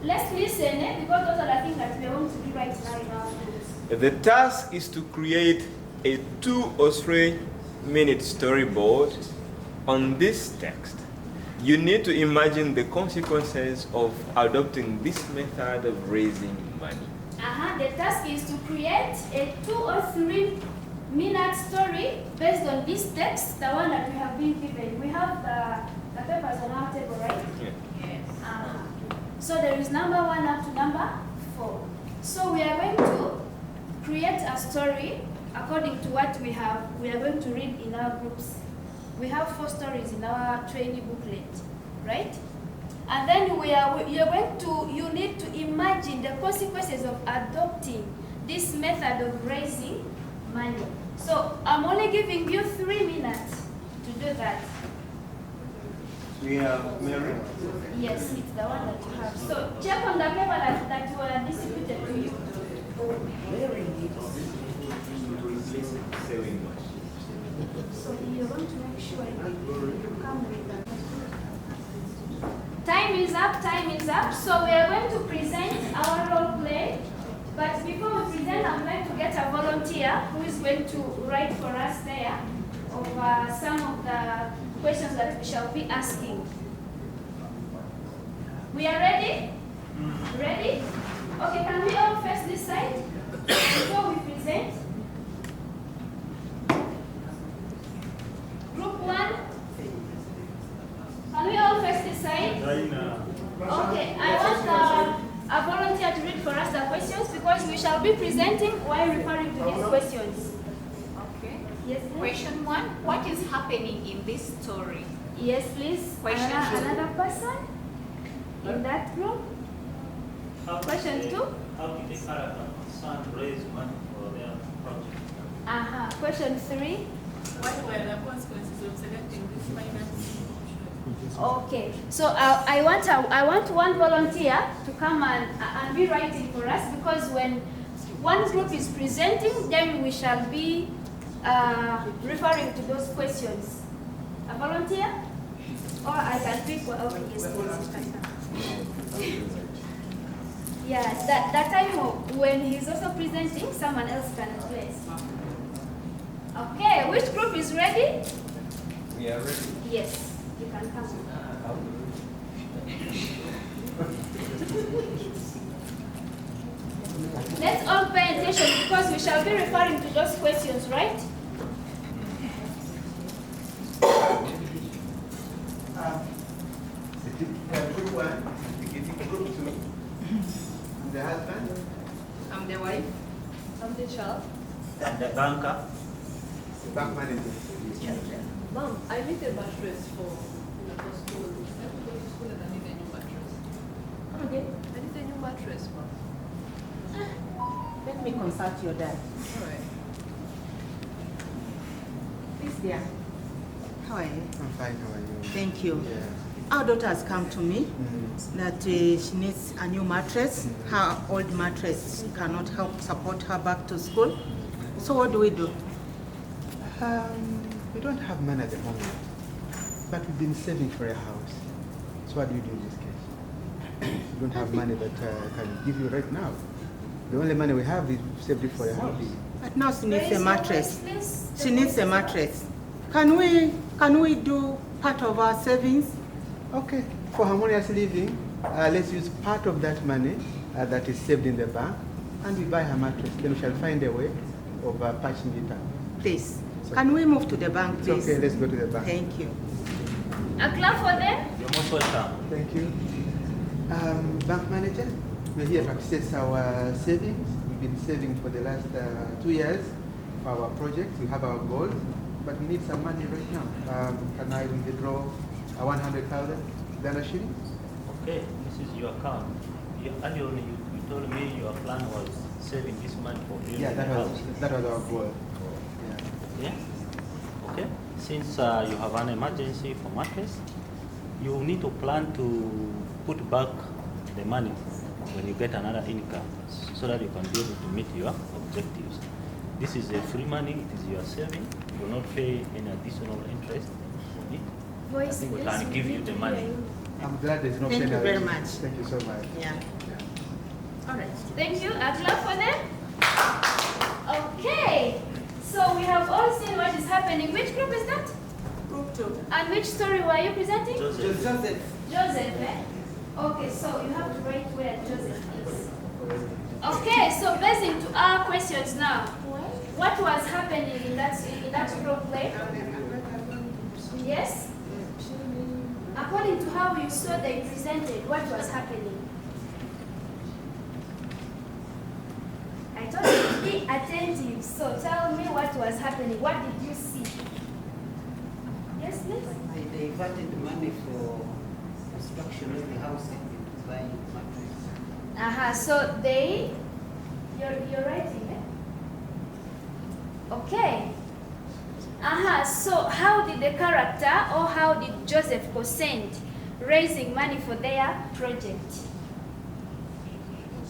Let's listen, because those are the things that we want to do right now in our groups.
The task is to create a 2 or 3 minute storyboard on this text. You need to imagine the consequences of adopting this method of raising money.
The task is to create a 2 or 3 minute story based on this text, the one that we have been given. We have the papers on our table, right?
Yeah.
Yes. So there is number 1 up to number 4. So we are going to create a story according to what we have. We are going to read in our groups. We have 4 stories in our training booklet, right? And then you need to imagine the consequences of adopting this method of raising money. So I'm only giving you 3 minutes to do that.
We have Mary.
Yes, it's the one that you have. So check on the paper that were distributed to you.
Mary needs to replace sewing machine.
So you're going to make sure you come with that. Time is up, time is up. So we are going to present our role play. But before we present, I'm going to get a volunteer who is going to write for us there of some of the questions that we shall be asking. We are ready? Ready? Okay, can we all face this side before we present? Group 1. Can we all face this side? Okay, I want a volunteer to read for us the questions because we shall be presenting while referring to these questions.
Okay.
Yes, please.
Question 1. What is happening in this story?
Yes, please.
Question 2.
Another person in that group. Question 2.
How did the character son raise money for their project?
Question 3.
What were the consequences of selecting this finance?
Okay, so I want one volunteer to come and be writing for us because when one group is presenting, then we shall be referring to those questions. A volunteer? Or I can pick one. Okay, yes, yeah, that time when he's also presenting, someone else can place. Okay, which group is ready?
We are ready.
Yes. You can come. Let's all pay attention because we shall be referring to those questions, right?
Group 1, group 2. I'm the husband.
I'm the wife. I'm the child.
And the banker.
The bank manager.
Mom, I need a mattress for school. I have to go to school and I need a new mattress.
Come again?
I need a new mattress, Mom.
Let me consult your dad.
All right.
Please, dear. How are you?
I'm fine, how are you?
Thank you.
Yeah.
Our daughter has come to me that she needs a new mattress. Her old mattress cannot help support her back to school. So what do we do?
We don't have money at the moment, but we've been saving for a house. So what do you do in this case? We don't have money that I can give you right now. The only money we have is saved it for a house.
But now she needs a mattress. She needs a mattress. Can we do part of our savings?
Okay, for harmonious living, let's use part of that money that is saved in the bank and we buy her mattress. Then we shall find a way of patching it up.
Please. Can we move to the bank, please?
Okay, let's go to the bank.
Thank you.
A clap for them.
You're most welcome.
Thank you. Bank manager, we're here to access our savings. We've been saving for the last 2 years for our project. We have our goals, but we need some money right now. Can I withdraw 100,000 Ghana shillings?
Okay, this is your account. Earlier you told me your plan was saving this money for building
Yeah,
the house.
that was our goal.
Yeah. Okay. Since you have an emergency for mattress, you need to plan to put back the money when you get another income, so that you can be able to meet your objectives. This is a free money. It is your saving. You will not pay any additional interest on it. I think we can give you the money.
I'm glad there's no
Thank you
penalty.
very much.
Thank you so much.
Yeah. All right.
Thank you. A clap for them. Okay. So we have all seen what is happening. Which group is that?
Group 2.
And which story were you presenting?
Joseph.
Joseph, eh? Okay, so you have to write where Joseph is. Okay, so basing to our questions now. What was happening in that group play? Yes? According to how you saw they presented, what was happening? I told you to be attentive, so tell me what was happening. What did you see? Yes, please?
They diverted the money for construction of the house and buying mattress.
So you're writing, eh? Okay. So how did the character, or how did Joseph consent raising money for their project?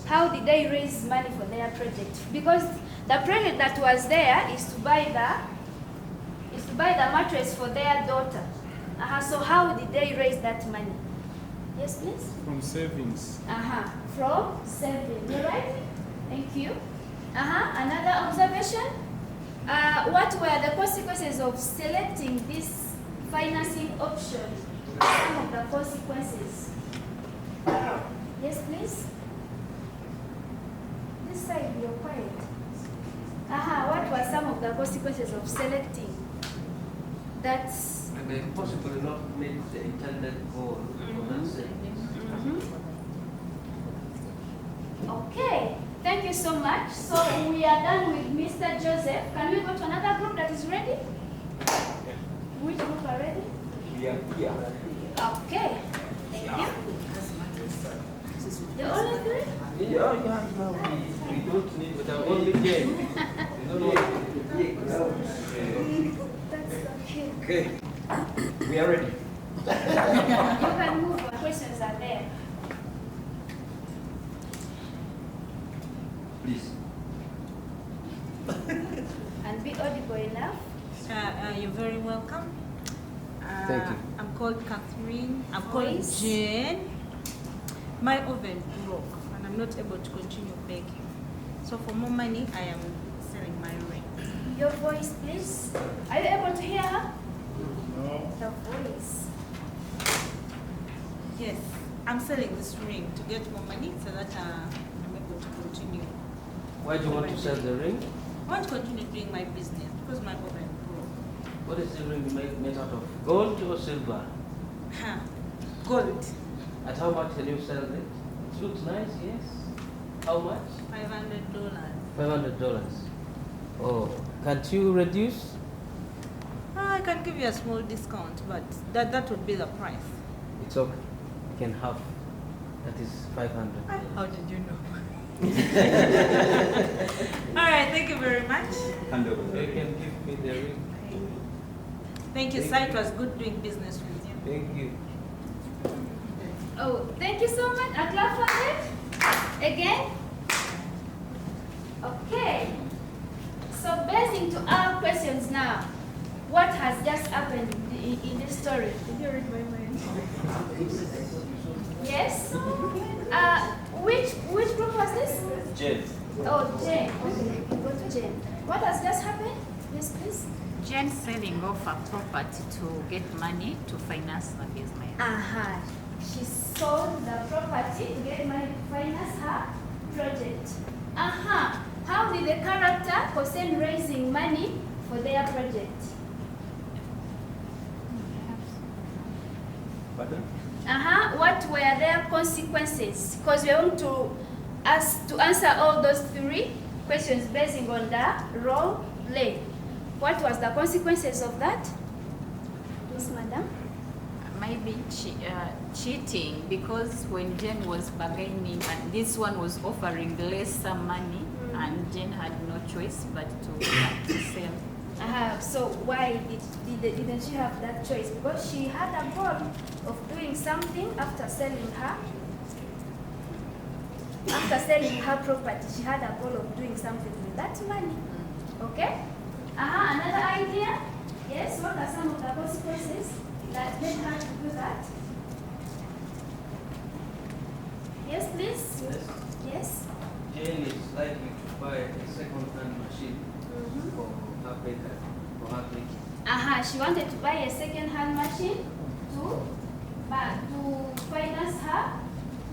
How did they raise money for their project? Because the project that was there is to buy the mattress for their daughter. So how did they raise that money? Yes, please?
From savings.
From savings. You're right? Thank you. Another observation? What were the consequences of selecting this financing option? Some of the consequences. Yes, please? This side, you're quiet. What were some of the consequences of selecting that?
And they possibly not meet the intended goal for that savings.
Okay, thank you so much. So we are done with Mr. Joseph. Can we go to another group that is ready? Which group are ready?
We are here.
Okay, thank you. The only three?
Yeah, we don't need, but our only game.
That's okay.
Okay, we are ready.
You can move. The questions are there.
Please.
And be audible enough.
You're very welcome.
Thank you.
I'm called Catherine. I'm called Jane. My oven broke and I'm not able to continue baking. So for more money, I am selling my ring.
Your voice, please. Are you able to hear her?
No.
The voice.
Yes, I'm selling this ring to get more money so that I'm able to continue.
Why do you want to sell the ring?
I want to continue doing my business because my oven broke.
What is the ring made out of? Gold or silver?
Gold.
At how much can you sell it? It looks nice, yes. How much?
$500.
$500. Oh, can't you reduce?
I can give you a small discount, but that would be the price.
It's okay. You can have. That is 500.
How did you know? All right, thank you very much.
Hand over there. You can give me the ring.
Thank you, sir. It was good doing business with you.
Thank you.
Oh, thank you so much. A clap for that. Again. Okay. So basing to our questions now, what has just happened in this story? Did you read my mind? Yes. Which group was this?
Jane.
Oh, Jane. Okay, we go to Jane. What has just happened? Yes, please.
Jane selling off a property to get money to finance the business.
She sold the property to get money to finance her project. How did the character concern raising money for their project?
Pardon?
What were their consequences? Because we want to answer all those three questions based on the role play. What was the consequences of that? Yes, madam.
Maybe cheating, because when Jane was bargaining and this one was offering lesser money, and Jane had no choice but to sell.
So why didn't she have that choice? Because she had a goal of doing something after selling her. After selling her property, she had a goal of doing something with that money. Okay? Another idea? Yes, what are some of the consequences that led her to do that? Yes, please? Yes?
Jane is likely to buy a second-hand machine for her baker, for her baking.
She wanted to buy a second-hand machine to finance her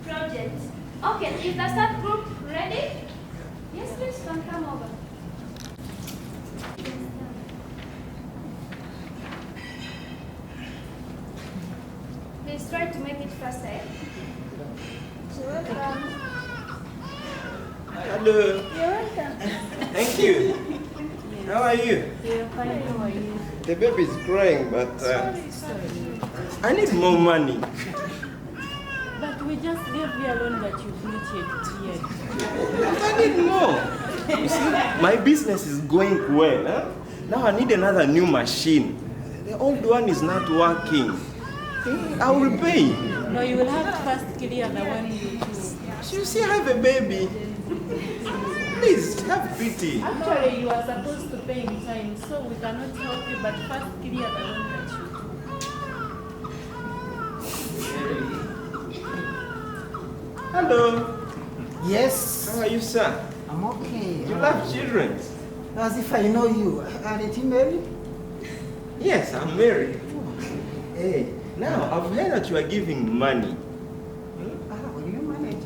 project. Okay, is the start group ready? Yes, please, you can come over. Please try to make it faster. Welcome.
Hello.
You're welcome.
Thank you. How are you?
You're fine, how are you?
The baby is crying, but I need more money.
But we just gave you a loan that you've not yet cleared.
I need more. You see, my business is going well. Huh? Now I need another new machine. The old one is not working. I will pay.
No, you will have to first clear the one you choose.
You see, I have a baby. Please, have pity.
Actually, you are supposed to pay in time, so we cannot help you, but first clear the one that you
Hello.
Yes.
How are you, sir?
I'm okay.
You love children.
As if I know you. Aren't you married?
Yes, I'm married. Hey, now I've heard that you are giving money.
Will you manage?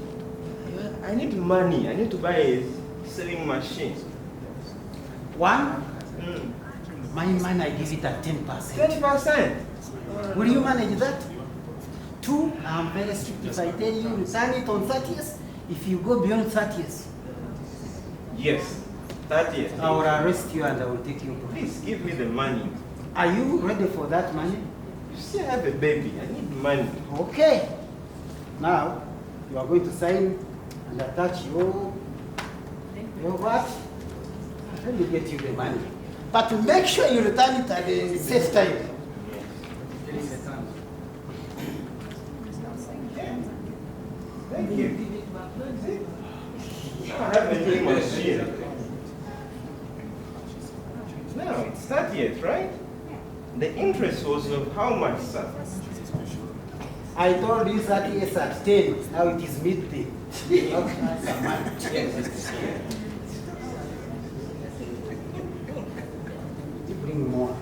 I need money. I need to buy a sewing machine.
One, my money I give it at 10%.
10%?
Will you manage that? Two, I'm very strict. If I tell you return it on 30th, if you go beyond 30th,
yes, 30th.
I will arrest you and I will take you.
Please give me the money.
Are you ready for that money?
You see, I have a baby. I need money.
Okay. Now, you are going to sign and attach your what? Let me get you the money. But to make sure you return it at the set time.
Thank you. Now I have a new machine. Now it's 30th, right? The interest was of how much, sir?
I told you 30th at 10. Now it is midday. Bring more.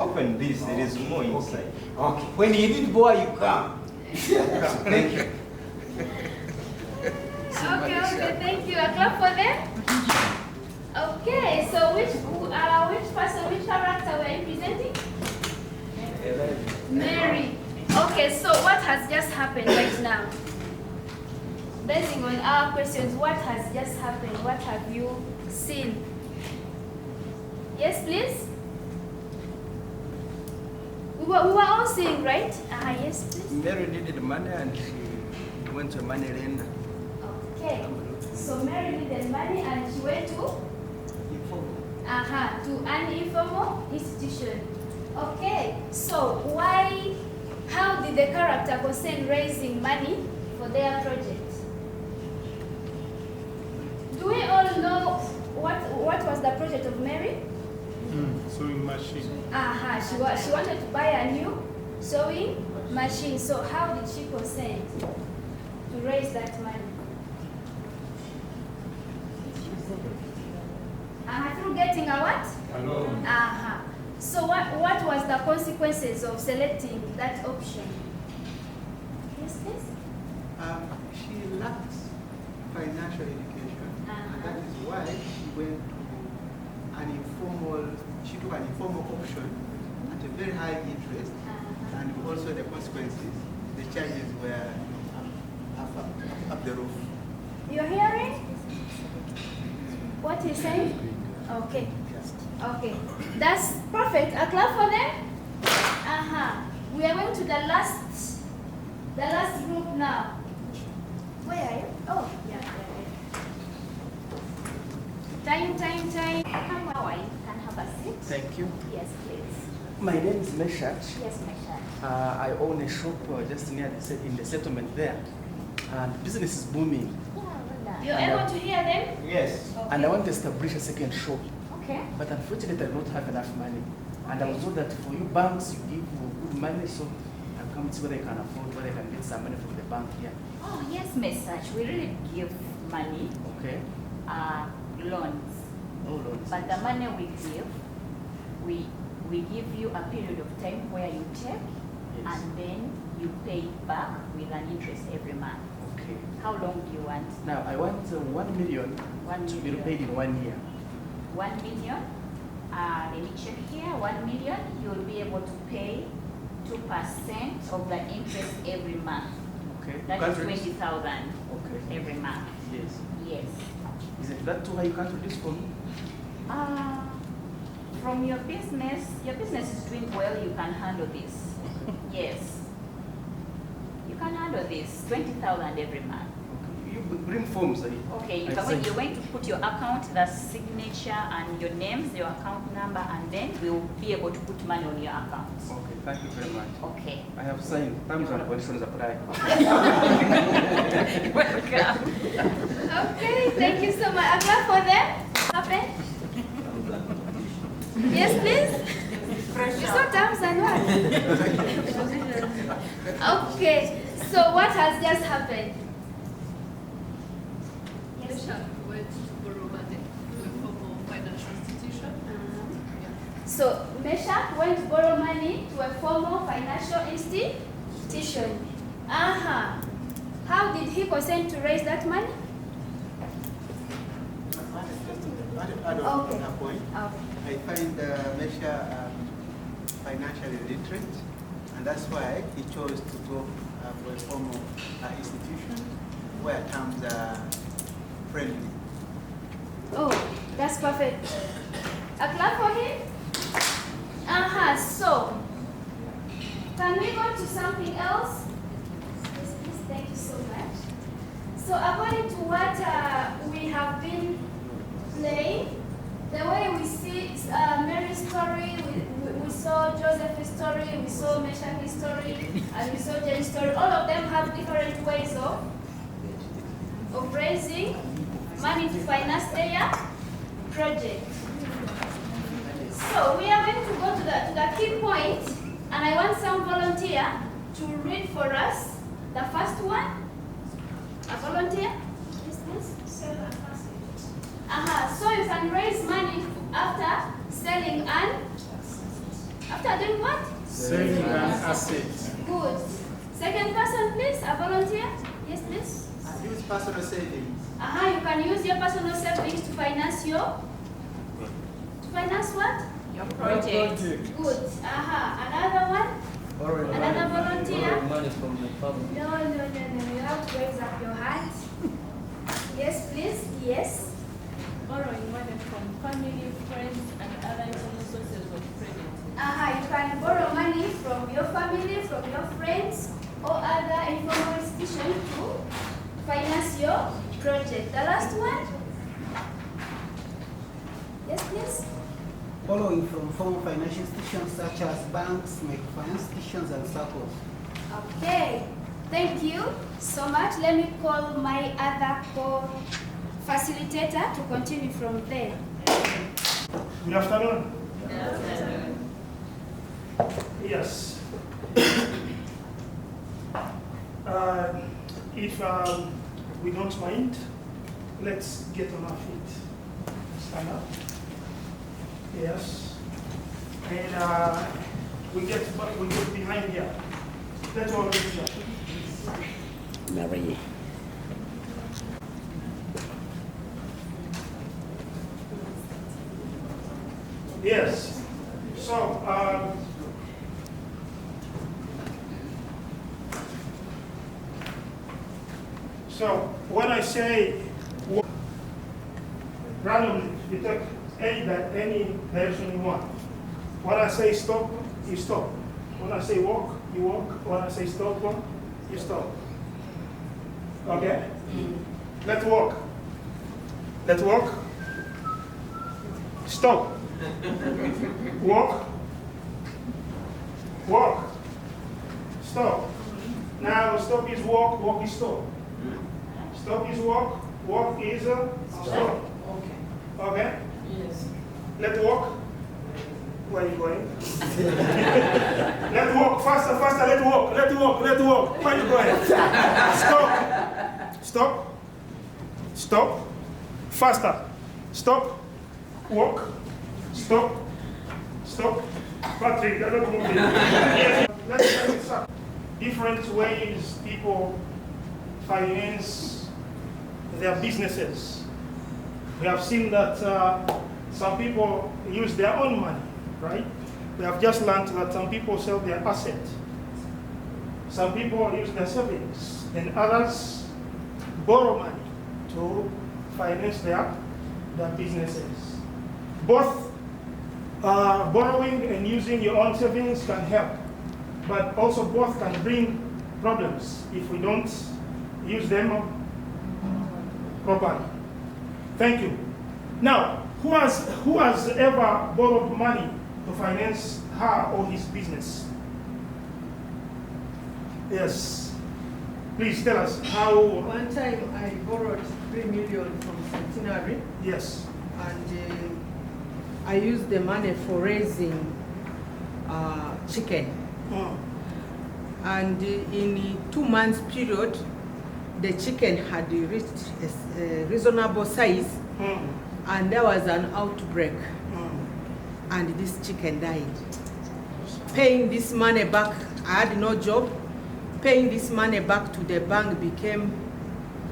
Open this, there is more inside.
Okay. When you need more, you come. Thank you.
Okay, thank you. A clap for them. Okay, so which person, which character were you presenting? Mary. Okay, so what has just happened right now? Basing on our questions, what has just happened? What have you seen? Yes, please? We were all seeing, right? Yes, please.
Mary needed money and she went to a money lender.
Okay. So Mary needed money and she went to? To an informal institution. Okay. So how did the character concern raising money for their project? Do we all know what was the project of Mary?
Sewing machine.
She wanted to buy a new sewing machine. So how did she consent to raise that money? Through getting a what?
A loan.
So what was the consequences of selecting that option? Yes, please?
She lacked financial education, and that is why she went to she took an informal option at a very high interest, and also the consequences, the charges were up the roof.
You're hearing what he's saying? Okay. Okay. That's perfect. A clap for them. We are going to the last group now. Where are you? Oh, yeah. Time. Come on, you can have a seat.
Thank you.
Yes, please.
My name is Meshat.
Yes, Meshat.
I own a shop just near in the settlement there. And business is booming.
You're able to hear them?
Yes.
Okay.
And I want to establish a second shop.
Okay.
But unfortunately, I don't have enough money. And I was told that for you banks, you give good money, so I come to see whether I can afford, whether I can get some money from the bank here.
Oh, yes, Message. We really give money.
Okay.
Loans.
No loans.
But the money we give, we give you a period of time where you take, and then you pay it back with an interest every month.
Okay.
How long do you want?
Now, I want 1 million to be paid in 1 year.
1 million? Let me check here. 1 million, you'll be able to pay 2% of the interest every month.
Okay.
That is 20,000 every month.
Yes.
Yes.
Is it that too high you can't reduce for me?
From your business is doing well, you can handle this. Yes. You can handle this, 20,000 every month.
You bring forms.
Okay, you're going to put your account, the signature and your names, your account number, and then we'll be able to put money on your account.
Okay, thank you very much.
Okay.
I have signed. Terms and conditions apply.
Welcome.
Okay, thank you so much. A clap for them. Happen? Yes, please. You saw terms and what? Okay, so what has just happened?
Went to borrow money from a financial institution.
So Meshach went to borrow money to a formal financial institution. How did he consent to raise that money?
I don't know that point. I find Mesha financially literate, and that's why he chose to go for a formal institution where terms are friendly.
Oh, that's perfect. A clap for him? So, can we go to something else? Yes, please, thank you so much. So, according to what we have been playing, the way we see Mary's story, we saw Joseph's story, we saw Meshach's story, and we saw Jen's story. All of them have different ways of raising money to finance their project. So we are going to go to the key point, and I want some volunteer to read for us the first one. A volunteer? Yes, please. So you can raise money after selling and after doing what?
Selling an asset.
Good. Second person, please. A volunteer? Yes, please.
Use personal savings.
You can use your personal savings to finance what?
Your project.
Good. Another one? Another volunteer?
Money from the family.
No. You have to raise up your hand. Yes, please. Yes.
Borrowing money from family, friends, and other internal sources of credit.
You can borrow money from your family, from your friends, or other informal institutions to finance your project. The last one? Yes, please.
Borrowing from formal financial institutions such as banks, microfinance institutions, and circles.
Okay. Thank you so much. Let me call my other co-facilitator to continue from there.
Good afternoon. Yes. If we don't mind, let's get on our feet. Stand up. Yes. And we get behind here. Let's all reach out.
Marie.
Yes. So, when I say randomly, you take any direction you want. When I say stop, you stop. When I say walk, you walk. When I say stop, you stop. Okay? Let's walk. Let's walk. Stop. Walk. Walk. Stop. Now stop is walk, walk is stop. Stop is walk, walk is stop.
Okay.
Okay?
Yes.
Let's walk. Where are you going? Let's walk, faster, faster, let's walk, let's walk, let's walk. Where are you going? Stop. Stop. Stop. Faster. Stop. Walk. Stop. Stop. Patrick, you're not moving. Yes. Let's start. Different ways people finance their businesses. We have seen that some people use their own money, right? We have just learned that some people sell their asset. Some people use their savings, and others borrow money to finance their businesses. Both borrowing and using your own savings can help, but also both can bring problems if we don't use them properly. Thank you. Now, who has ever borrowed money to finance her or his business? Yes. Please tell us how.
One time I borrowed 3 million from Centenary.
Yes.
And I used the money for raising chicken. And in a 2 months period, the chicken had reached a reasonable size, and there was an outbreak, and this chicken died. Paying this money back, I had no job. Paying this money back to the bank became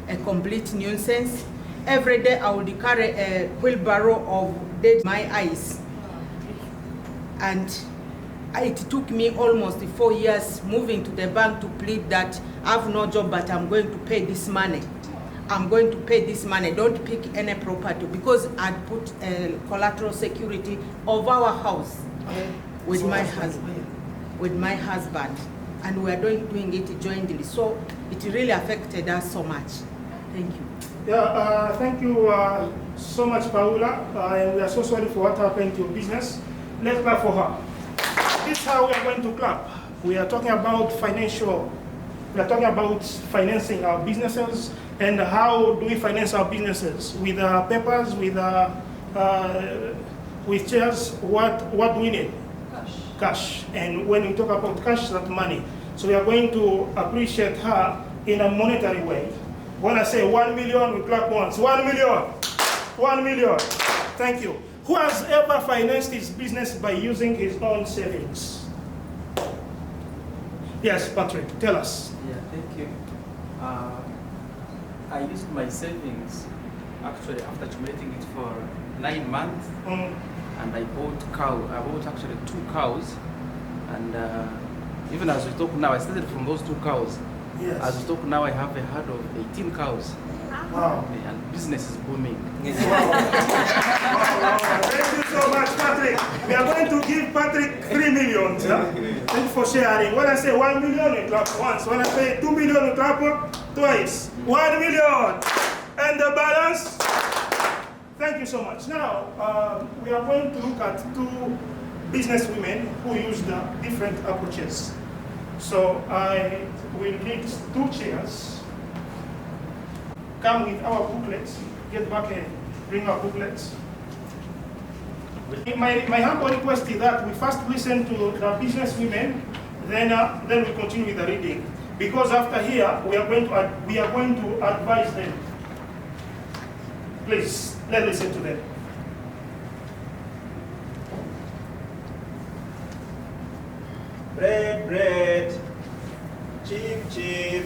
a complete nuisance. Every day I would carry a wheelbarrow of dead my eyes. And it took me almost 4 years moving to the bank to plead that I have no job, but I'm going to pay this money. I'm going to pay this money. Don't pick any property, because I'd put collateral security of our house with my husband. And we are doing it jointly. So it really affected us so much. Thank you.
Yeah, thank you so much, Paula. And we are so sorry for what happened to your business. Let's clap for her. This is how we are going to clap. We are talking about we are talking about financing our businesses, and how do we finance our businesses? With papers, with chairs, what do we need? Cash. And when we talk about cash, that's money. So we are going to appreciate her in a monetary way. When I say 1 million, we clap once. 1 million. 1 million. Thank you. Who has ever financed his business by using his own savings? Yes, Patrick, tell us.
Yeah, thank you. I used my savings actually after accumulating it for 9 months, and I bought actually 2 cows, and even as we talk now, I started from those 2 cows.
Yes.
As we talk now, I have a herd of 18 cows.
Wow.
And business is booming.
Wow. Thank you so much, Patrick. We are going to give Patrick 3 million. Yeah? Thank you for sharing. When I say 1 million, we clap once. When I say 2 million, we clap twice. 1 million. And the balance? Thank you so much. Now, we are going to look at 2 business women who used different approaches. So I will need 2 chairs. Come with our booklets. Get back and bring our booklets. My humble request is that we first listen to the business women, then we continue with the reading. Because after here, we are going to advise them. Please, let's listen to them.
Bread, bread, cheap, cheap,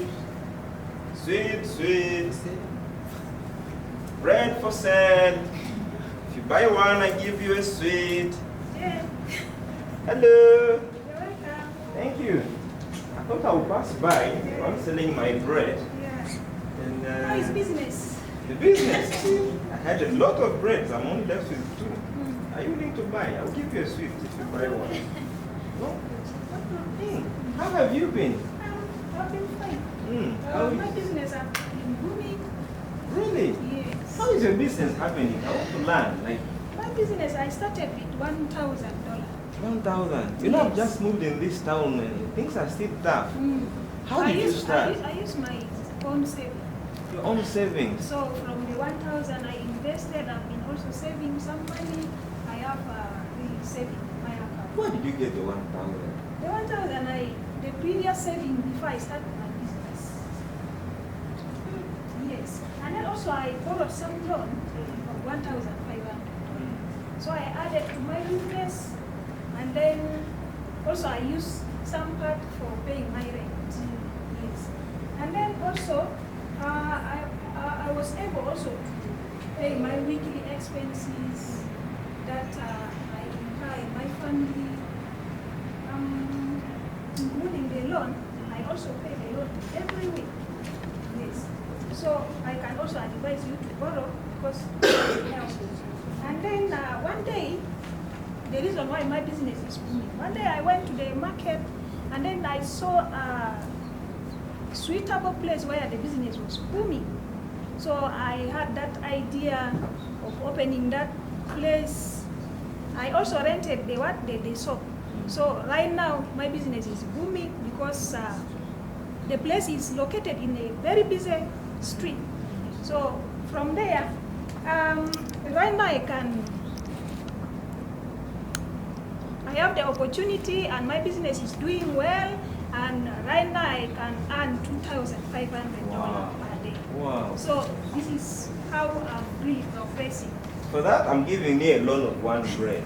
sweet, sweet, bread for sale. If you buy one, I give you a sweet.
Yeah.
Hello.
You're welcome.
Thank you. I thought I would pass by. I'm selling my bread.
Yeah.
And,
How is business?
The business? I had a lot of breads. I'm only left with 2. Are you willing to buy? I'll give you a sweet if you buy one. No? How have you been?
I've been fine. My business has been booming.
Really?
Yes.
How is your business happening? I want to learn. Like,
My business, I started with $1,000.
1,000. You know, I've just moved in this town and things are still tough. How did you start?
I use my own savings.
Your own savings?
So from the 1,000 I invested, I've been also saving some money. I have really saving my account.
Where did you get the 1,000?
The 1,000, the previous saving before I started my business. Yes. And then also I borrowed some loan of $1,500. So I added to my business, and then also I use some part for paying my rent. Yes. And then also I was able also to pay my weekly expenses that I incur in my family, including the loan. I also pay the loan every week. Yes. So I can also advise you to borrow because it helps. And then one day, the reason why my business is booming, one day I went to the market and then I saw a suitable place where the business was booming. So I had that idea of opening that place. I also rented the shop. So right now my business is booming because the place is located in a very busy street. So from there, right now I have the opportunity and my business is doing well, and right now I can earn $2,500 per day.
Wow.
So this is how I'm really progressing.
For that, I'm giving you a loan of $1 grand.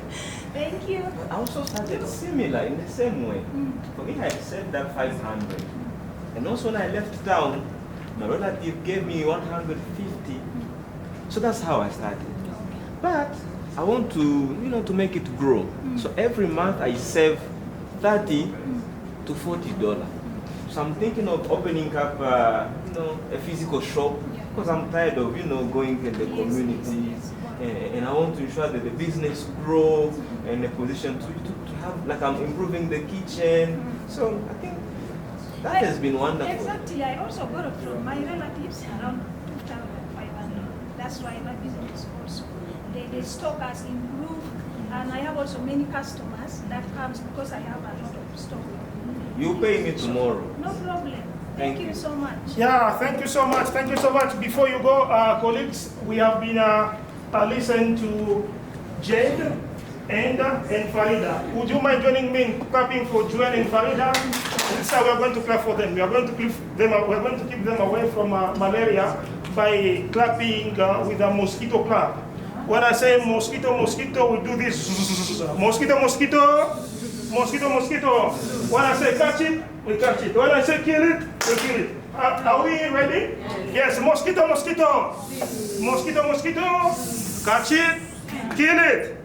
Thank you.
I also started similar in the same way. For me, I saved that 500. And also when I left town, my relative gave me 150. So that's how I started. But I want to make it grow. So every month I save $30 to $40. So I'm thinking of opening up, a physical shop because I'm tired of, going in the community, and I want to ensure that the business grow and a position to have, like I'm improving the kitchen. So I think that has been wonderful.
Exactly. I also borrowed from my relatives around $2,500. That's why my business also. The stock has improved, and I have also many customers that comes because I have a lot of stock.
You pay me tomorrow.
No problem. Thank you so much.
Yeah, thank you so much. Thank you so much. Before you go, colleagues, we have been listening to Jane and Farida. Would you mind joining me in clapping for Jane and Farida? This is how we are going to clap for them. We are going to keep them away from malaria by clapping with a mosquito clap. When I say mosquito, mosquito, we do this. Mosquito, mosquito, mosquito, mosquito. When I say catch it, we catch it. When I say kill it, we kill it. Are we ready? Yes, mosquito, mosquito. Mosquito, mosquito. Catch it, kill it.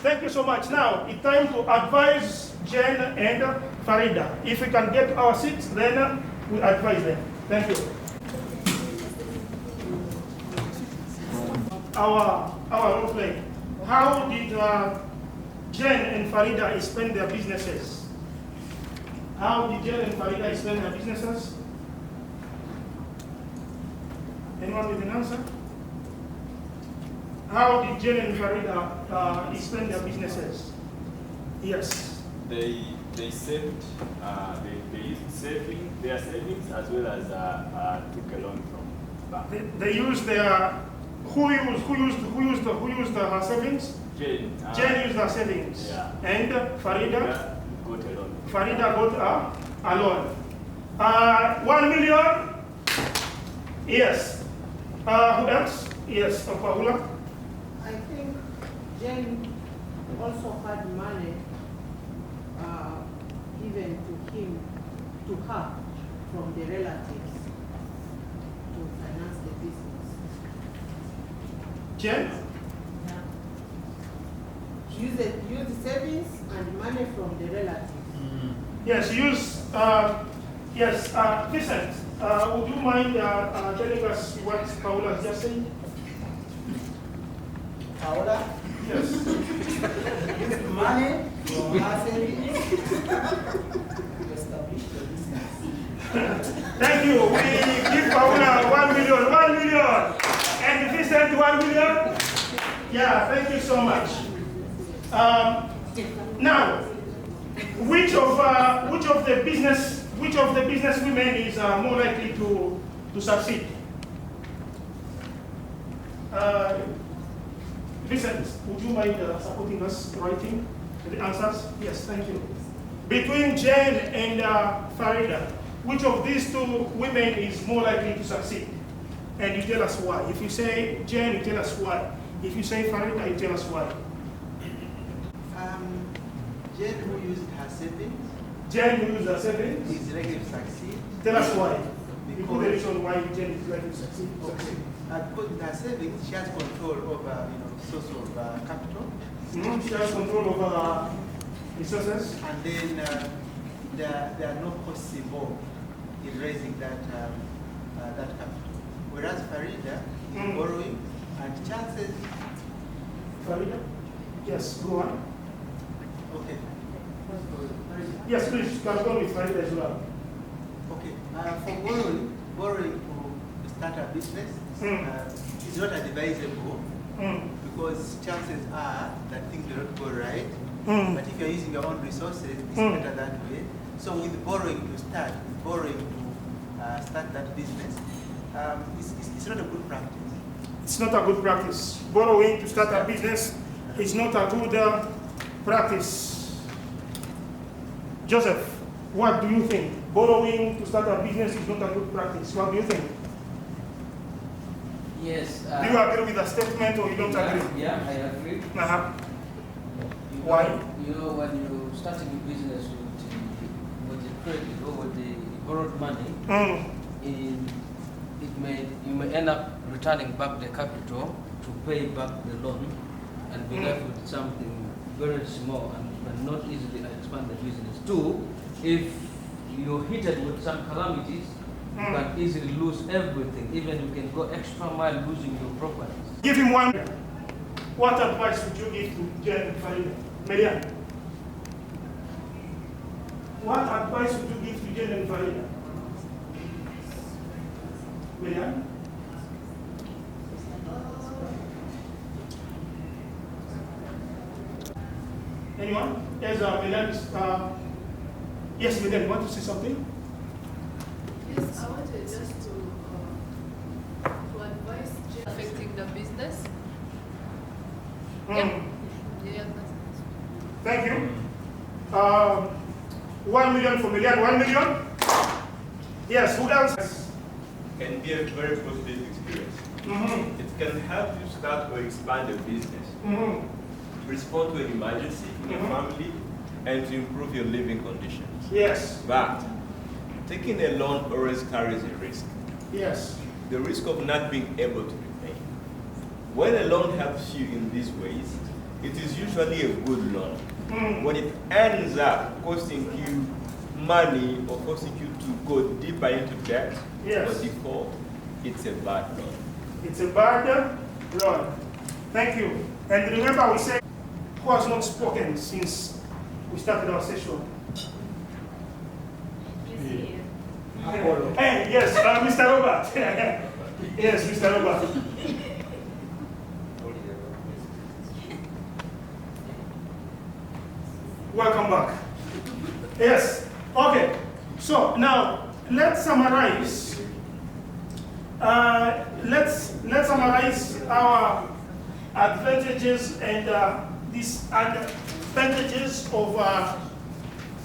Thank you so much. Now, it's time to advise Jen and Farida. If we can get our seats, then we advise them. Thank you. Our role play. How did Jen and Farida spend their businesses? How did Jen and Farida spend their businesses? Anyone with an answer? How did Jen and Farida spend their businesses? Yes.
They saved. They used their savings as well as took a loan from bank.
They used their. Who used her savings?
Jane.
Jane used her savings.
Yeah.
And Farida
got a loan.
Farida got a loan. 1 million? Yes. Who else? Yes, Paula.
I think Jane also had money given to her from the relatives to finance the business.
Jen?
Yeah. She used savings and money from the relatives.
Yes, Vincent, would you mind telling us what Paula has just said?
Paula?
Yes.
Money from her savings to establish the business.
Thank you. We give Paula 1 million. 1 million. And Vincent 1 million? Yeah, thank you so much. Now, which of the business women is more likely to succeed? Vincent, would you mind supporting us writing the answers? Yes, thank you. Between Jane and Farida, which of these two women is more likely to succeed? And you tell us why. If you say Jane, you tell us why. If you say Farida, you tell us why.
Jane, who used her savings,
Jane, who used her savings,
is likely to succeed.
Tell us why. Because the reason why Jane is likely to succeed.
Because with her savings, she has control over, source of capital.
She has control over resources.
And then there are no costs involved in raising that capital. Whereas Farida is borrowing, and chances.
Farida? Yes, go on.
Okay.
Yes, please, you can go with Farida as well.
Okay. For borrowing to start a business is not advisable because chances are that things will not go right. But if you're using your own resources, it's better that way. So with borrowing to start that business, it's not a good practice.
It's not a good practice. Borrowing to start a business is not a good practice. Joseph, what do you think? Borrowing to start a business is not a good practice. What do you think?
Yes.
Do you agree with the statement or you don't agree?
Yeah, I agree.
Why?
When you're starting a business with the credit or with the borrowed money, you may end up returning back the capital to pay back the loan and be left with something very small and not easily expand the business. Two, if you're hit with some calamities, you can easily lose everything. Even you can go extra mile losing your properties.
Give him one. What advice would you give to Jen and Farida? Marianne? What advice would you give to Jen and Farida? Marianne? Anyone? Yes, Marianne. Yes, Marianne, you want to say something?
Yes, I wanted just to advise Jen affecting the business. Yeah.
Thank you. 1 million for Marianne. 1 million? Yes, who else?
Can be a very positive experience. It can help you start or expand your business, respond to an emergency in your family, and to improve your living conditions.
Yes.
But taking a loan always carries a risk.
Yes.
The risk of not being able to repay. When a loan helps you in these ways, it is usually a good loan. When it ends up costing you money or forcing you to go deeper into debt or default, it's a bad loan.
It's a bad loan. Thank you. And remember, we said who has not spoken since we started our session? Hey, yes, Mr. Robert. Yes, Mr. Robert. Welcome back. Yes. Okay. So now let's summarize. Let's summarize our advantages and disadvantages of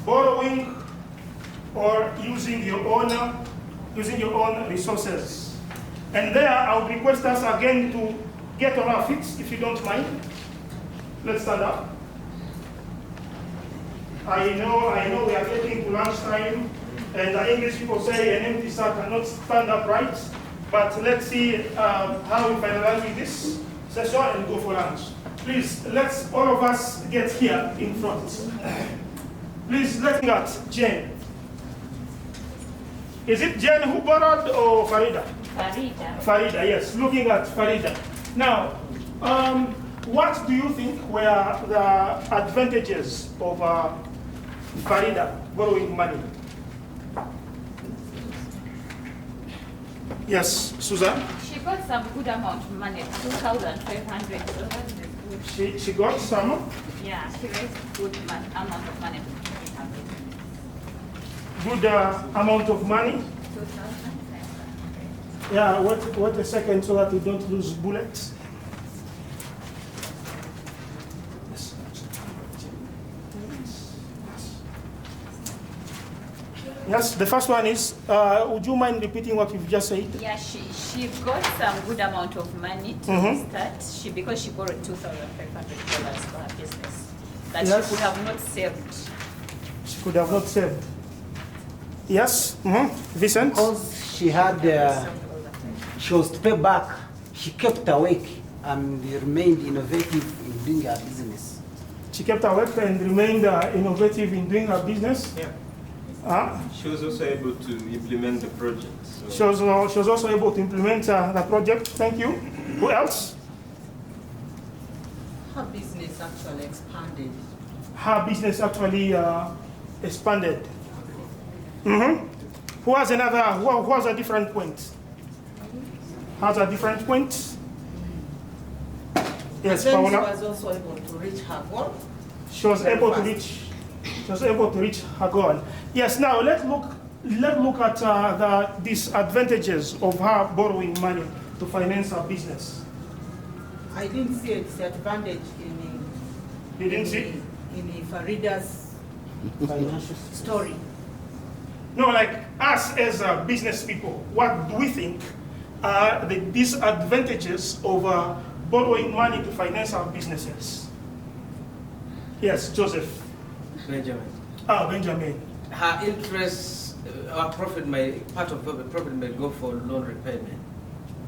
borrowing or using your own resources. And there, I would request us again to get on our feet, if you don't mind. Let's stand up. I know we are getting to lunchtime, and the English people say an empty sack cannot stand upright. But let's see how we finalize with this session and go for lunch. Please, let's all of us get here in front. Please, let's look at Jane. Is it Jane who borrowed or Farida?
Farida.
Farida, yes. Looking at Farida. Now, what do you think were the advantages of Farida borrowing money? Yes, Susan?
She got some good amount of money, 2,500, so that's good.
She got some?
Yeah, she raised good amount of money to her business.
Good amount of money?
2,000.
Yeah, wait a second so that we don't lose bullets. Yes, the first one is, would you mind repeating what you've just said?
Yeah, she got some good amount of money to start. Because she borrowed $2,500 for her business that
Yes.
she could have not saved.
She could have not saved. Yes, Vincent?
Because she had, she was to pay back, she kept awake and remained innovative in doing her business.
She kept awake and remained innovative in doing her business?
Yeah.
She
was also able to implement the project. So.
She was also able to implement the project. Thank you. Who else?
Her business actually expanded.
Her business actually expanded. Who has another? Who has a different point? Has a different point? Yes,
Then
Paola.
she was also able to reach her goal.
She was
very
able to
fast.
reach. She was able to reach her goal. Yes. Now let's look at the disadvantages of her borrowing money to finance her business.
I didn't see a disadvantage in
You didn't see?
in Farida's financial story.
No, like us as business people, what do we think are the disadvantages of borrowing money to finance our businesses? Yes, Joseph.
Benjamin.
Benjamin.
Her interest, part of the profit may go for loan repayment.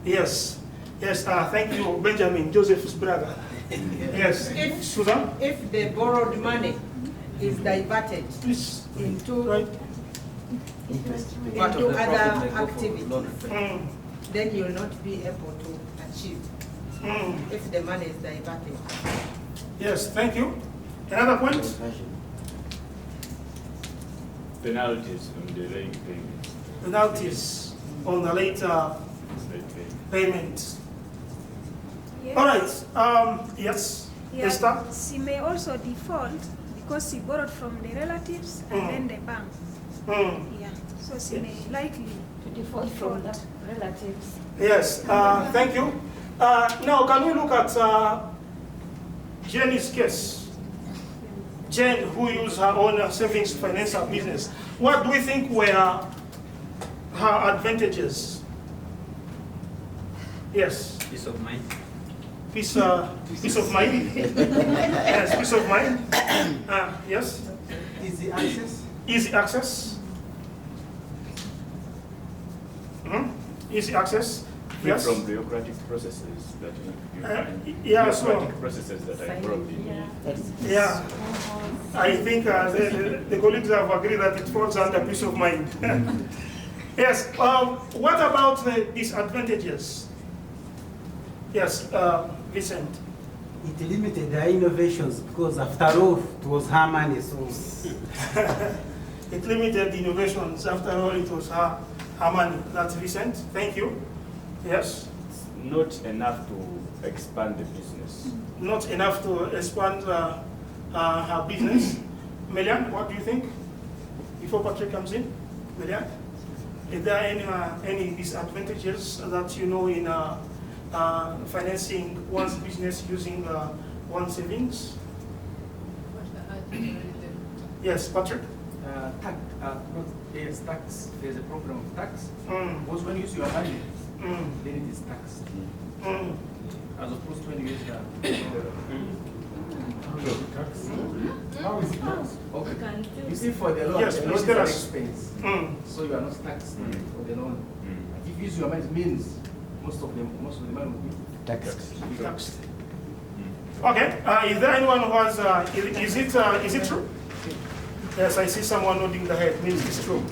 Yes. Yes, thank you, Benjamin, Joseph's brother. Yes. Susan?
If the borrowed money is diverted into
Part of the
other
profit may go for
activities,
loan repayment.
then you'll not be able to achieve if the money is diverted.
Yes, thank you. Another point?
Penalties on delaying payments.
Penalties on the later payment.
Yes.
All right. Yes.
Yeah,
Esther?
she may also default because she borrowed from the relatives and then the bank. Yeah, so she may likely
To default from the relatives.
Yes. Thank you. Now, can we look at Jenny's case? Jen, who used her own savings to finance her business. What do we think were her advantages? Yes.
Peace of mind.
Peace of mind. Yes, peace of mind. Yes.
Easy access.
Easy access. Easy access.
Free
Yes.
from bureaucratic processes that you find.
yeah, so-
bureaucratic processes that are involved in.
Yeah. I think the colleagues have agreed that it falls under peace of mind. Yes. What about the disadvantages? Yes, Vincent.
It limited her innovations because after all, it was her money, so.
It limited the innovations. After all, it was her money. That's Vincent. Thank you. Yes.
Not enough to expand the business.
Not enough to expand her business. Melian, what do you think? Before Patrick comes in, Melian, is there any disadvantages that you know in financing one's business using one's savings? Yes, Patrick.
Yes, tax. There's a problem of tax.
Mm.
Because when you use your money, then it is taxed. As opposed to when you use How is it taxed? Okay. You see, for the loan,
Yes,
the
please
loan is
tell
an
us.
expense. So you are not taxed for the loan. If you use your money, it means most of the money will be
Taxed. Okay. Is there anyone who has? Is it true? Yes, I see someone nodding the head. Means it's true.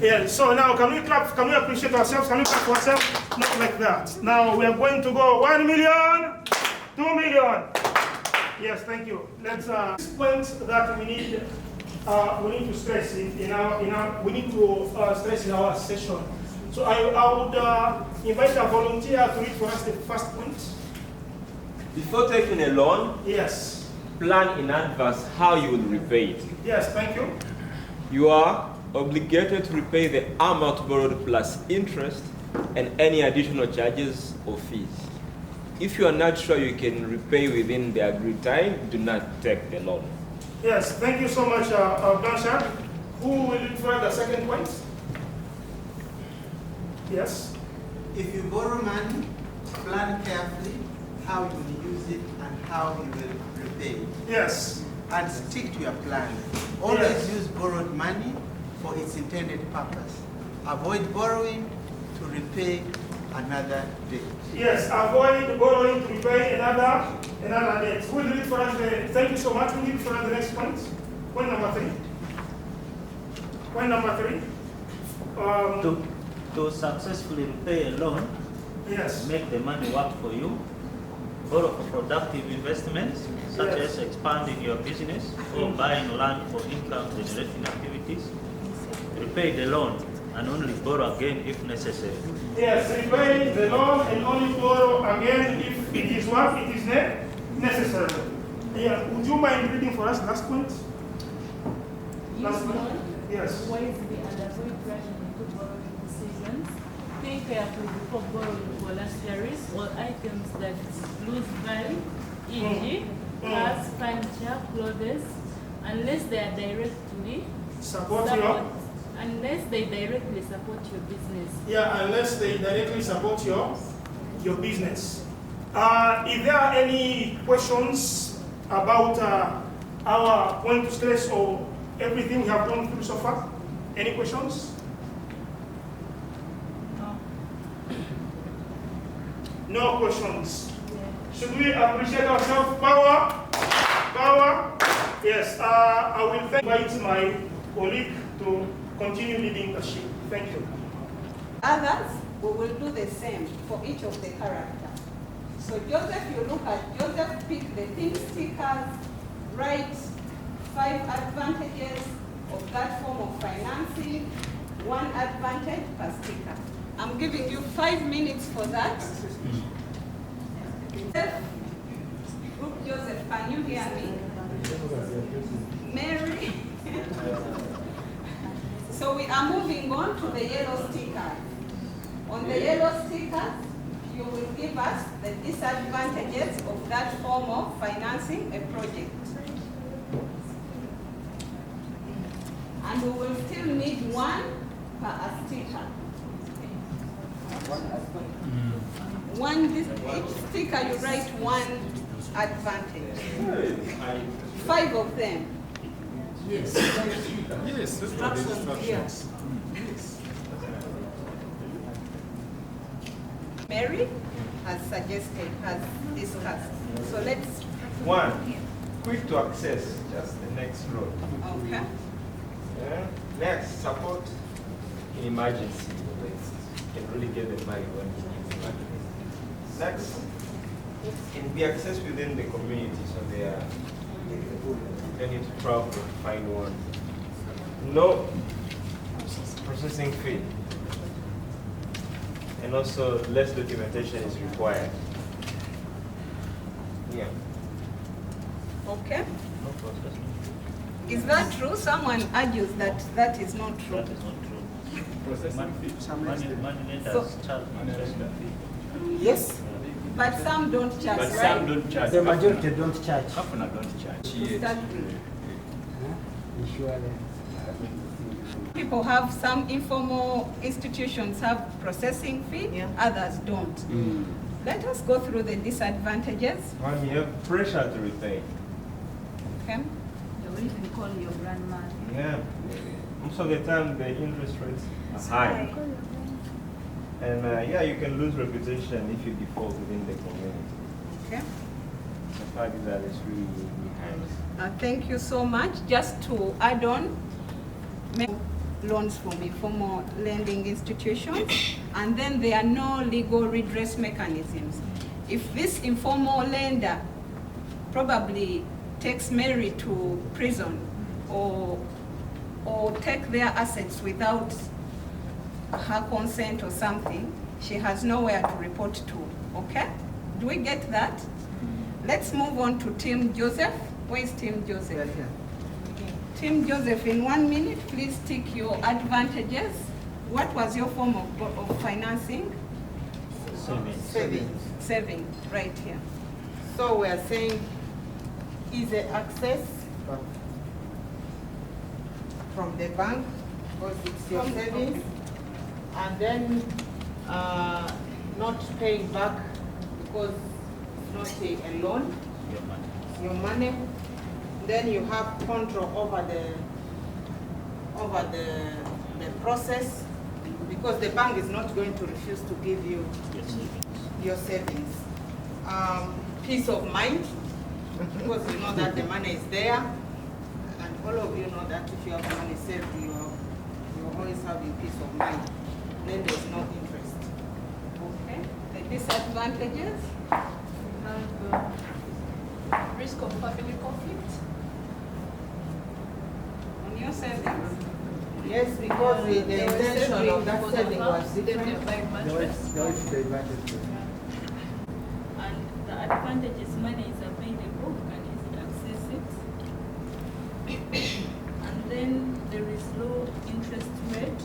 Yeah. So now, can we clap? Can we appreciate ourselves? Can we clap for ourselves? Not like that. Now we are going to go 1 million, 2 million. Yes, thank you. Let's point that we need to stress in our we need to stress in our session. So I would invite a volunteer to read for us the first point.
Before taking a loan,
yes,
plan in advance how you will repay it.
yes, thank you.
You are obligated to repay the amount borrowed plus interest and any additional charges or fees. If you are not sure you can repay within the agreed time, do not take the loan.
Yes, thank you so much, Blanchard. Who will refer the second point? Yes.
If you borrow money, plan carefully how you will use it and how you will repay it.
Yes.
And stick to your plan. Always use borrowed money for its intended purpose. Avoid borrowing to repay another debt.
Yes, avoid borrowing to repay another debt. Who will read for us thank you so much. Who will read for us the next point? Point number 3. Point number 3.
To successfully repay a loan,
yes,
make the money work for you. Borrow for productive investments, such as expanding your business or buying land for income generating activities. Repay the loan and only borrow again if necessary.
Yes, repay the loan and only borrow again if it is what it is necessary. Yeah, would you mind reading for us last point? Last point? Yes.
Wisely and avoid rushing into borrowing decisions. Think carefully before borrowing for luxuries or items that lose value, e.g., cars, furniture, clothes, unless they are directly unless they directly support your business.
Yeah, unless they directly support your business. If there are any questions about our point to stress or everything we have gone through so far? Any questions? No questions. Should we appreciate ourselves? Power? Power? Yes. I will invite my colleague to continue leading the ship. Thank you.
Others, we will do the same for each of the characters. So Joseph, you look at Joseph, pick the pink stickers, write 5 advantages of that form of financing, 1 advantage per sticker. I'm giving you 5 minutes for that. Group Joseph, can you hear me? Mary? So we are moving on to the yellow sticker. On the yellow sticker, you will give us the disadvantages of that form of financing a project. And we will still need 1 per sticker. Each sticker you write 1 advantage. 5 of them.
Yes. Yes, that's what the instructions.
Mary has suggested, has discussed. So let's...
1, quick to access, just the next row.
Okay.
Next, support in emergency. You can really get the money when you need the money. Next, can be accessed within the community, so they need to travel to find one. No processing fee. And also less documentation is required. Yeah.
Okay.
No processing.
Is that true? Someone argues that that is not true.
That is not true.
Processing fee.
Money lenders charge processing fee.
Yes, but some don't charge,
But
right?
some don't charge.
The majority don't charge.
Often don't charge.
Is that true?
Insurance.
People have some informal institutions have processing fee, others don't. Let us go through the disadvantages.
One, you have pressure to repay.
Okay.
You will even call your grandma.
Yeah. Most of the time, the interest rates are high. And yeah, you can lose reputation if you default within the community.
Okay.
The fact that is really high.
Thank you so much. Just to add on, loans from informal lending institutions, and then there are no legal redress mechanisms. If this informal lender probably takes Mary to prison or take their assets without her consent or something, she has nowhere to report to, okay? Do we get that? Let's move on to Tim Joseph. Where is Tim Joseph? Tim Joseph, in 1 minute, please tick your advantages. What was your form of financing? Saving, right here.
So we are saying easy access from the bank, because it's your savings, and then not paying back because it's not a loan, your money. Then you have control over the process, because the bank is not going to refuse to give you your savings. Peace of mind, because you know that the money is there, and all of you know that if you have money saved, you're always having peace of mind. Then there's no interest.
Okay. The disadvantages?
We have risk of family conflict.
On your savings?
Yes, because the intention of that saving was different.
And the advantage is money is available, you can easily access it. And then there is low interest rate.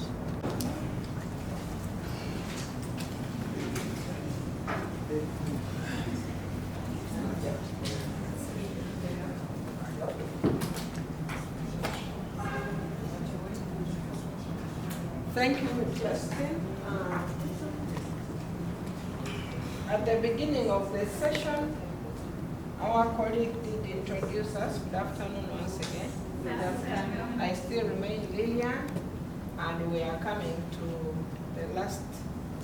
Thank you, Justin. At the beginning of the session, our colleague did introduce us. Good afternoon once again. Good afternoon. I still remain Lillian, and we are coming to the last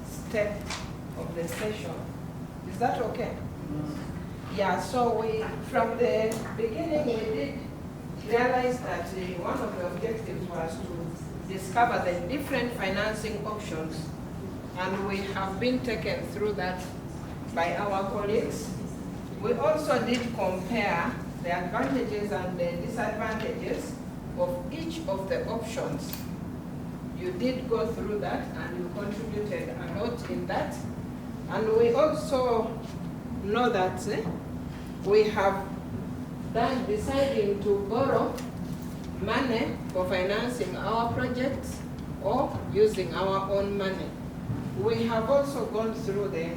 step of the session. Is that okay? Yeah, so from the beginning, we did realize that one of the objectives was to discover the different financing options, and we have been taken through that by our colleagues. We also did compare the advantages and the disadvantages of each of the options. You did go through that, and you contributed a lot in that. And we also know that we have done deciding to borrow money for financing our projects or using our own money. We have also gone through the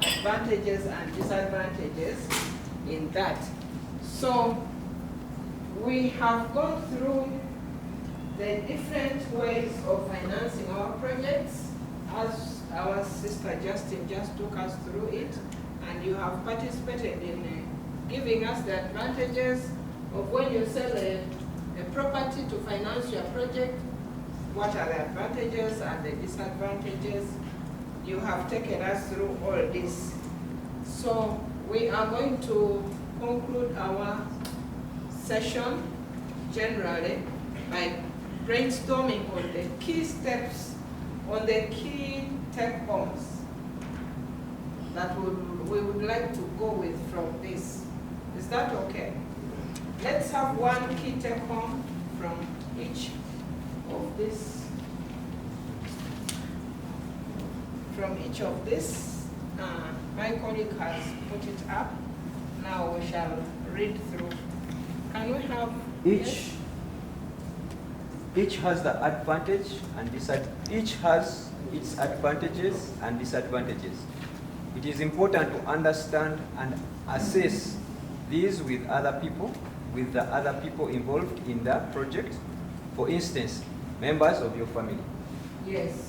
advantages and disadvantages in that. So we have gone through the different ways of financing our projects, as our sister Justin just took us through it, and you have participated in giving us the advantages of when you sell a property to finance your project, what are the advantages and the disadvantages. You have taken us through all this. So we are going to conclude our session generally by brainstorming on the key steps, on the key take-homes that we would like to go with from this. Is that okay? Let's have one key take-home from each of this. From each of this, my colleague has put it up. Now we shall read through. Can we have
Each has the advantage and each has its advantages and disadvantages. It is important to understand and assess these with other people, with the other people involved in the project. For instance, members of your family.
Yes.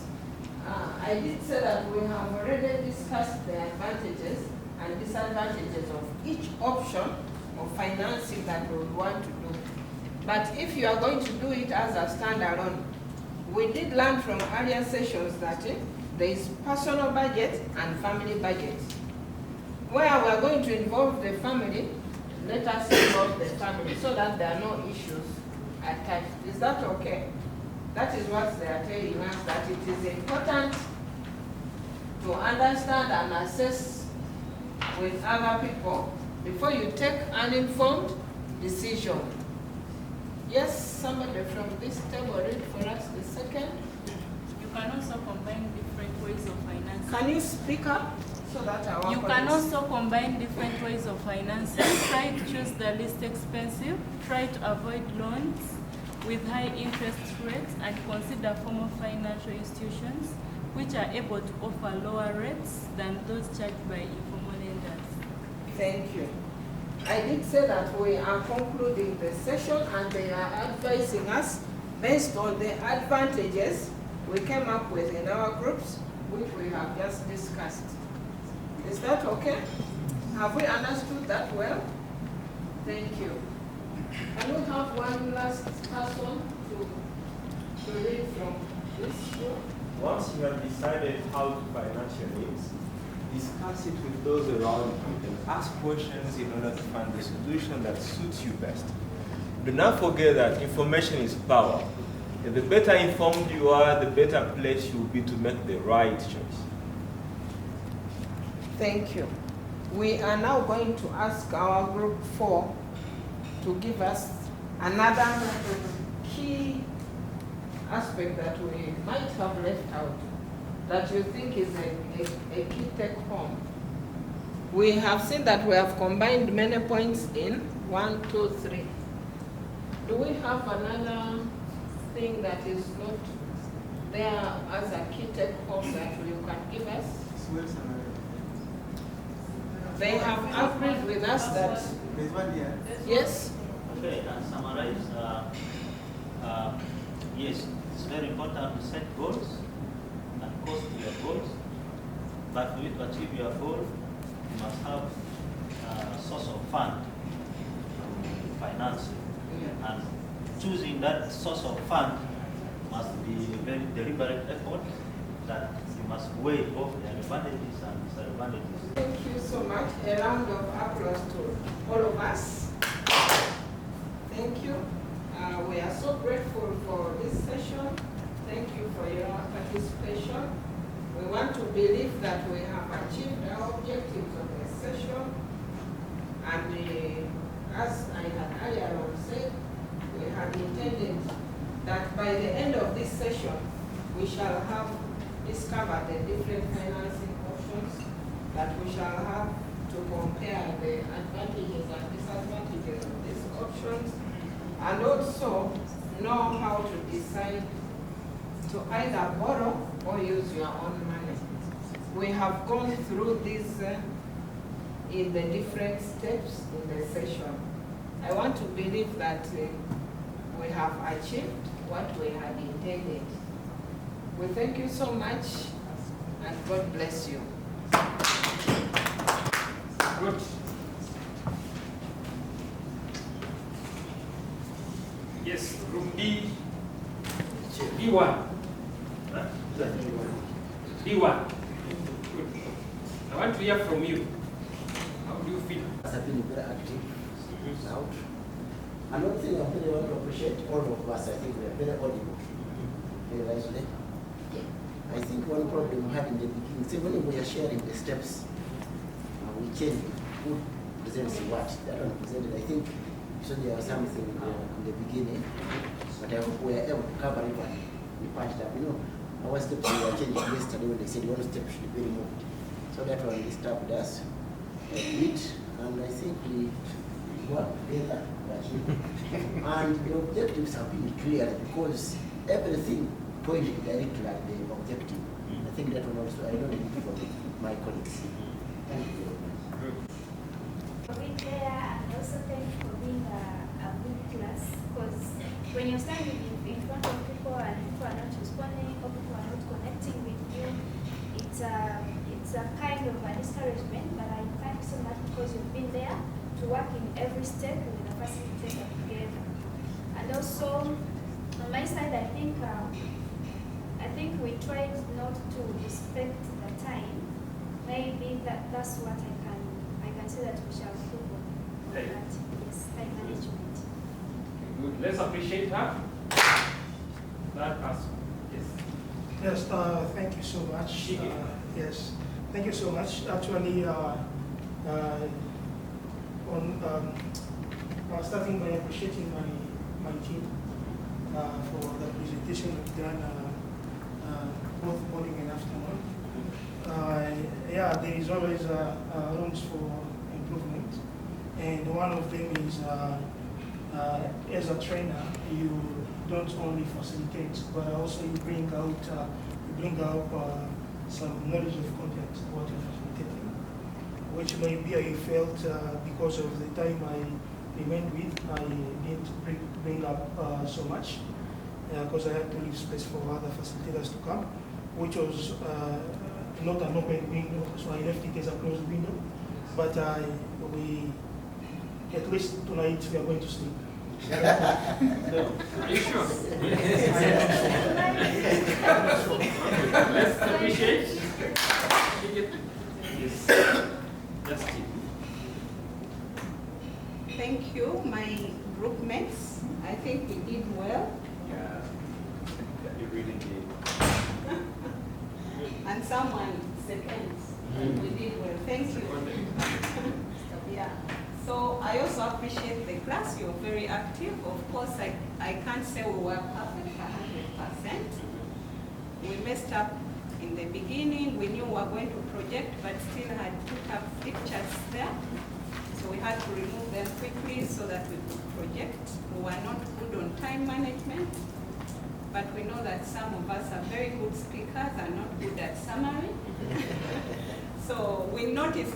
I did say that we have already discussed the advantages and disadvantages of each option of financing that we would want to do. But if you are going to do it as a standalone, we did learn from earlier sessions that there is personal budget and family budget. Where we are going to involve the family, let us involve the family so that there are no issues attached. Is that okay? That is what they are telling us, that it is important to understand and assess with other people before you take an informed decision. Yes, somebody from this table read for us the second.
You can also combine different ways of financing.
Can you speak up? So that our
You can
colleagues-
also combine different ways of financing. Try to choose the least expensive. Try to avoid loans with high interest rates and consider formal financial institutions which are able to offer lower rates than those charged by informal lenders.
Thank you. I did say that we are concluding the session and they are advising us based on the advantages we came up with in our groups, which we have just discussed. Is that okay? Have we understood that well? Thank you. Can we have one last person to read from this book?
Once you have decided how to finance your needs, discuss it with those around you and ask questions in order to find the solution that suits you best. Do not forget that information is power. And the better informed you are, the better place you will be to make the right choice.
Thank you. We are now going to ask our group 4 to give us another key aspect that we might have left out that you think is a key take home. We have seen that we have combined many points in 1, 2, 3. Do we have another thing that is not there as a key take home that you can give us? They have agreed with us that.
There's one here.
Yes?
Okay, and summarize. Yes, it's very important to set goals and cost your goals. But for you to achieve your goal, you must have a source of fund to finance it. And choosing that source of fund must be a very deliberate effort that you must weigh both the advantages and disadvantages.
Thank you so much. A round of applause to all of us. Thank you. We are so grateful for this session. Thank you for your participation. We want to believe that we have achieved our objectives of this session. And as I had earlier on said, we had intended that by the end of this session, we shall have discovered the different financing options, that we shall have to compare the advantages and disadvantages of these options, and also know how to decide to either borrow or use your own money. We have gone through this in the different steps in the session. I want to believe that we have achieved what we had intended. We thank you so much, and God bless you.
Good. Yes, group D, D1. D1. Good. I want to hear from you. How do you feel?
Has been very active now. Another thing I really want to appreciate all of us, I think we are very audible. Very nicely. I think one problem we had in the beginning, see when we are sharing the steps, we change who presents what. That one presented, I think, so there was something in the beginning, but I hope we are able to cover it and we patched up. You know, our steps we were changing yesterday when they said one step should be removed. So that one disturbed us a bit, and I think we work together. And the objectives have been clear because everything pointed directly at the objective. I think that one also, I don't need to forget my colleagues. Thank you very much.
For being there, and also thank you for being a good class, because when you're standing in front of people and people are not responding or people are not connecting with you, it's a kind of a discouragement, but I thank you so much because you've been there to work in every step with the facilitator together. And also, on my side, I think we tried not to respect the time. Maybe that's what I can say that we shall improve on that. Yes, time management.
Good. Let's appreciate her. That person. Yes.
Yes, thank you so much. Yes, thank you so much. Actually, starting by appreciating my team for the presentation we've done both morning and afternoon. Yeah, there is always rooms for improvement, and one of them is as a trainer, you don't only facilitate, but also you bring out some knowledge of content what you're facilitating, which maybe I felt because of the time I remained with, I didn't bring up so much because I had to leave space for other facilitators to come, which was not an open window, so I left it as a closed window. But at least tonight we are going to sleep.
Are you sure? Let's appreciate. Yes. Justin.
Thank you, my group mates. I think we did well.
Yeah, you really did.
And someone seconds. We did well. Thank you. Yeah. So I also appreciate the class. You're very active. Of course, I can't say we were perfect 100%. We messed up in the beginning. We knew we were going to project, but still had put up pictures there. So we had to remove them quickly so that we could project. We were not good on time management, but we know that some of us are very good speakers and not good at summary. So we noticed,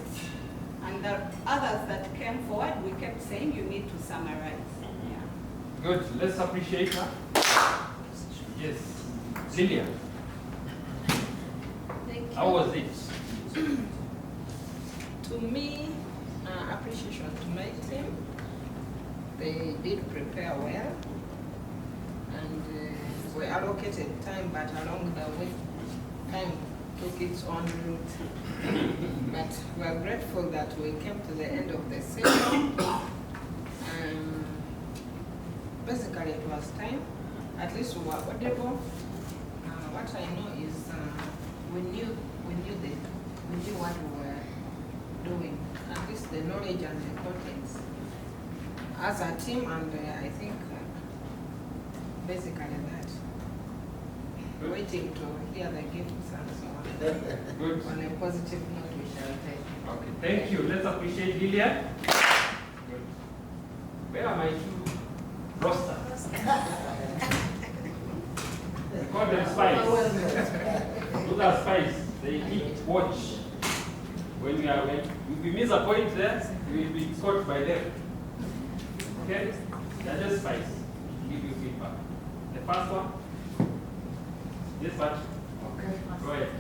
and the others that came forward, we kept saying you need to summarize. Yeah.
Good. Let's appreciate her. Yes. Lilia.
Thank you.
How was it?
To me, appreciation to my team. They did prepare well, and we allocated time, but along the way, time took its own route. But we are grateful that we came to the end of the session. Basically, it was time. At least we were audible. What I know is we knew what we were doing. At least the knowledge and the contents as a team, and I think basically that.
Good.
Waiting to hear the gifts and so on.
Good.
On a positive note, we shall take.
Okay, thank you. Let's appreciate Lilia. Good. Where are my two rosters? We call them spies. Those are spies. They keep watch. When we miss a point there, we will be caught by them. Okay? They're just spies. Give you feedback. The first one. Yes, but okay. Go ahead.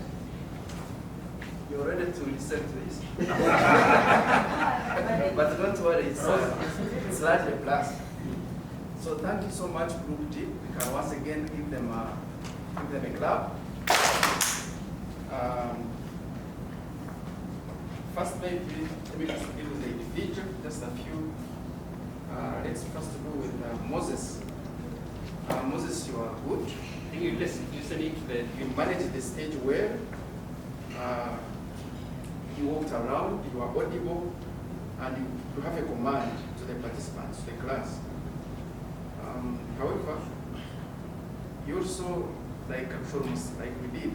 You're ready to listen to this? But don't worry, it's largely a plus. So thank you so much, Group T. We can once again give them a clap. First, maybe let me just deal with the individual, just a few. Let's first go with Moses. Moses, you are good.
You listening to the.
You managed the stage well. You walked around, you are audible, and you have a command to the participants, to the class. However, you also, like we did,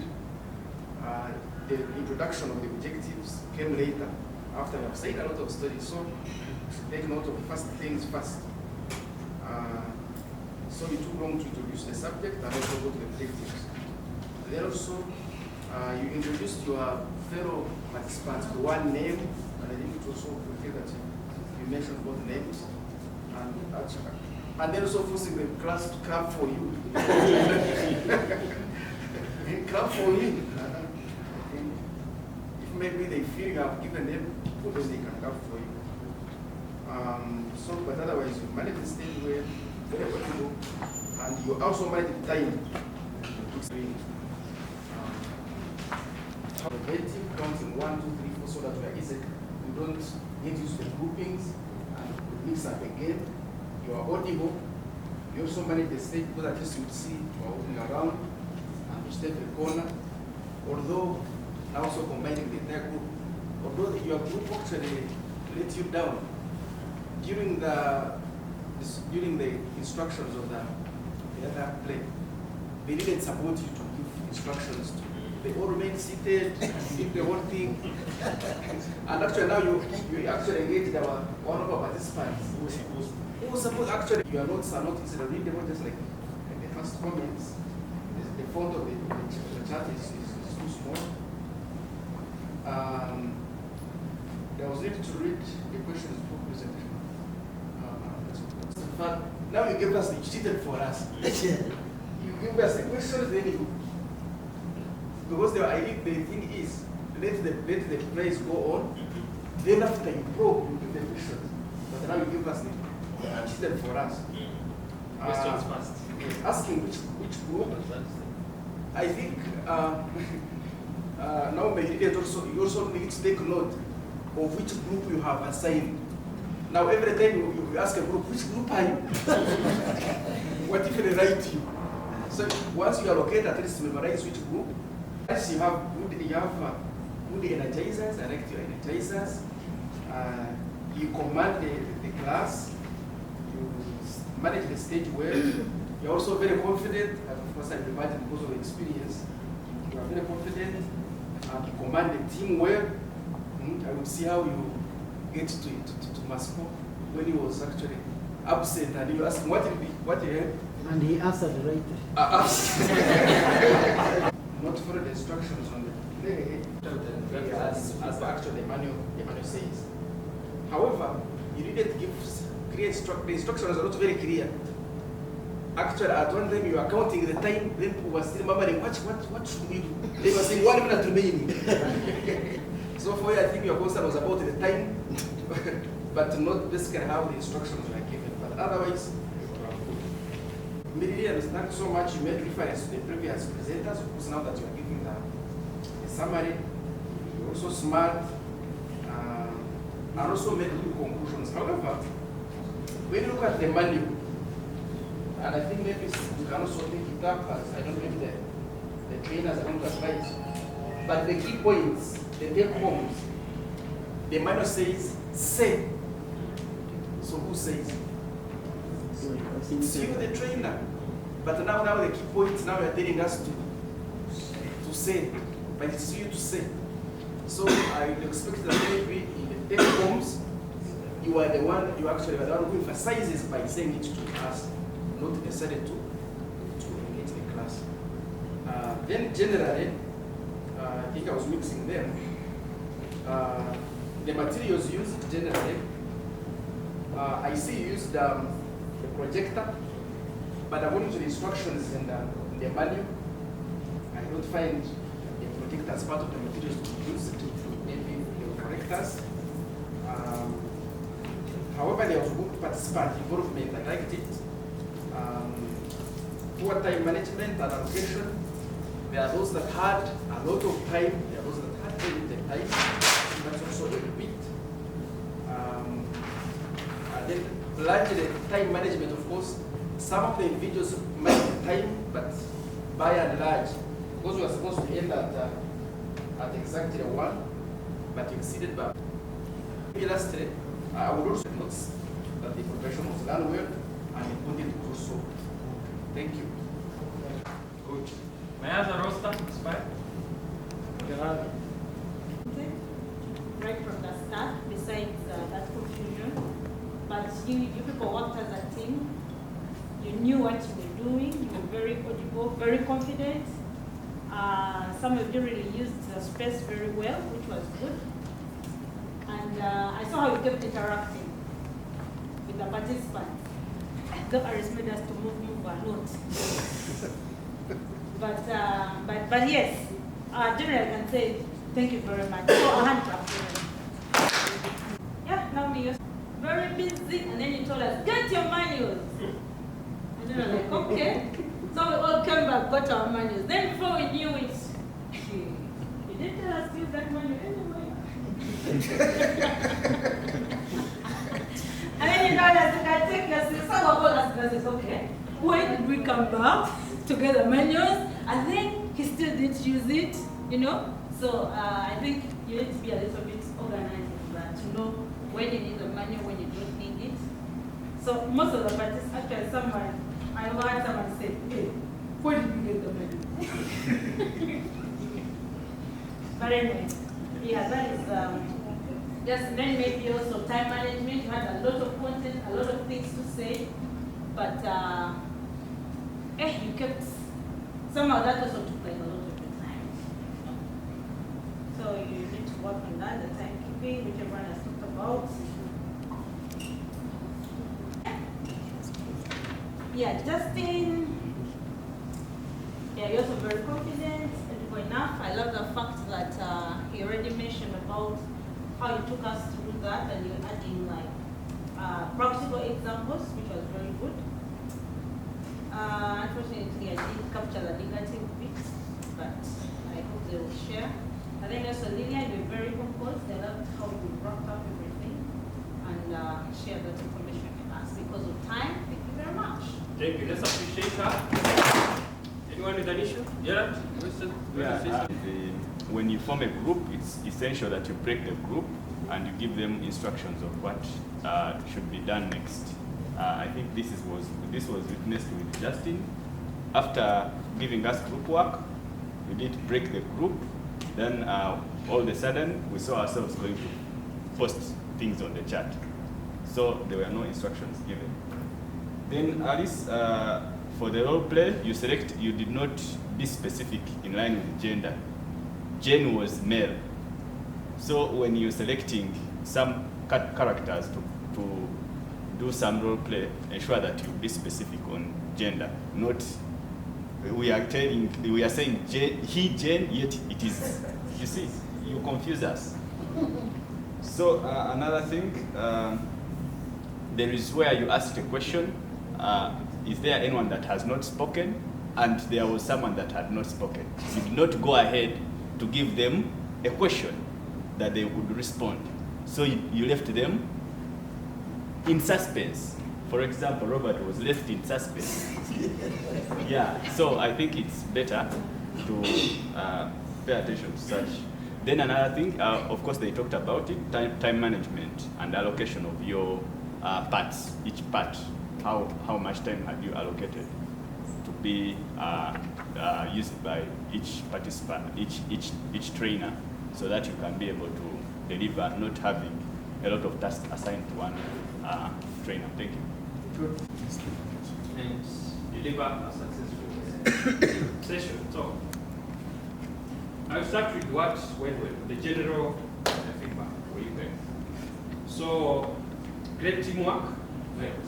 the introduction of the objectives came later, after we have said a lot of stories. So take note of first things first. So it took long to introduce the subject and also go to the objectives. Then also, you introduced your fellow participants to one name, and I think it also fulfilled that you mentioned both names. And then also forcing the class to clap for you. Clap for you. If maybe they feel you have given them, obviously they can clap for you. But otherwise, you manage the stage well, very audible, and you also manage the time. Objective counting 1, 2, 3, 4, so that we are easy. We don't get used to the groupings and mix up again. You are audible. You also manage the stage because at least you see you are walking around and you stay in the corner. Although now also combining the entire group, although your group actually let you down during the instructions of the other play, they didn't support you to give instructions to they all remain seated, did the whole thing. And actually now you actually engaged one of our participants who was supposed actually your notes are not easy to read, they were just like the first comments. The font of the chat is too small. There was need to read the questions for presentation. In fact, now you give us the cheated for us. You give us the questions, then you, because the thing is, let the plays go on, then after you probe, you give the questions. But now you give us the cheated for us.
Questions first.
Asking which group. I think now you also need to take note of which group you have assigned. Now every time you ask a group, which group are you? What if they write you? So once you allocate, at least memorize which group. As you have good energizers, electric energizers. You command the class. You manage the stage well. You're also very confident, and of course I imagine because of experience, you are very confident and you command the team well. I would see how you get to Masco when he was actually absent and you ask him what he had.
And he answered right.
Not follow the instructions on the play as actually the manual says. However, you didn't give clear instructions. The instructions are not very clear. Actually, at one time you were counting the time, then we were still remembering what should we do? They were saying 1 minute remaining. So for you, I think your concern was about the time, but not basically how the instructions were given. But otherwise, immediately understand so much. You made reference to the previous presenters, of course, now that you are giving the summary. You're also smart, and also made good conclusions. However, when you look at the manual, and I think maybe we can also take it up as, I don't know if the trainers are going to advise, but the key points, the take homes, the manual says, say. So who says? It's you, the trainer. But now the key points, now you're telling us to say, but it's you to say. So I expect that maybe in the take homes, you are the one, you actually are the one who emphasizes by saying it to us, not necessarily to engage the class. Then generally, I think I was mixing them. The materials used generally, I see you used the projector, but according to the instructions in the manual, I don't find the projector as part of the materials to be used. Maybe they will correct us. However, there was good participant involvement. I liked it. Poor time management and allocation. There are those that had a lot of time. There are those that had limited time. That's also a bit. And then largely time management, of course. Some of the individuals manage time, but by and large, because we are supposed to end at exactly 1, but you exceeded by. Lastly, I would also note that the profession was done well and the content was also. Thank you.
Good. May I have the roster, Spike?
Right from the start, besides that confusion, but you people worked as a team. You knew what you were doing. You were very audible, very confident. Some of you really used the space very well, which was good. And I saw how you kept interacting with the participants. Though Aris made us to move a lot. But yes, generally I can say thank you very much. So a hand clap for them. Yeah, now you're very busy, and then you told us, get your manuals. And then we're like, okay. So we all came back, got our manuals. Then before we knew it, you didn't tell us to use that manual anyway. And then you know that you can take us, some of us is okay. Why did we come back to get the manuals? And then he still didn't use it, you know? So I think you need to be a little bit organized in that, to know when you need the manual, when you don't need it. So most of the parties, actually I heard someone say, hey, where did you get the manual? But anyway, yeah, that is just then maybe also time management. You had a lot of content, a lot of things to say, but you kept somehow that also took like a lot of your time. So you need to work on that, the timekeeping, which everyone has talked about. Yeah, Justin. Yeah, you're also very confident and enough. I love the fact that he already mentioned about how you took us through that and you're adding like practical examples, which was very good. Unfortunately, I didn't capture the negative bits, but I hope they will share. And then also Lillian, you're very composed. I loved how you wrapped up everything and shared that information with us. Because of time, thank you very much.
Thank you. Let's appreciate her. Anyone with an issue? Gerard?
When you form a group, it's essential that you break the group and you give them instructions of what should be done next. I think this was witnessed with Justin. After giving us group work, we did break the group. Then all of a sudden, we saw ourselves going to post things on the chat. So there were no instructions given. Then Alice, for the role play, you did not be specific in line with gender. Jane was male. So when you're selecting some characters to do some role play, ensure that you be specific on gender. Not we are saying he Jane, yet it is. You see, you confuse us. So another thing, there is where you asked a question. Is there anyone that has not spoken? And there was someone that had not spoken. You did not go ahead to give them a question that they would respond. So you left them in suspense. For example, Robert was left in suspense. Yeah, so I think it's better to pay attention to such. Then another thing, of course they talked about it, time management and allocation of your parts, each part. How much time have you allocated to be used by each participant, each trainer, so that you can be able to deliver, not having a lot of tasks assigned to one trainer. Thank you.
Good. And deliver a successful session. So I'll start with what went well, the general feedback for you guys. So great teamwork.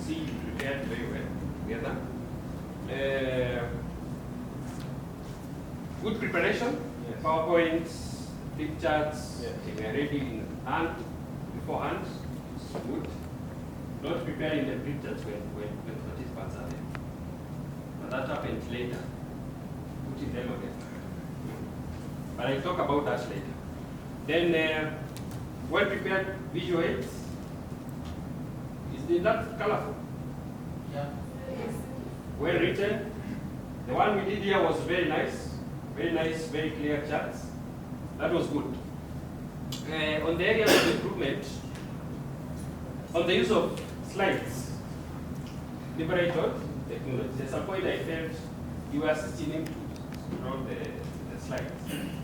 See, you prepared very well together. Good preparation. Yes. PowerPoints, flip charts. Yes. They were ready in hand, beforehand. It's good. Not preparing the flip charts when participants are there. But that happens later. Putting them again. But I'll talk about that later. Then, well prepared visual aids. Is that colorful? Yeah. Well written. The one we did here was very nice, very clear charts. That was good. On the areas of improvement, on the use of slides, liberated technology. At some point I felt you were assisting him to draw the slides.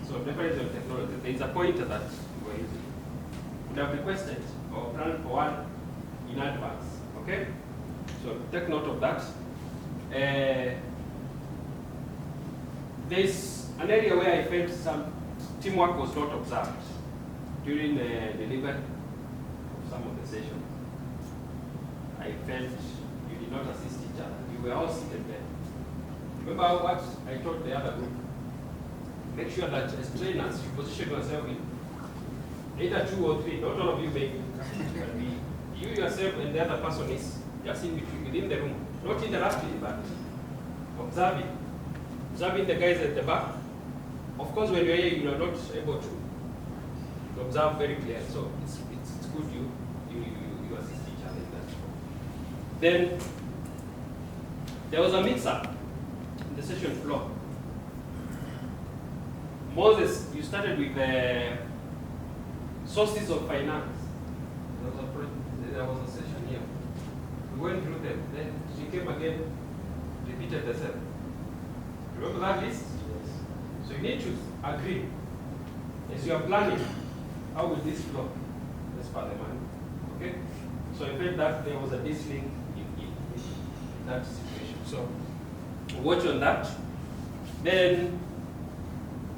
So liberated technology, there is a pointer that you were using. Would have requested or planned for one in advance, okay? So take note of that. There's an area where I felt some teamwork was not observed during the delivery of some of the sessions. I felt you did not assist each other. You were all seated there. Remember what I told the other group? Make sure that as trainers, you position yourself in either 2 or 3, not all of you maybe. You yourself and the other person is just in between, within the room, not interrupting, but observing. Observing the guys at the back. Of course, when you're here, you are not able to observe very clearly. So it's good you assist each other in that. Then there was a mix-up in the session floor. Moses, you started with the sources of finance. There was a session here. We went through them. Then she came again, repeated the same. Remember that list? Yes. So you need to agree as you are planning, how will this flow as per the man? Okay? So I felt that there was a dislink in that situation. So watch on that. Then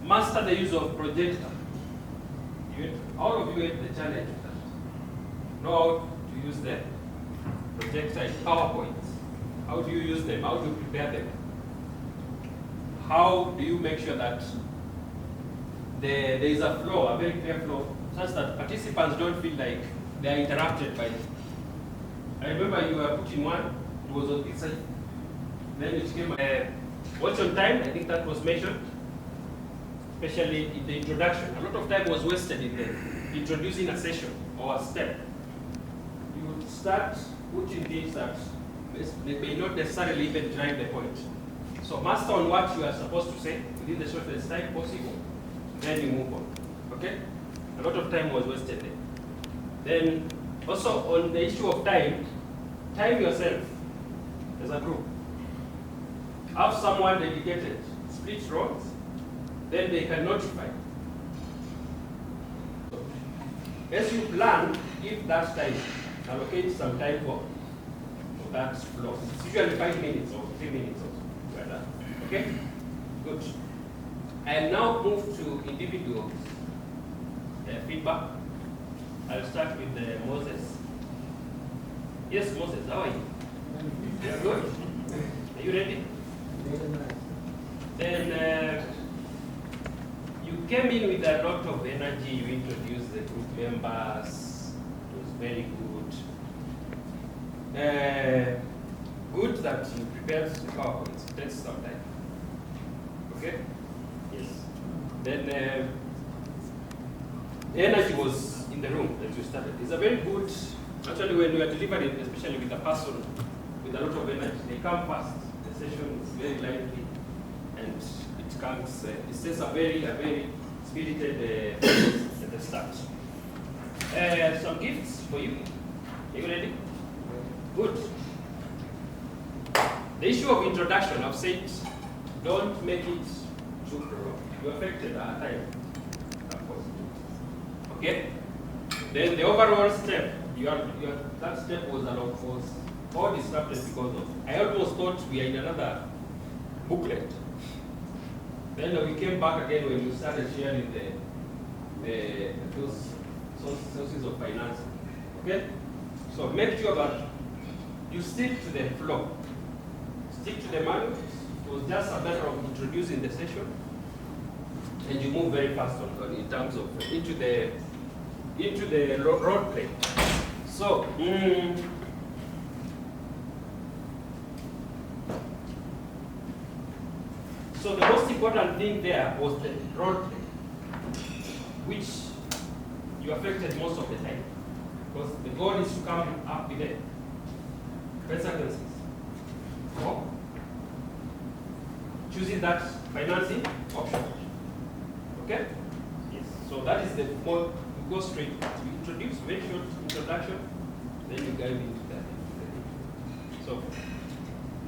master the use of projector. All of you had the challenge with that. Know how to use the projector in PowerPoint. How do you use them? How do you prepare them? How do you make sure that there is a flow, a very clear flow, such that participants don't feel like they are interrupted by it? I remember you were putting one, it was on this side, then it came, watch on time, I think that was mentioned, especially in the introduction. A lot of time was wasted in the introducing a session or a step. You would start putting things that may not necessarily even drive the point. So master on what you are supposed to say within the shortest time possible, then you move on. Okay? A lot of time was wasted there. Then also on the issue of time, time yourself as a group. Have someone dedicated, split roles, then they can notify. So, as you plan, give that time, allocate some time for that flow. It's usually 5 minutes or 3 minutes or so. Okay? Good. I'll now move to individual feedback. I'll start with Moses. Yes, Moses, how are you? You're good? Are you ready? Then you came in with a lot of energy. You introduced the group members. It was very good. Good that you prepared the PowerPoint. It takes some time. Okay? Yes. Then the energy was in the room that you started. It's a very good, actually when you are delivering, especially with a person with a lot of energy, they come fast. The session is very lively and it comes, it says a very spirited at the start. Some gifts for you. Are you ready? Good. The issue of introduction, I've said, don't make it too prolonged. You affected our time, of course. Okay? Then the overall step, that step was all disrupted because of, I almost thought we are in another booklet. Then we came back again when we started sharing those sources of finance. Okay? So make sure that you stick to the flow. Stick to the manual. It was just a matter of introducing the session, and you move very fast on in terms of into the role play. So so the most important thing there was the role play, which you affected most of the time, because the goal is to come up with the best sentences. So, choosing that financing option. Okay? Yes. So that is the more, you go straight. You introduce, very short introduction, then you dive into that. So,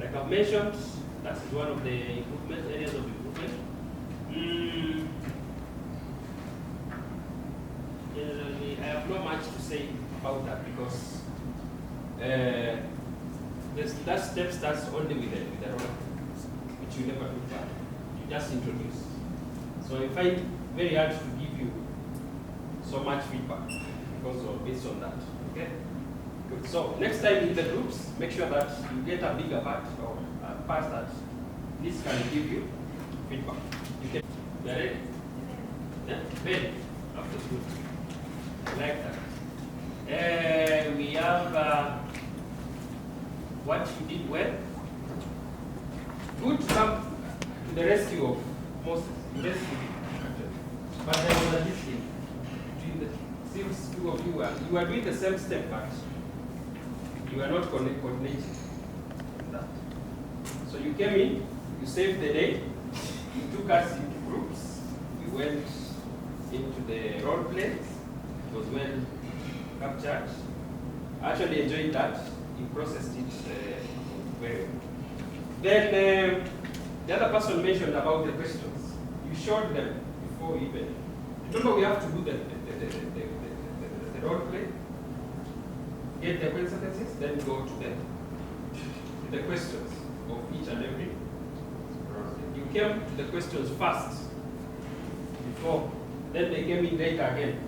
like I've mentioned, that's one of the improvement areas of improvement. Generally, I have not much to say about that because that step starts only with the role, which you never do that. You just introduce. So I find it very hard to give you so much feedback because based on that. Okay? Good. So next time in the groups, make sure that you get a bigger part or a part that this can give you feedback. You can. You are ready? Yeah? Very. After good. I like that. We have what you did well. Good to come to the rescue of Moses. You rescued him. But there was a distance between the since two of you were doing the same step, but you were not coordinating that. So you came in, you saved the day, you took us into groups, we went into the role play, it was well captured. I actually enjoyed that. You processed it very well. Then the other person mentioned about the questions. You showed them before even Remember, we have to do the role play, get the consequences, then go to the questions of each and every role play. You came to the questions first before, then they came in later again.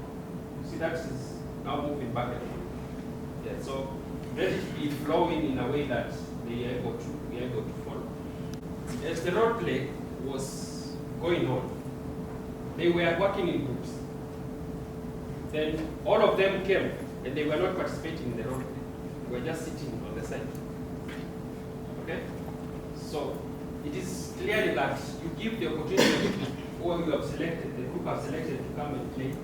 You see, that is now moving back and forth. Yeah, so let it be flowing in a way that we are able to follow. As the role play was going on, they were working in groups. Then all of them came, and they were not participating in the role play. They were just sitting on the side. Okay? So it is clearly that you give the opportunity who you have selected, the group have selected, to come and play.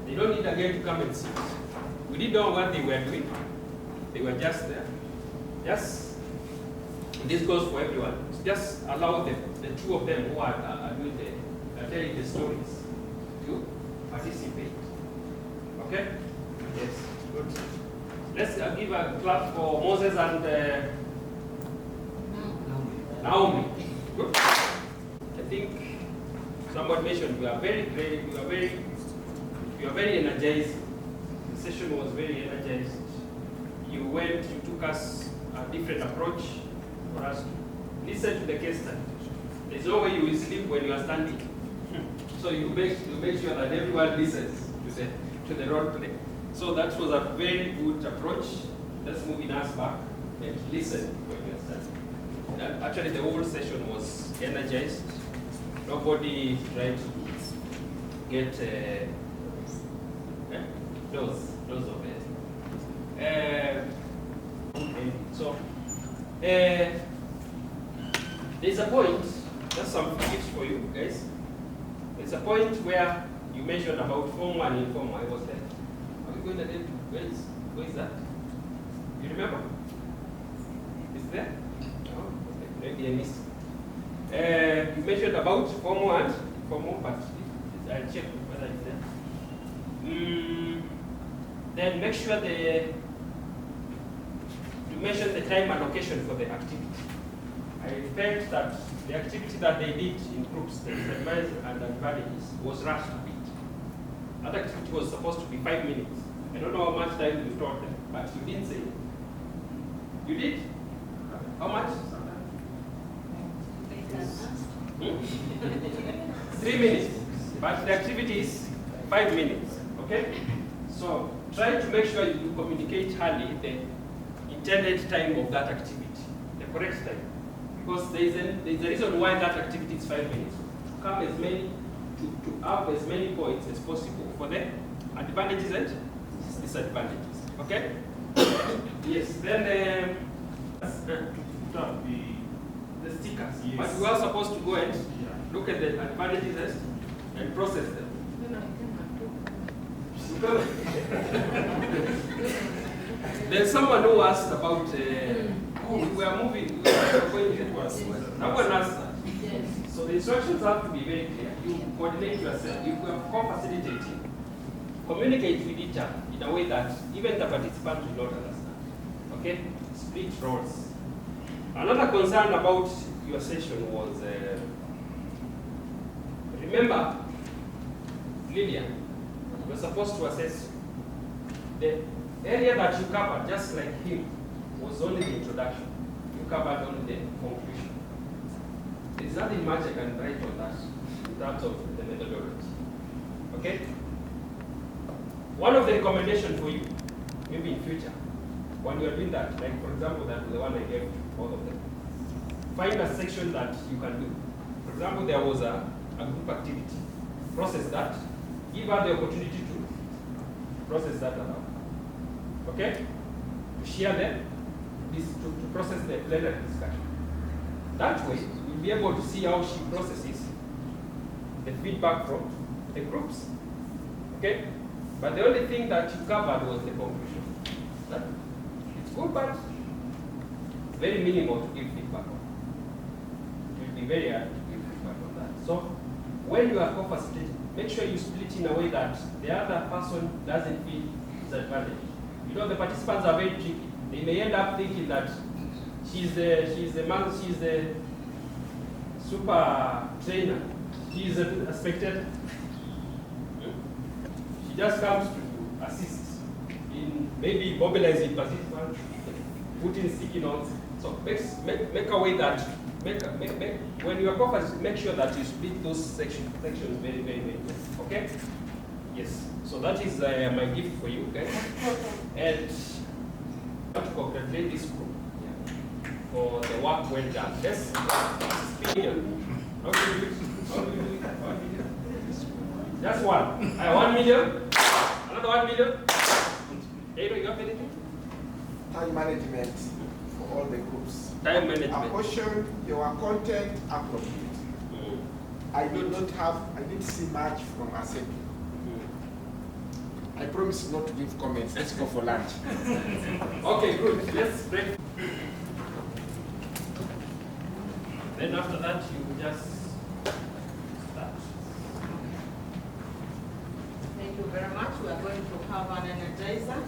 They don't need again to come and sit. We didn't know what they were doing. They were just there. Just, this goes for everyone. Just allow them, the two of them who are doing telling the stories, to participate. Okay? Yes, good. Let's give a clap for Moses and Naomi. Good. I think somebody mentioned you are very energized. The session was very energized. You took us a different approach for us to listen to the case study. There's no way you will sleep when you are standing. So you make sure that everyone listens to the role play. So that was a very good approach. Let's move us back and listen when you are standing. And actually, the whole session was energized. Nobody tried to get those of it. So there's a point. That's some tips for you guys. There's a point where you mentioned about Form 1 and Form 1. I was like, are we going to get to where is that? You remember? Is there? No? Maybe I missed it. You mentioned about Form 1, but I'll check whether it's there. Then make sure to mention the time allocation for the activity. I felt that the activity that they did in groups, the disadvantages and advantages, was rushed a bit. That activity was supposed to be 5 minutes. I don't know how much time you taught them, but you didn't say it. You did? How much? 3 minutes. But the activity is 5 minutes. Okay? So try to make sure you communicate early the intended time of that activity, the correct time. Because there's a reason why that activity is 5 minutes. To have as many points as possible for the advantages and disadvantages. Okay? Yes, then the stickers. Yes. But we are supposed to go and look at the advantages and process them. There's someone who asked about we were moving, we were going to work. Someone asked that. Yes. So the instructions have to be very clear. You coordinate yourself. If you are co-facilitating, communicate with each other in a way that even the participants will not understand. Okay? Split roles. Another concern about your session was, remember, Lillian, you're supposed to assess the area that you covered, just like him, was only the introduction. You covered only the conclusion. There's nothing much I can write on that in terms of the methodology. Okay? One of the recommendations for you, maybe in future, when you are doing that, like for example, that the one I gave to all of them, find a section that you can do. For example, there was a group activity. Process that. Give her the opportunity to process that aloud. Okay? To share them, to process the plenary discussion. That way, you'll be able to see how she processes the feedback from the groups. Okay? But the only thing that you covered was the conclusion. That it's good, but very minimal to give feedback on. It will be very hard to give feedback on that. So, when you are co-facilitating, make sure you split in a way that the other person doesn't feel disadvantaged. You know, the participants are very tricky. They may end up thinking that she's the super trainer. He's a spectator. She just comes to assist in maybe mobilizing participants, putting sticky notes. So make a way that, when you are conference, make sure that you split those sections very, very, very well. Okay? Yes. So that is my gift for you guys. And I want to congratulate this group for the work well done. Let's speak. Just one. 1 million. Another 1 million. Hey, you have anything?
Time management for all the groups.
Time management.
Apportion your content appropriate. I didn't see much from assembly. I promise not to give comments. Let's go for lunch.
Okay, good. Let's break. Then after that, you just start.
Thank you very much. We are going to have an energizer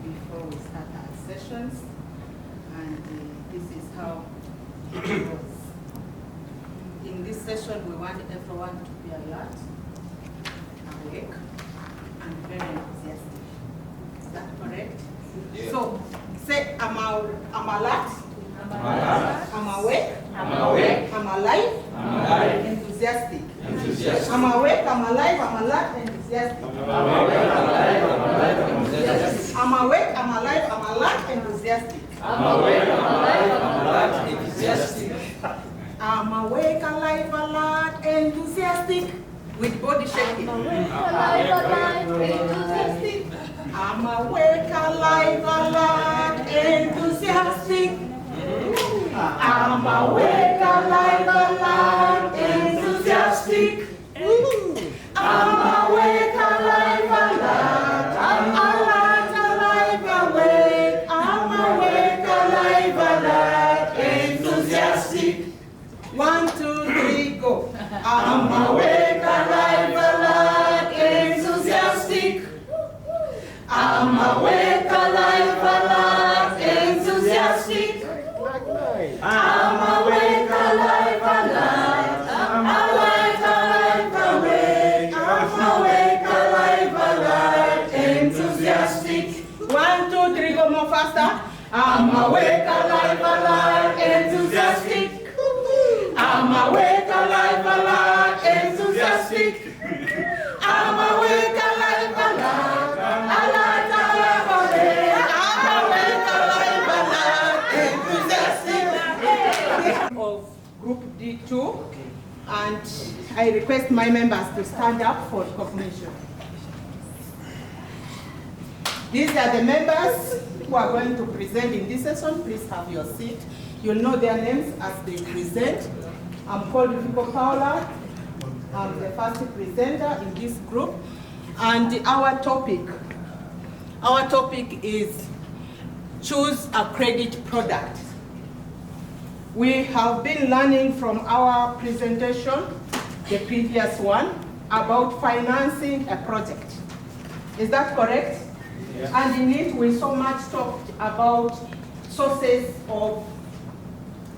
before we start our sessions. And this is how it goes. In this session, we want everyone to be alert, awake, and very enthusiastic. Is that correct? Yeah. So, say, I'm alert, I'm awake, I'm alive, enthusiastic. I'm awake, I'm alive, I'm alert, enthusiastic. I'm awake, I'm alive, I'm alert, enthusiastic. I'm awake, I'm alive, I'm alert, enthusiastic. I'm awake, alive, alert, enthusiastic. With body shaking. I'm awake, alive, enthusiastic. I'm awake, alive, alert, enthusiastic. I'm awake, alive, alert, enthusiastic. I'm awake, alive, alert, I'm alert, alive, awake. I'm awake, alive, alert, enthusiastic. 1, 2, 3, go. I'm awake, alive, alert, enthusiastic. I'm awake, alive, alert, enthusiastic. I'm awake, alive, alert. I'm awake, alive, awake. I'm awake, alive, alert, enthusiastic. 1, 2, 3, go more faster. I'm awake, alive, alert, enthusiastic. I'm awake, alive, alert, enthusiastic. I'm awake, alive, alert, alert, alive, awake. I'm awake, alive, alert, enthusiastic. Of Group D2, and I request my members to stand up for recognition. These are the members who are going to present in this session. Please have your seat. You'll know their names as they present. I'm called Vico Paula. I'm the first presenter in this group. And our topic is choose a credit product. We have been learning from our presentation, the previous one, about financing a project. Is that correct? Yeah. And in it, we so much talked about sources of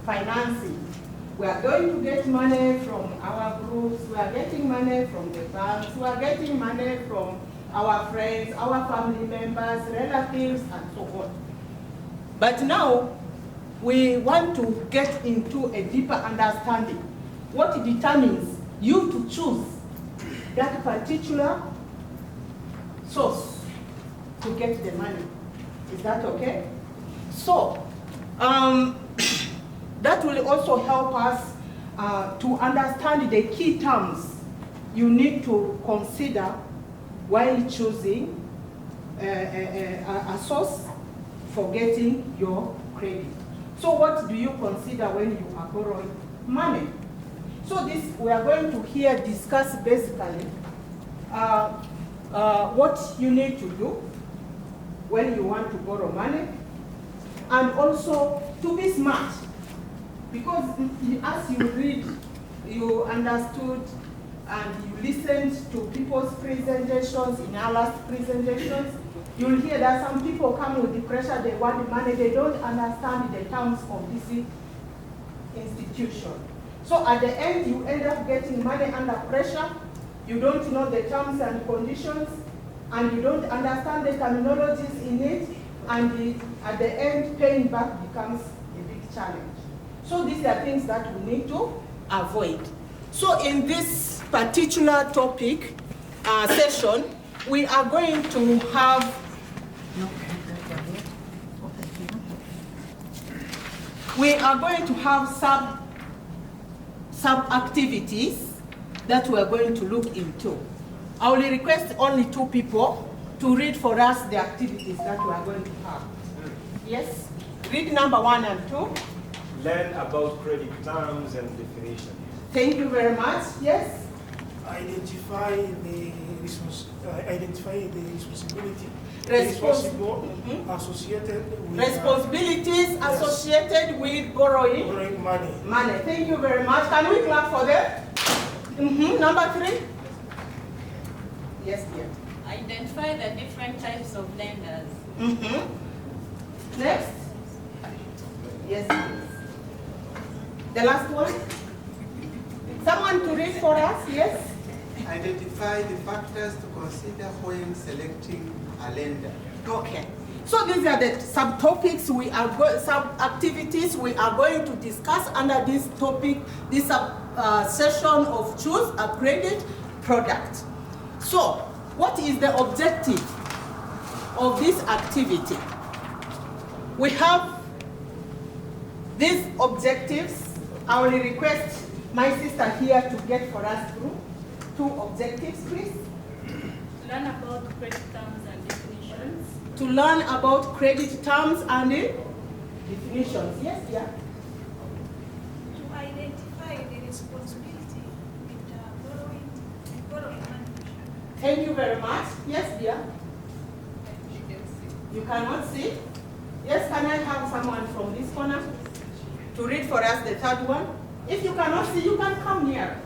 financing. We are going to get money from our groups, we are getting money from the banks, we are getting money from our friends, our family members, relatives, and so on. But now, we want to get into a deeper understanding. What determines you to choose that particular source to get the money? Is that okay? So, that will also help us to understand the key terms you need to consider while choosing a source for getting your credit. So what do you consider when you are borrowing money? So this, we are going to here discuss basically what you need to do when you want to borrow money, and also to be smart. Because as you read, you understood and you listened to people's presentations in our last presentations, you'll hear that some people come with the pressure, they want money, they don't understand the terms of this institution. So at the end, you end up getting money under pressure, you don't know the terms and conditions, and you don't understand the terminologies in it, and at the end, paying back becomes a big challenge. So these are things that we need to avoid. So in this particular topic session, we are going to have sub activities that we are going to look into. I will request only 2 people to read for us the activities that we are going to have. Yes? Read number 1 and 2.
Learn about credit terms and definitions.
Thank you very much. Yes?
Identify the responsibility. Associated with
responsibilities associated with borrowing
money.
Thank you very much. Can we clap for them? Number 3. Yes, dear.
Identify the different types of lenders.
Next. Yes, please. The last one. Someone to read for us, yes?
Identify the factors to consider when selecting a lender.
Okay. So these are the subtopics sub-activities we are going to discuss under this topic, this session of choose a credit product. So, what is the objective of this activity? We have these objectives. I will request my sister here to get for us through 2 objectives, please.
Learn about credit terms and definitions.
To learn about credit terms and definitions. Yes, yeah.
To identify the responsibility with borrowing money.
Thank you very much. Yes, dear. You cannot see? Yes, can I have someone from this corner to read for us the 3rd one? If you cannot see, you can come nearer.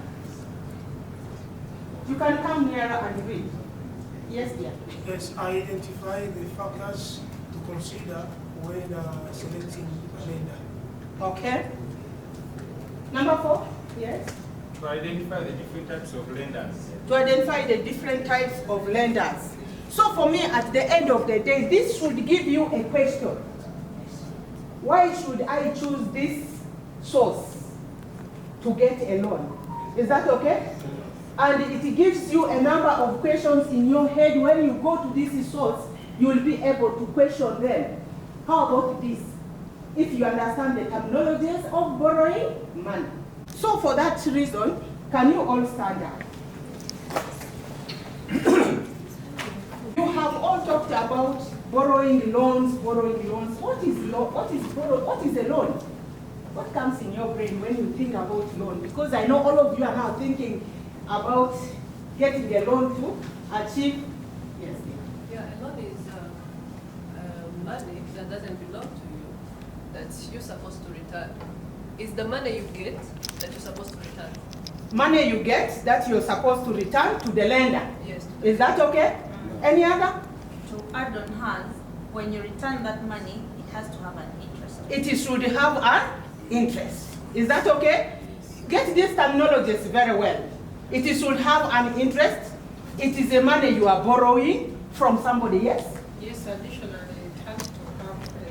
You can come nearer and read. Yes, dear.
Yes, identify the factors to consider when selecting a lender.
Okay. Number 4, yes.
To identify the different types of lenders.
To identify the different types of lenders. So for me, at the end of the day, this should give you a question. Why should I choose this source to get a loan? Is that okay? And it gives you a number of questions in your head. When you go to this source, you will be able to question them. How about this? If you understand the terminologies of borrowing money. So for that reason, can you all stand up? You have all talked about borrowing loans. What is a loan? What comes in your brain when you think about loan? Because I know all of you are now thinking about getting a loan to achieve. Yes.
Yeah, a loan is money that doesn't belong to you, that you're supposed to return. It's the money you get that you're supposed to return.
Money you get that you're supposed to return to the lender.
Yes.
Is that okay? Any other?
To add on hers, when you return that money, it has to have an interest.
It should have an interest. Is that okay? Get these terminologies very well. It should have an interest. It is the money you are borrowing from somebody, yes?
Yes, additionally, it has to have a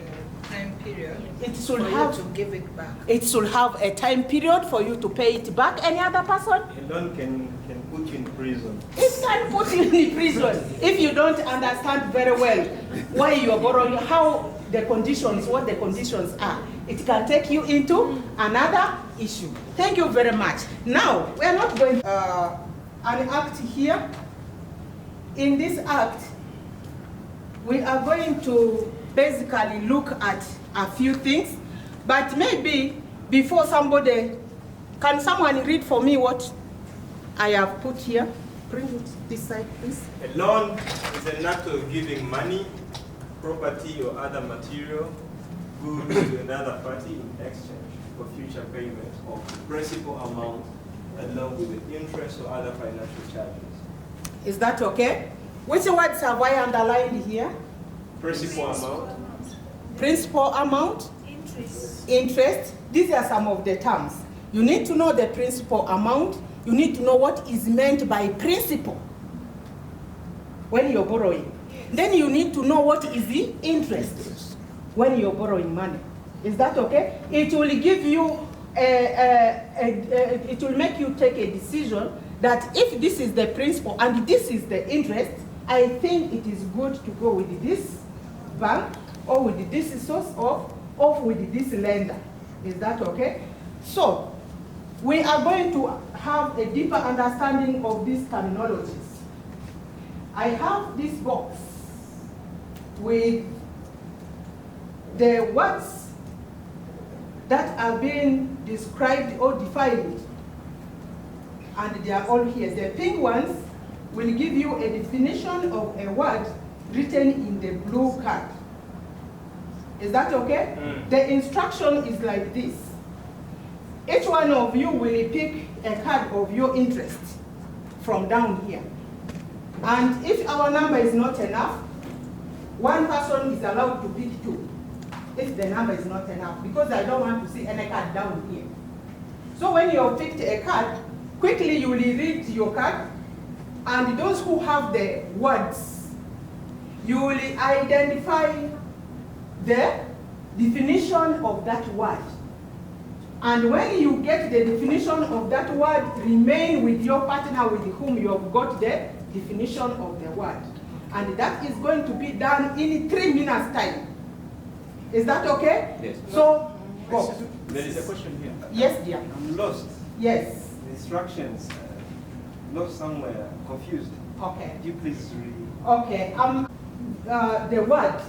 time period
It should
for
have
you to give it back.
It should have a time period for you to pay it back. Any other person?
A loan can put you in prison.
It can put you in prison if you don't understand very well why you are borrowing, what the conditions are. It can take you into another issue. Thank you very much. Now, we are not going to an act here. In this act, we are going to basically look at a few things, but maybe before can someone read for me what I have put here? Bring it this side, please.
A loan is an act of giving money, property, or other material goods to another party in exchange for future payment of the principal amount along with the interest or other financial charges.
Is that okay? Which words have I underlined here?
Principal amount.
Principal amount.
Interest.
Interest. These are some of the terms. You need to know the principal amount. You need to know what is meant by principal. when you're borrowing. Then you need to know what is the interest when you're borrowing money. Is that okay? It will give you, it will make you take a decision that if this is the principal and this is the interest, I think it is good to go with this bank or with this source or with this lender. Is that okay? So, we are going to have a deeper understanding of these terminologies. I have this box with the words that are being described or defined, and they are all here. The pink ones will give you a definition of a word written in the blue card. Is that okay? The instruction is like this. Each one of you will pick a card of your interest from down here. And if our number is not enough, one person is allowed to pick 2. If the number is not enough, because I don't want to see any card down here. So when you have picked a card, quickly you will read your card, and those who have the words, you will identify the definition of that word. And when you get the definition of that word, remain with your partner with whom you have got the definition of the word. And that is going to be done in 3 minutes time. Is that okay?
Yes.
So, go.
There is a question here.
Yes, dear.
I'm lost.
Yes.
The instructions, lost somewhere, confused.
Okay.
Could you please read?
Okay. The word